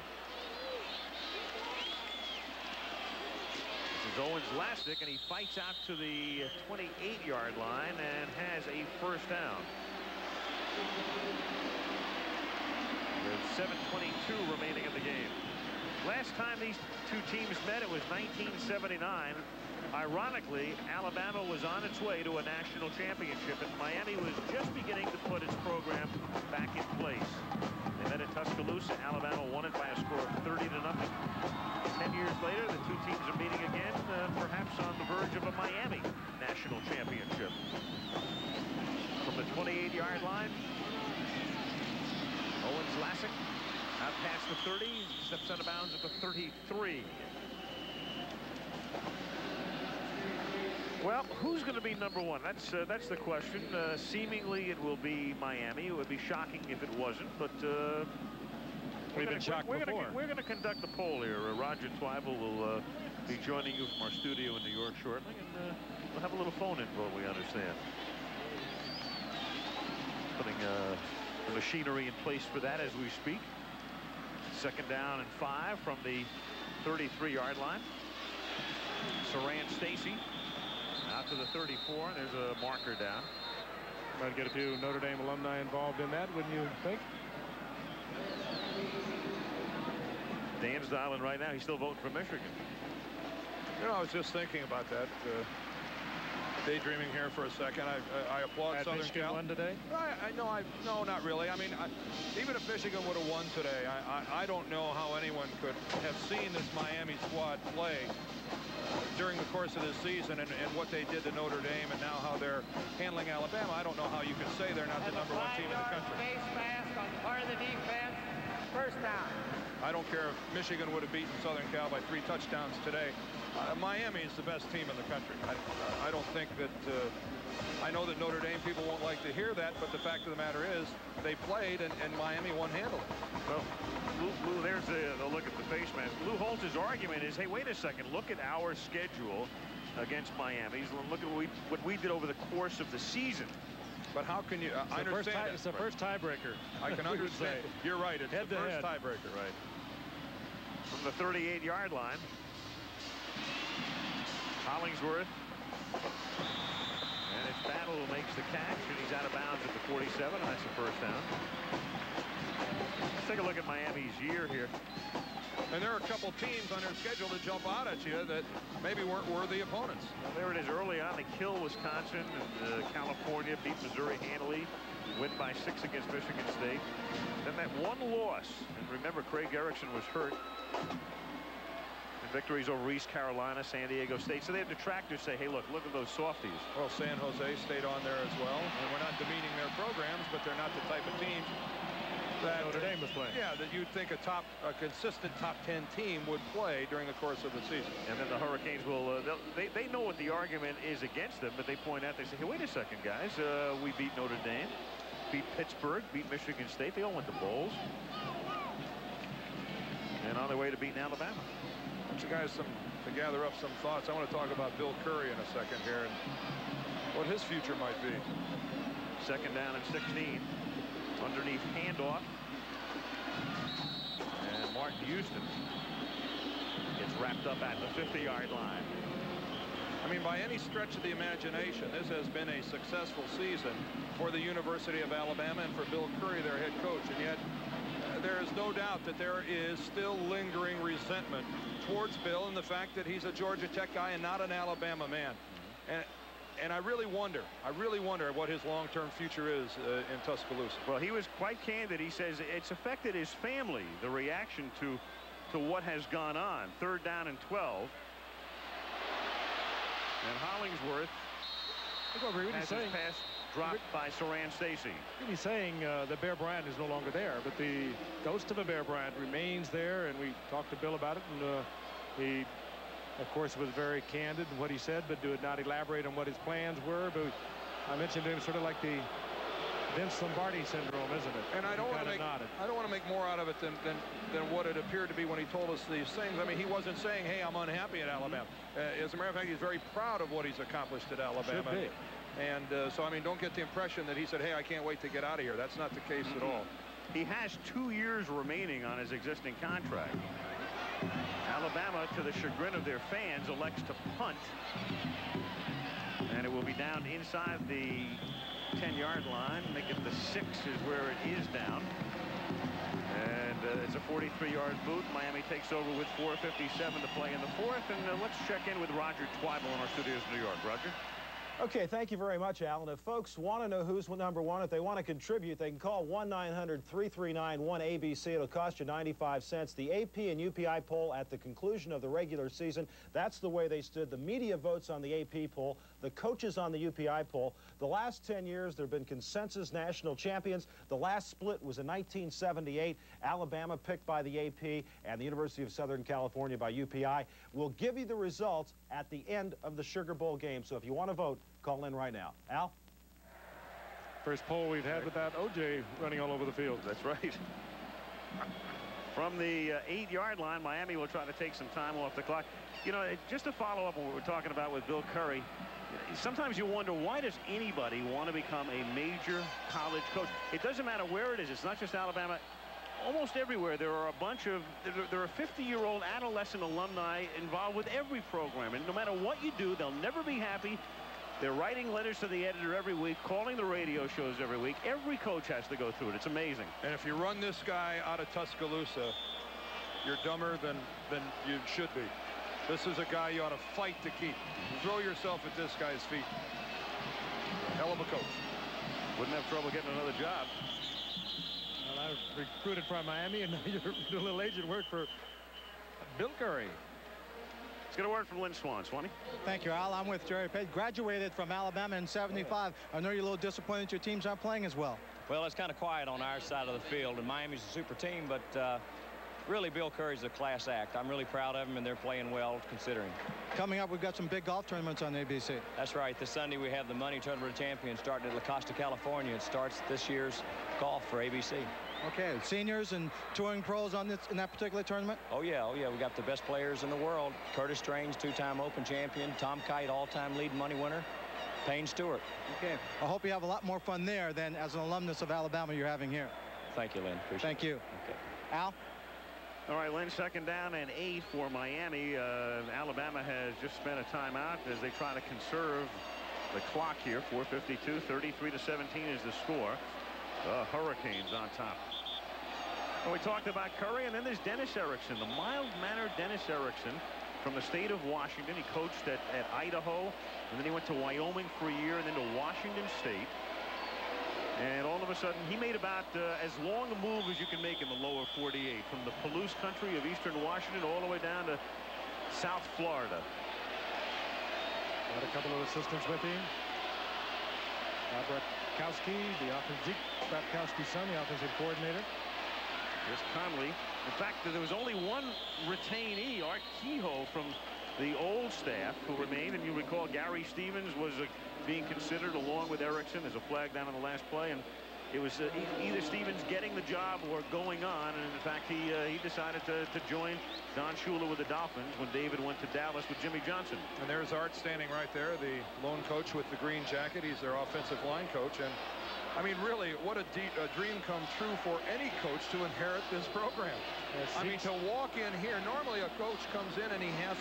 This is Owens Lassick, and he fights out to the 28-yard line and has a 1st down. With 7:22 remaining in the game. Last time these two teams met, it was 1979. Ironically, Alabama was on its way to a national championship, and Miami was just beginning to put its program back in place. They met at Tuscaloosa. Alabama won it by a score of 30-0. 10 years later, the two teams are meeting again, perhaps on the verge of a Miami national championship. From the 28-yard line, Owens Lassick out past the 30, steps out of bounds at the 33. Well, who's going to be number 1? That's the question. Seemingly, it will be Miami. It would be shocking if it wasn't, but we're going to conduct the poll here. Roger Twyble will be joining you from our studio in New York shortly, and we'll have a little phone-in vote, we understand. Putting the machinery in place for that as we speak. 2nd down and 5 from the 33-yard line. Saran Stacy out to the 34, and there's a marker down. Might get a few Notre Dame alumni involved in that, wouldn't you think? Dan's dialing right now. He's still voting for Michigan. You know, I was just thinking about that. Daydreaming here for a second. I applaud Southern Cal. Won today? No, not really. I mean, even if Michigan would have won today, I don't know how anyone could have seen this Miami squad play during the course of this season and what they did to Notre Dame and now how they're handling Alabama. I don't know how you could say they're not the #1 team in the country. Face mask on part of the defense. 1st down. I don't care if Michigan would have beaten Southern Cal by 3 touchdowns today. Miami is the best team in the country. I don't think that I know that Notre Dame people won't like to hear that, but the fact of the matter is they played and Miami won handily. Well, Lou, there's a look at the face mask. Lou Holtz's argument is, hey, wait a second, look at our schedule. against Miami. Look at what we did over the course of the season. But how can you? I understand. It's the first tiebreaker. I can understand. You're right. It's the first tiebreaker. Right. From the 38-yard line, Hollingsworth. And it's Battle who makes the catch, and he's out of bounds at the 47, and that's the first down. Let's take a look at Miami's year here. And there are a couple teams on their schedule to jump out at you that maybe weren't worthy opponents. Well, there it is early on. They kill Wisconsin and California, beat Missouri handily, win by 6 against Michigan State. Then that one loss, and remember Craig Erickson was hurt. And victories over East Carolina, San Diego State. So they have detractors say, hey, look at those softies. Well, San Jose stayed on there as well. And we're not demeaning their programs, but they're not the type of team that Notre Dame was playing. Yeah, that you'd think a consistent top 10 team would play during the course of the season. And then the Hurricanes will, they know what the argument is against them, but they point out, they say, hey, wait a second, guys, we beat Notre Dame, beat Pittsburgh, beat Michigan State. They all went to bowls. And on their way to beating Alabama. I want you guys to gather up some thoughts. I want to talk about Bill Curry in a second here and what his future might be. Second down and 16. Underneath handoff. And Martin Houston gets wrapped up at the 50-yard line. I mean, by any stretch of the imagination, this has been a successful season for the University of Alabama and for Bill Curry, their head coach. And yet, there is no doubt that there is still lingering resentment towards Bill and the fact that he's a Georgia Tech guy and not an Alabama man. And I really wonder what his long-term future is in Tuscaloosa. Well, he was quite candid. He says it's affected his family, the reaction to what has gone on. Third down and 12. And Hollingsworth has his pass dropped by Soran Stacy. He's saying that Bear Bryant is no longer there, but the ghost of a Bear Bryant remains there, and we talked to Bill about it, and he, of course, was very candid in what he said, but did not elaborate on what his plans were. But I mentioned him sort of like the Vince Lombardi syndrome, isn't it? And I don't want to make more out of it than what it appeared to be when he told us these things. I mean, he wasn't saying, hey, I'm unhappy at Alabama. As a matter of fact, he's very proud of what he's accomplished at Alabama. Should be. And so, I mean, don't get the impression that he said, hey, I can't wait to get out of here. That's not the case at all. He has 2 years remaining on his existing contract. Alabama, to the chagrin of their fans, elects to punt. And it will be down inside the 10-yard line. Make it the 6 is where it is down. And it's a 43-yard boot. Miami takes over with 4:57 to play in the fourth. And let's check in with Roger Twyble in our studios in New York. Roger? Okay, thank you very much, Alan. If folks want to know who's number one, if they want to contribute, they can call 1-900-339-1ABC. It'll cost you 95 cents. The AP and UPI poll at the conclusion of the regular season, that's the way they stood. The media votes on the AP poll, the coaches on the UPI poll. The last 10 years, there have been consensus national champions. The last split was in 1978. Alabama picked by the AP and the University of Southern California by UPI. We'll give you the results at the end of the Sugar Bowl game. So if you want to vote, call in right now. Al? First poll we've had without O.J. running all over the field. That's right. From the 8-yard line, Miami will try to take some time off the clock. You know, just to follow up on what we're talking about with Bill Curry, sometimes you wonder, why does anybody want to become a major college coach? It doesn't matter where it is. It's not just Alabama. Almost everywhere there are a bunch of, there are 50-year-old adolescent alumni involved with every program. And no matter what you do, they'll never be happy. They're writing letters to the editor every week, calling the radio shows every week. Every coach has to go through it. It's amazing. And if you run this guy out of Tuscaloosa, you're dumber than you should be. This is a guy you ought to fight to keep. Throw yourself at this guy's feet. Hell of a coach. Wouldn't have trouble getting another job. Well, I recruited from Miami, and now you're doing a little agent work for Bill Curry. Let's get a word from Lynn Swan. Swanee. Thank you, Al. I'm with Jerry Page. Graduated from Alabama in '75. I know you're a little disappointed your teams aren't playing as well. Well, it's kind of quiet on our side of the field, and Miami's a super team, but really Bill Curry's a class act. I'm really proud of him, and they're playing well considering. Coming up, we've got some big golf tournaments on ABC. That's right. This Sunday we have the Money Tournament of Champions starting at La Costa, California. It starts this year's golf for ABC. Okay, seniors and touring pros on this in that particular tournament? Oh yeah, we got the best players in the world. Curtis Strange, two-time Open champion. Tom Kite, all-time lead money winner. Payne Stewart. Okay, I hope you have a lot more fun there than as an alumnus of Alabama you're having here. Thank you, Lynn. Appreciate Thank you. Okay. Al? All right, Lynn, 2nd down and 8 for Miami. Alabama has just spent a timeout as they try to conserve the clock here. 4:52, 33-17 is the score. The Hurricanes on top. Well, we talked about Curry, and then there's Dennis Erickson, the mild-mannered Dennis Erickson from the state of Washington. He coached at Idaho, and then he went to Wyoming for a year, and then to Washington State. And all of a sudden, he made about as long a move as you can make in the lower 48, from the Palouse country of eastern Washington all the way down to South Florida. Got a couple of assistants with him. Bratkowski, the offensive, Bratkowski's son, the offensive coordinator. Here's Conley. In fact, there was only one retainee, Art Kehoe, from the old staff who remained. And you recall Gary Stevens was being considered along with Erickson as a flag down in the last play. And it was either Stevens getting the job or going on. And in fact, he decided to join Don Shula with the Dolphins when David went to Dallas with Jimmy Johnson. And there's Art standing right there, the lone coach with the green jacket. He's their offensive line coach. And I mean, really, what a dream come true for any coach to inherit this program. Yes, I mean, to walk in here, normally a coach comes in and he has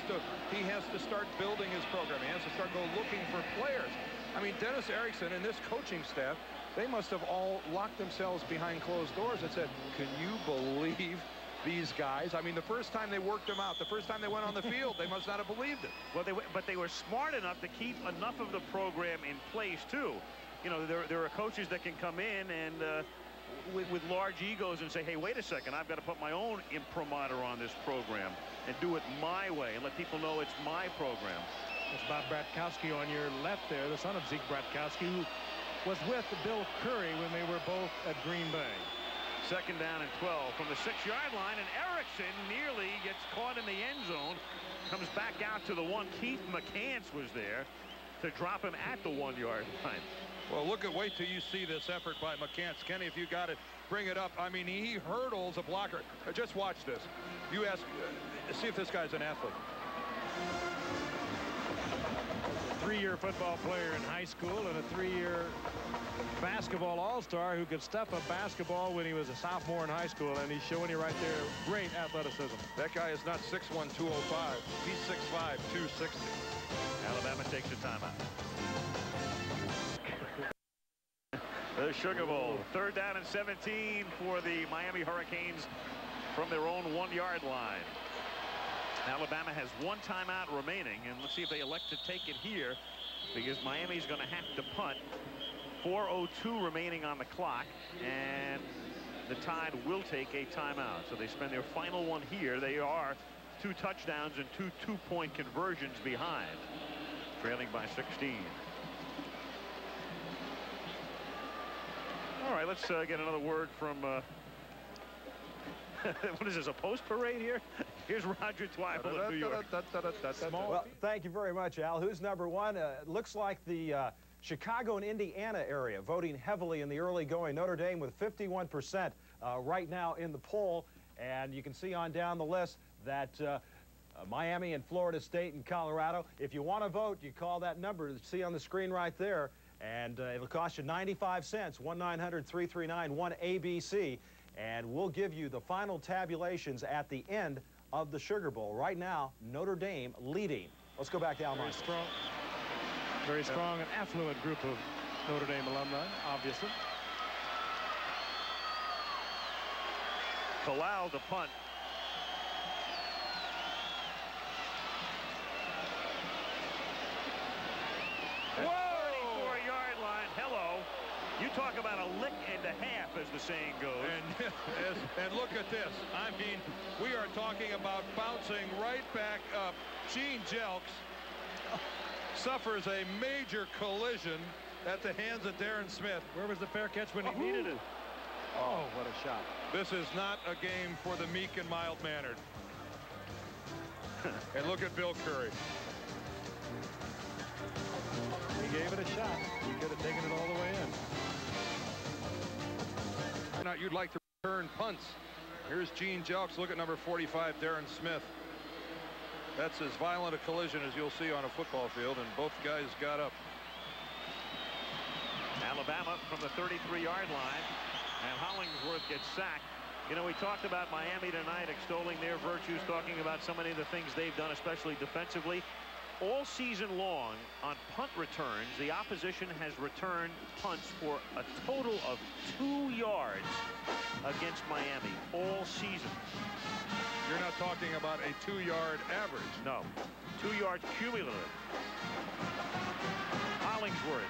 to start building his program. He has to start looking for players. I mean, Dennis Erickson and this coaching staff, they must have all locked themselves behind closed doors and said, can you believe these guys? I mean, the first time they worked them out, the first time they went on the field, they must not have believed it. Well, but they were smart enough to keep enough of the program in place, too. You know, there are coaches that can come in and with large egos and say, hey, wait a second, I've got to put my own imprimatur on this program and do it my way and let people know it's my program. That's Bob Bratkowski on your left there, the son of Zeke Bratkowski, who was with Bill Curry when they were both at Green Bay. 2nd down and 12 from the 6-yard line, and Erickson nearly gets caught in the end zone, comes back out to the one. Keith McCants was there to drop him at the 1-yard line. Well, wait till you see this effort by McCants. Kenny, if you got it, bring it up. I mean, he hurdles a blocker. Just watch this. You ask, see if this guy's an athlete. A 3-year football player in high school and a 3-year basketball all-star who could stuff a basketball when he was a sophomore in high school, and he's showing you right there great athleticism. That guy is not 6'1", 205. He's 6'5", 260. Alabama takes a timeout. The Sugar Bowl, 3rd down and 17 for the Miami Hurricanes from their own 1-yard line. Alabama has one timeout remaining, and let's see if they elect to take it here, because Miami's going to have to punt. 4:02 remaining on the clock, and the Tide will take a timeout. So they spend their final one here. They are 2 touchdowns and 2 two-point conversions behind, trailing by 16. All right, let's get another word from what is this, a post parade here? Here's Roger Twyford of New York. Well, thank you very much, Al. Who's number one? It looks like the Chicago and Indiana area voting heavily in the early going. Notre Dame with 51% right now in the poll. And you can see on down the list that Miami and Florida State and Colorado. If you want to vote, you call that number that you see on the screen right there. And it'll cost you 95 cents, 1-900-339-1ABC. And we'll give you the final tabulations at the end of the Sugar Bowl. Right now, Notre Dame leading. Let's go back to Al Michaels. Very strong and affluent group of Notre Dame alumni, obviously. Kalal to punt. Whoa! 34-yard line. Hello. You talk about a lick and a half, as the saying goes. And look at this. I mean, we are talking about bouncing right back up. Gene Jelks suffers a major collision at the hands of Darren Smith. Where was the fair catch when he needed it? Oh, what a shot. This is not a game for the meek and mild-mannered. And look at Bill Curry. He gave it a shot. He could have taken it all the way in. You'd like to return return punts. Here's Gene Jelks. Look at number 45, Darren Smith. That's as violent a collision as you'll see on a football field, and both guys got up. Alabama from the 33-yard line, and Hollingsworth gets sacked. You know, we talked about Miami tonight, extolling their virtues, talking about so many of the things they've done, especially defensively. All season long, on punt returns, the opposition has returned punts for a total of 2 yards against Miami all season. You're not talking about a 2-yard average. No, 2 yards cumulative. Hollingsworth.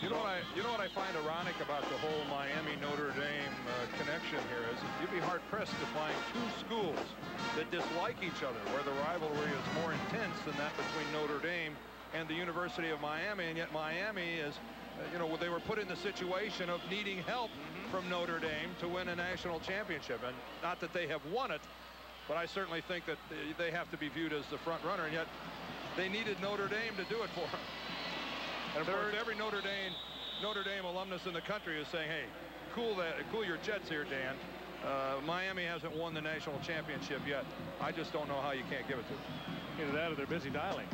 You know what I find ironic about the whole Miami-Notre Dame connection here is you'd be hard-pressed to find 2 schools that dislike each other, where the rivalry is more intense than that between Notre Dame and the University of Miami, and yet Miami is, you know, they were put in the situation of needing help from Notre Dame to win a national championship, and not that they have won it, but I certainly think that they have to be viewed as the front runner, and yet they needed Notre Dame to do it for them. And of course, every Notre Dame alumnus in the country is saying, hey, cool your jets here, Dan. Miami hasn't won the national championship yet. I just don't know how you can't give it to them. Either that or they're busy dialing.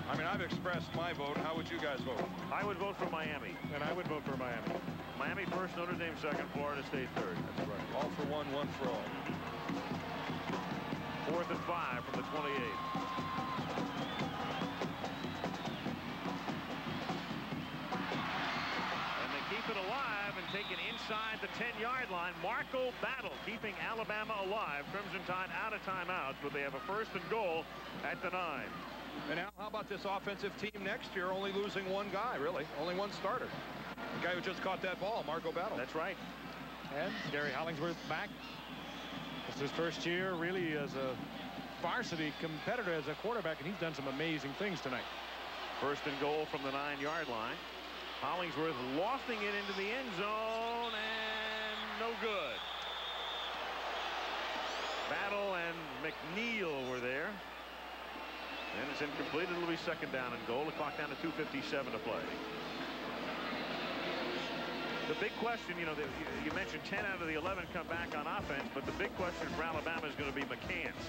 I mean, I've expressed my vote. How would you guys vote? I would vote for Miami. And I would vote for Miami. Miami first, Notre Dame second, Florida State third. That's right. All for one for all. 4th and 5 from the 28. Keep it alive and take it inside the 10-yard line. Marco Battle keeping Alabama alive. Crimson Tide out of timeouts, but they have a 1st and goal at the 9. And now, how about this offensive team next year only losing 1 guy, really? Only 1 starter. The guy who just caught that ball, Marco Battle. That's right. And Gary Hollingsworth back. It's his first year really as a varsity competitor as a quarterback, and he's done some amazing things tonight. 1st and goal from the 9-yard line. Hollingsworth lofting it into the end zone, and no good. Battle and McNeil were there. And it's incomplete. It'll be 2nd down and goal. The clock down to 2:57 to play. The big question, you know, you mentioned 10 out of the 11 come back on offense, but the big question for Alabama is going to be McCants,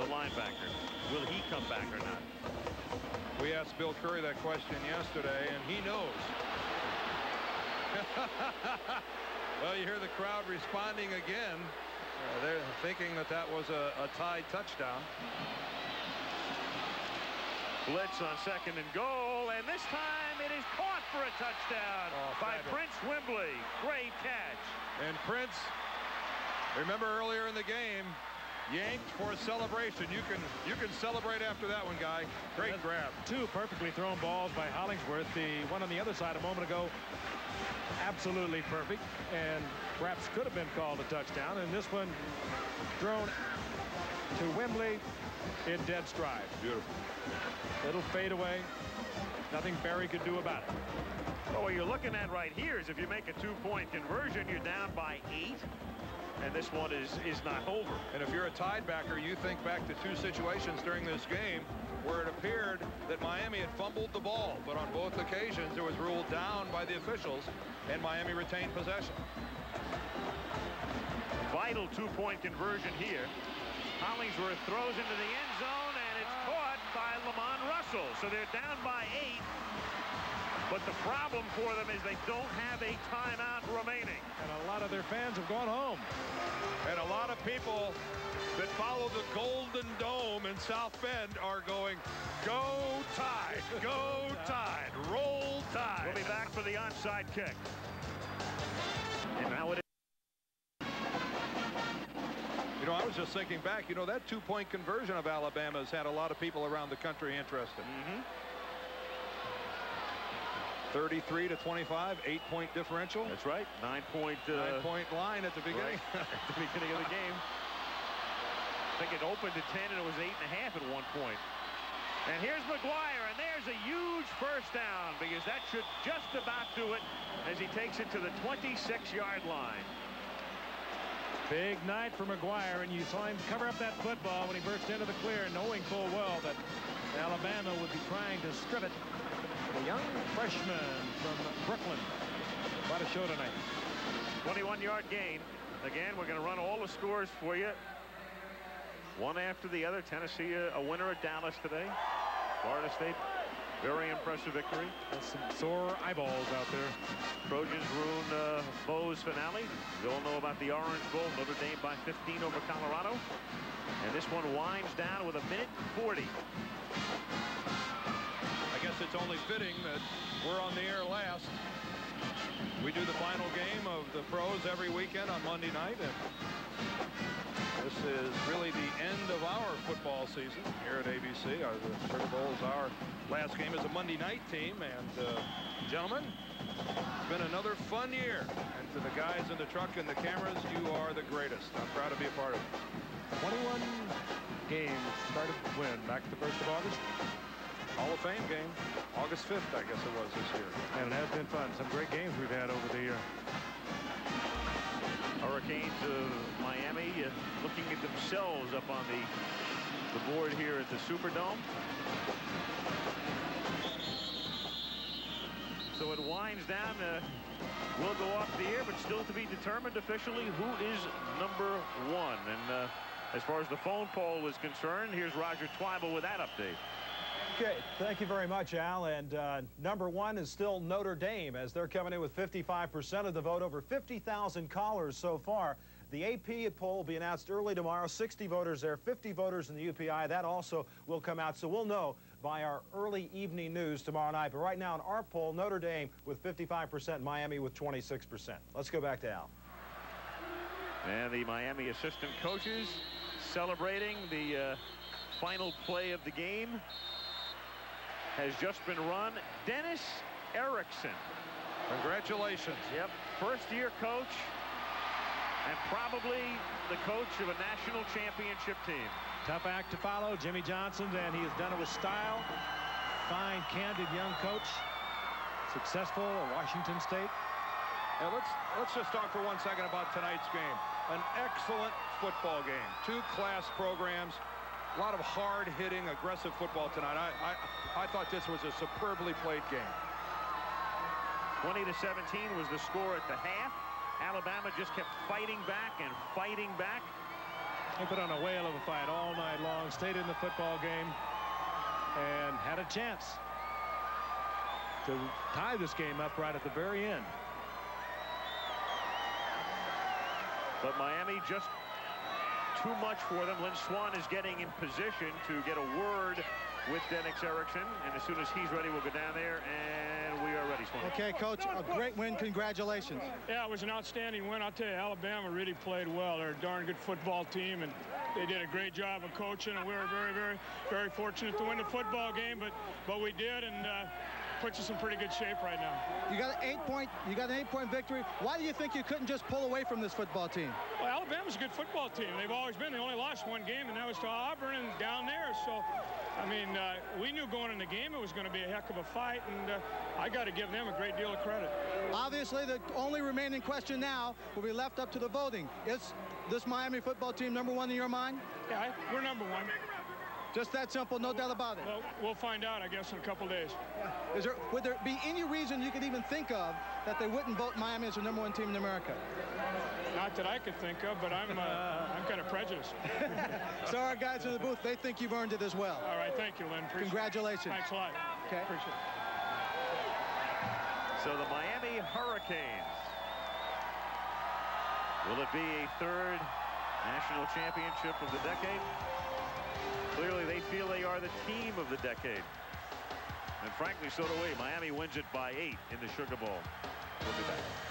the linebacker. Will he come back or not? We asked Bill Curry that question yesterday, and he knows. Well, you hear the crowd responding again. They're thinking that that was a tied touchdown. Blitz on 2nd and goal, and this time it is caught for a touchdown by Prince Wimbley. Great catch. And Prince, remember earlier in the game, yanked for a celebration. You can celebrate after that one, guy. Great grab. 2 perfectly thrown balls by Hollingsworth. The one on the other side a moment ago, absolutely perfect, and perhaps could have been called a touchdown. And this one thrown to Wimbley in dead stride. Beautiful. Little fade away. Nothing Barry could do about it. Well, what you're looking at right here is if you make a 2-point conversion, you're down by 8. And this one is not over. And if you're a tied backer, you think back to 2 situations during this game where it appeared that Miami had fumbled the ball, but on both occasions it was ruled down by the officials, and Miami retained possession. Vital 2-point conversion here. Hollingsworth throws into the end zone, and it's caught by Lamont Russell. So they're down by 8. But the problem for them is they don't have a timeout remaining. And a lot of their fans have gone home. And a lot of people that follow the Golden Dome in South Bend are going, go Tide, go Tide, roll Tide. We'll be back for the onside kick. And now it is. You know, I was just thinking back, you know, that 2-point conversion of Alabama's had a lot of people around the country interested. 33 to 25, 8-point differential. That's right. 9-point line at the beginning. Right. At the beginning of the game. I think it opened at 10 and it was 8.5 at one point. And here's McGuire, and there's a huge 1st down because that should just about do it as he takes it to the 26-yard line. Big night for McGuire, and you saw him cover up that football when he burst into the clear, knowing full well that Alabama would be trying to strip it. The young freshman from Brooklyn. What a show tonight. 21-yard gain. Again, we're going to run all the scores for you. One after the other. Tennessee a winner at Dallas today. Florida State, very impressive victory. That's some sore eyeballs out there. Trojans ruin Bo's finale. We all know about the Orange Bowl. Notre Dame by 15 over Colorado. And this one winds down with 1:40. I guess it's only fitting that we're on the air last. We do the final game of the pros every weekend on Monday night, and this is really the end of our football season here at ABC. The Sugar Bowl is our last game as a Monday night team, and gentlemen, it's been another fun year. And to the guys in the truck and the cameras, you are the greatest. I'm proud to be a part of it. 21 games started when? Back to the 1st of August? Hall of Fame game, August 5th, I guess it was this year. And it has been fun. Some great games we've had over the year. Hurricanes of Miami looking at themselves up on the board here at the Superdome. So it winds down. Will go off the air, but still to be determined officially who is number 1. And as far as the phone poll is concerned, here's Roger Twyble with that update. Okay, thank you very much, Al. And number 1 is still Notre Dame, as they're coming in with 55% of the vote, over 50,000 callers so far. The AP poll will be announced early tomorrow. 60 voters there, 50 voters in the UPI. That also will come out, so we'll know by our early evening news tomorrow night. But right now in our poll, Notre Dame with 55%, Miami with 26%. Let's go back to Al. And the Miami assistant coaches celebrating the final play of the game has just been run. Dennis Erickson. Congratulations. Yep, first-year coach and probably the coach of a national championship team. Tough act to follow, Jimmy Johnson, and he has done it with style. Fine, candid young coach. Successful at Washington State. Now let's just talk for 1 second about tonight's game. An excellent football game. 2 class programs. A lot of hard-hitting, aggressive football tonight. I thought this was a superbly played game. 20-17 was the score at the half. Alabama just kept fighting back and fighting back. They put on a whale of a fight all night long, stayed in the football game, and had a chance to tie this game up right at the very end. But Miami just too much for them. Lynn Swann is getting in position to get a word with Dennis Erickson, and as soon as he's ready, we'll go down there, and we are ready, Swann. Okay, Coach, a great win. Congratulations. Yeah, it was an outstanding win. I'll tell you, Alabama really played well. They're a darn good football team, and they did a great job of coaching, and we were very, very, very fortunate to win the football game, but we did, and puts us in pretty good shape right now. You got an 8-point victory. Why do you think you couldn't just pull away from this football team? Well, Alabama's a good football team. They've always been. They only lost 1 game, and that was to Auburn and down there. So, I mean, we knew going in the game it was going to be a heck of a fight, and I got to give them a great deal of credit. Obviously, the only remaining question now will be left up to the voting. Is this Miami football team number 1 in your mind? Yeah, we're number 1. Just that simple, no doubt about it. Well, we'll find out, I guess, in a couple days. Would there be any reason you could even think of that they wouldn't vote Miami as the number 1 team in America? Not that I could think of, but I'm kind of prejudiced. So our guys in the booth, they think you've earned it as well. All right, thank you, Lynn. Congratulations. Thanks a lot. Okay. Appreciate it. So the Miami Hurricanes. Will it be a 3rd national championship of the decade? Clearly, they feel they are the team of the decade. And frankly, so do we. Miami wins it by 8 in the Sugar Bowl. We'll be back.